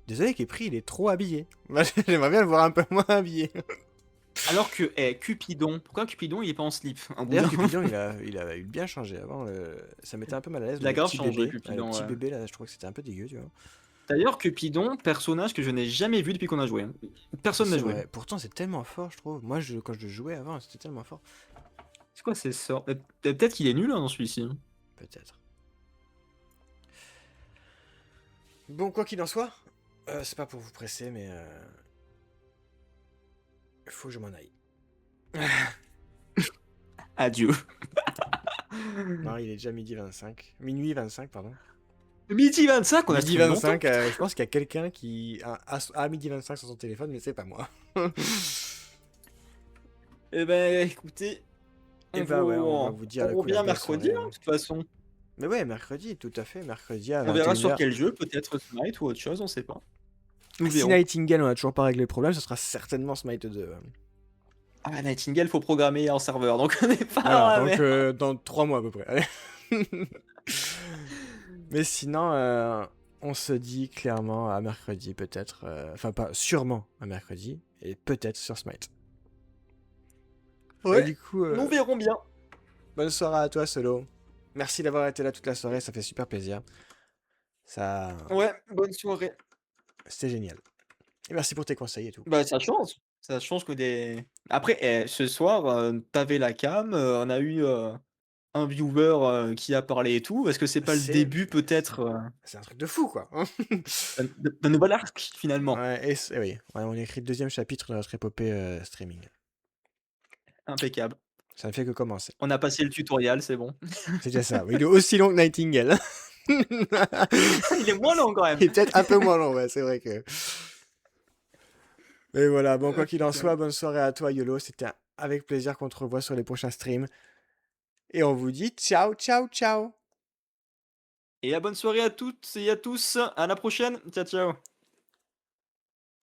Désolé, Kepri, il est trop habillé. J'aimerais bien le voir un peu moins habillé. Alors que, Cupidon, pourquoi Cupidon il est pas en slip? Un bout D'ailleurs, d'un- Cupidon, il a eu bien changé. Avant, ça m'était un peu mal à l'aise. Il a Le grave petit changé, bébé, Cupidon, le petit ouais. bébé, là, je trouve que c'était un peu dégueu, tu vois. D'ailleurs, Cupidon, personnage que je n'ai jamais vu depuis qu'on a joué, hein. Personne n'a C'est joué. vrai. Pourtant, c'est tellement fort, je trouve. Moi, quand je le jouais avant, c'était tellement fort. C'est quoi ces sorts? Peut-être qu'il est nul, hein, dans celui-ci, hein. Peut-être. Bon, quoi qu'il en soit, c'est pas pour vous presser, mais il faut que je m'en aille. Adieu. Non, il est déjà midi 25. Minuit 25, pardon. Midi 25, on a Midi streamé 25, longtemps. je pense qu'il y a quelqu'un qui a midi 25 sur son téléphone, mais c'est pas moi. Eh ben, écoutez, Et bah ouais, on va vous dire le coup la revient belle mercredi, soirée, hein, hein. de toute façon. Mais ouais, mercredi, tout à fait, mercredi à On verra sur 21h. quel jeu, peut-être Smite ou autre chose, on sait pas. Nous Si verrons. Nightingale, on a toujours pas réglé le problème, ce sera certainement Smite 2. Ah, Nightingale, faut programmer en serveur, donc on n'est pas dans Voilà, la donc merde. dans 3 mois à peu près. Allez. Mais sinon, on se dit clairement à mercredi, peut-être. Enfin, pas sûrement à mercredi, et peut-être sur Smite. Ouais, Et du coup, nous verrons bien. bonne soirée à toi, Solo. Merci d'avoir été là toute la soirée, ça fait super plaisir. Ça, Ouais, bonne soirée. c'était génial. Et merci pour tes conseils et tout. Bah, ça change. Ça change que des. Après, ce soir, t'avais la cam, on a eu un viewer qui a parlé et tout. Est-ce que c'est pas le C'est début, peut-être, c'est un truc de fou, quoi. d'un nouvel arc, finalement? Ouais, oui, ouais, on écrit le deuxième chapitre de notre épopée streaming. Impeccable. Ça ne fait que commencer. On a passé le tutoriel, c'est bon. C'est déjà ça. Il est aussi long que Nightingale. Il est moins long quand même. Il est peut-être un peu moins long, ouais, c'est vrai que. Et voilà, bon, quoi qu'il en Putain. soit, bonne soirée à toi, YOLO. C'était avec plaisir qu'on te revoit sur les prochains streams. Et on vous dit ciao, ciao, ciao. Et bonne soirée à toutes et à tous. À la prochaine. Ciao, ciao.